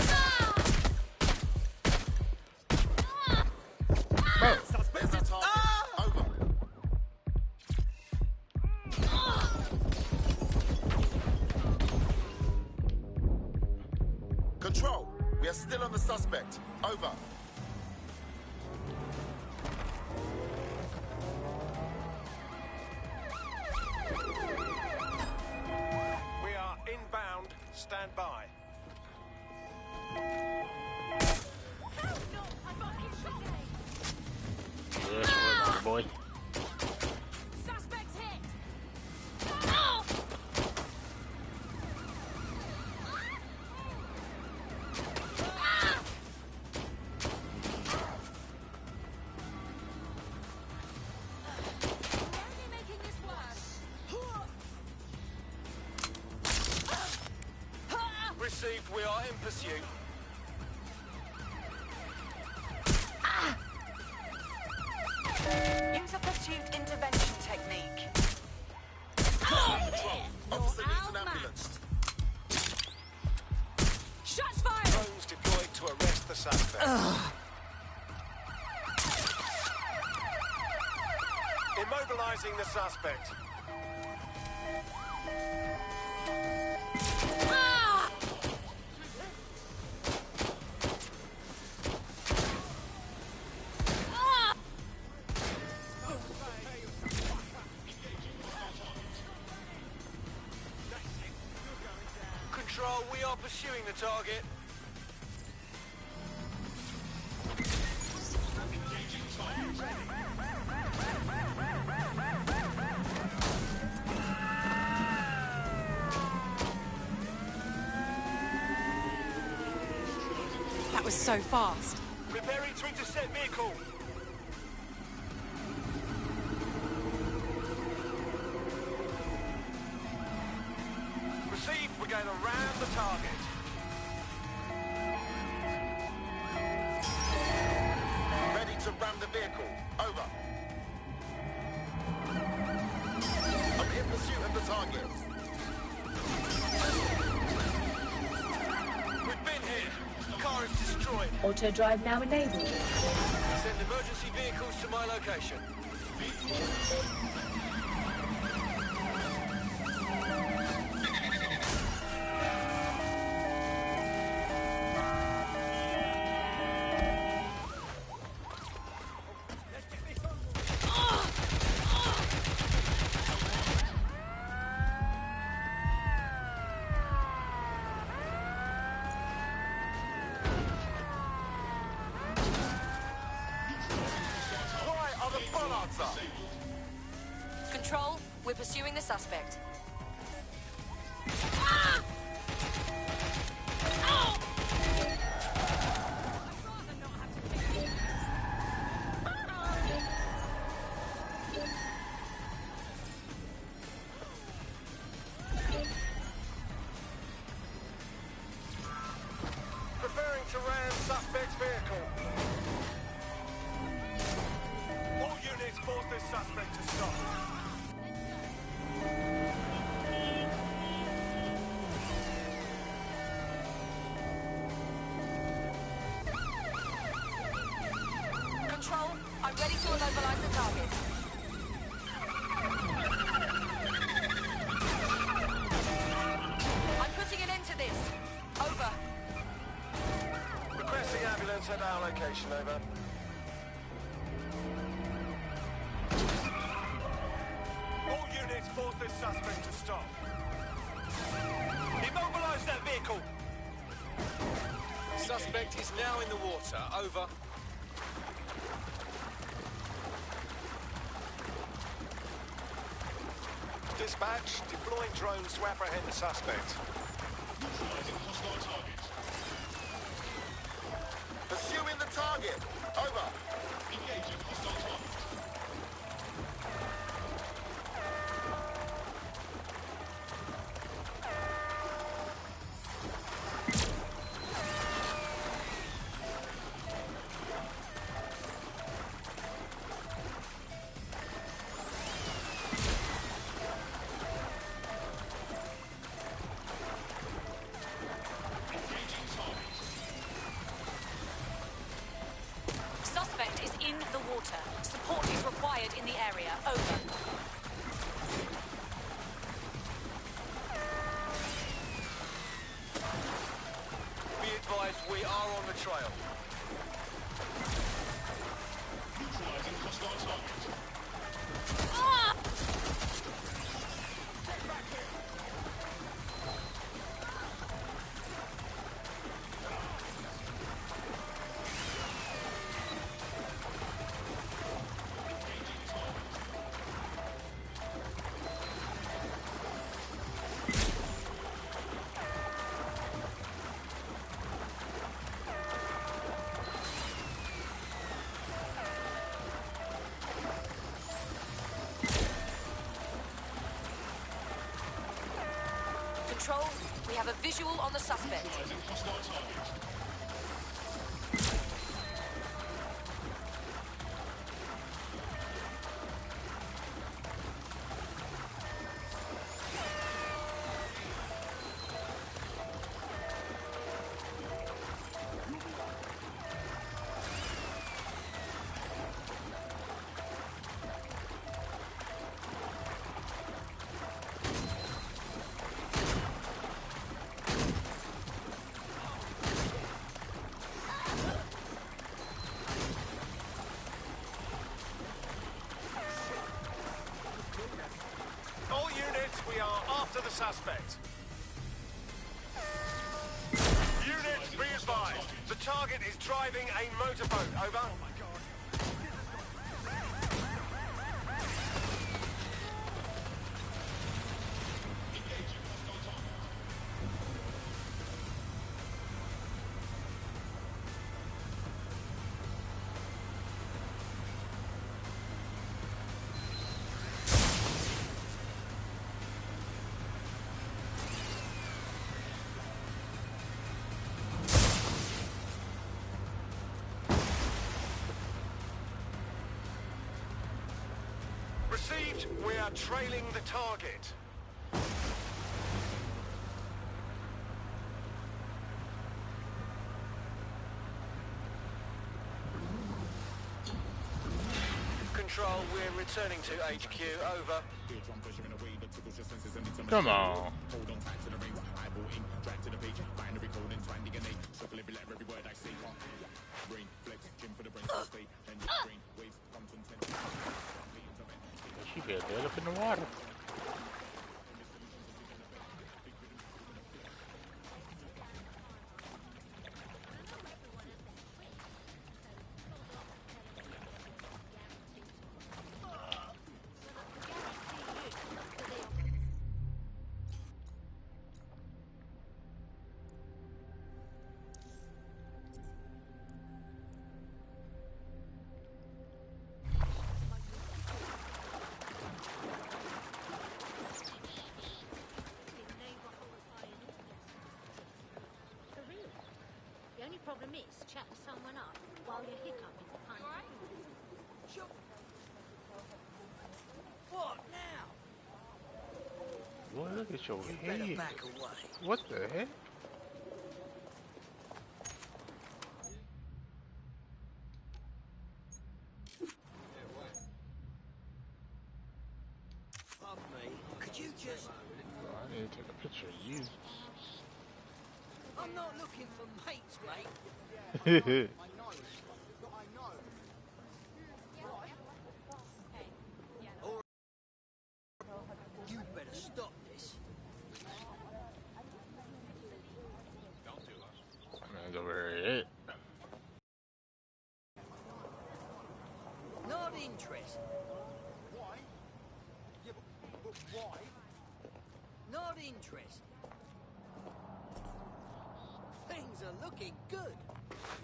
Suspect is over. Control, we are still on the suspect. Over. We are inbound. Stand by. Yes, my boy. Suspect's hit! Received. We are in pursuit. Use a pursuit intervention technique. Control, officer needs an ambulance. Shots fired! Drones deployed to arrest the suspect. Immobilizing the suspect. Control, we are pursuing the target. That was so fast. Preparing to intercept vehicle. Received. We're going around the target. Ready to ram the vehicle. Over. I'm in pursuit of the target. We've been here. Car is destroyed. Auto drive now enabled. Send emergency vehicles to my location. Control, we're pursuing the suspect. Preparing to ram suspect's vehicle. All units force this suspect to stop. Control, I'm ready to immobilize the target. I'm putting an end to this. Over. Requesting ambulance at our location, over. All units force this suspect to stop. Immobilize that vehicle! Suspect is now in the water, over. Dispatch, deploying drones to apprehend the suspect. Pursuing the target. Over. Engaging hostile target. Suspect is in the water. Support is required in the area. Over. Be advised, we are on the trail. Neutralizing hostile target. Control, we have a visual on the suspect. Neutralizing hostile target. All units, we are after the suspect. Units, be advised. The target is driving a motorboat. Over. Received. We are trailing the target. Control, we're returning to HQ. Over. Come on. She got dead up in the water. The only problem is chatting someone up while you're hiccuping the pint. Sure. What now? Boy, look at your You better head. back away. What the heck? Pardon me. Could you just... Well, I need to take a picture of you. I'm not looking for mates, mate. You You better stop this. Man's over here. Not interested. Why? Yeah, but why? interesting. Things are looking good.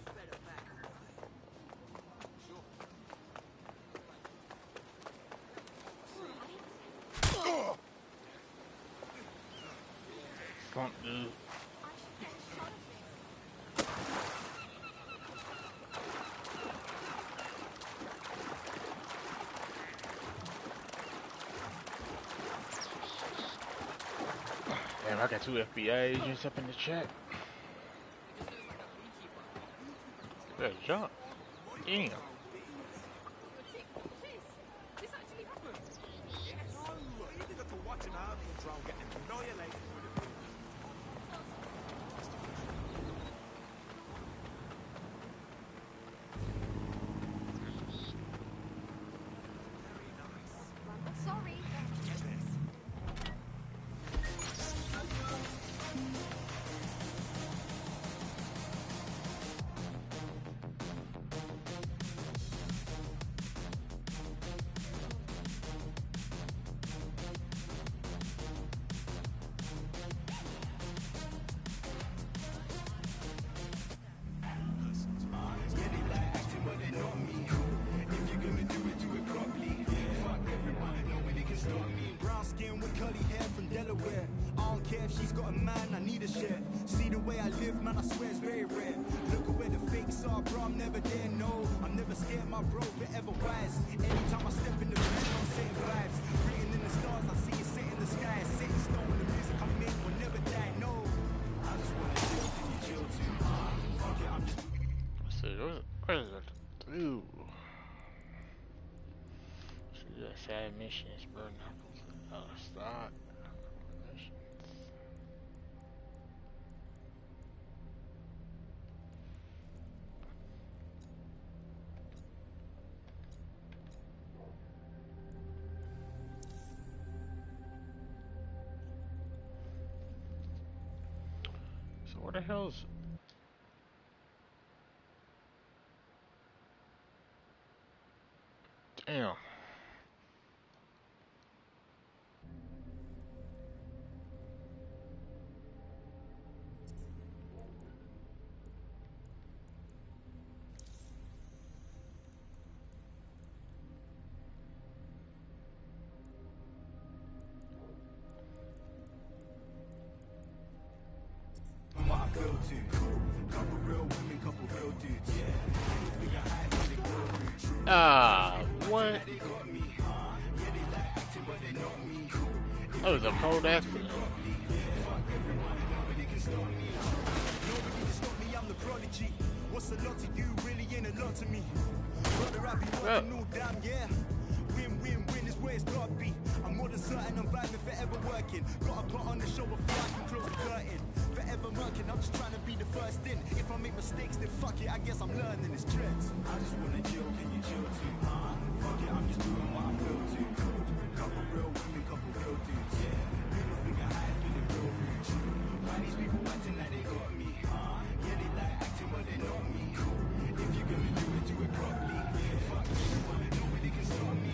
Better back away. Sure. Fuck, dude. Damn, I got 2 FBI agents up in the chat. Good job. Damn. Sorry. Brown skin with curly hair from Delaware. I don't care if she's got a man, I need a share. See the way I live, man, I swear it's very rare. Look at where the fakes are, bro, I'm never there, no. I'm never scared, my bro, forever wise. Anytime I step in the bed, I'm setting vibes. Written in the stars, I see it set in the sky. Set in stone, the music I make will never die, no. I just wanna chill, can you chill too? Fuck it, I'm just... Let's see, what is it? Ooh. See that side missions, bro. Start. Missions. So what the hell's... Damn. Ah, what? That was a cold accident. What's a lot to you really ain't a lot to me. Brother, I be working all damn, yeah. Win is where it's gotta be. I'm more than certain I'm vibing, forever working. Got a plot on the show before I can close the curtain. Forever working, I'm just trying to be the first in. If I make mistakes, then fuck it, I guess I'm learning it's trends. I just wanna chill, can you chill too? Fuck it, I'm just doing what I feel too. Couple real women, couple real dudes, yeah. People think I hide, feeling real rude. Why these people acting like they got me? Yeah, they like acting, but they know me. If you're gonna do it properly. Fuck everyone, nobody can stop me.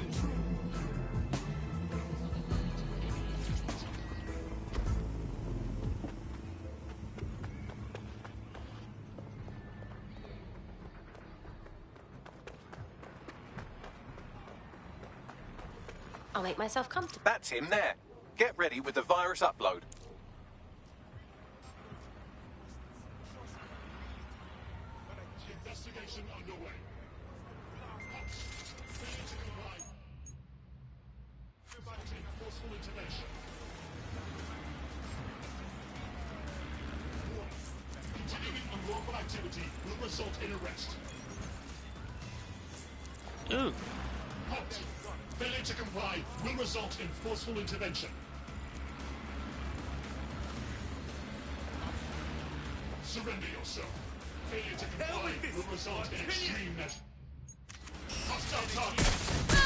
I'll make myself comfortable. That's him there. Get ready with the virus upload. Investigation underway. Forceful intervention. Continuing unlawful activity will result in arrest. Ooh. Halt. Failure to comply will result in forceful intervention. Surrender yourself. Failure to comply will result in extreme measures. Hostile target.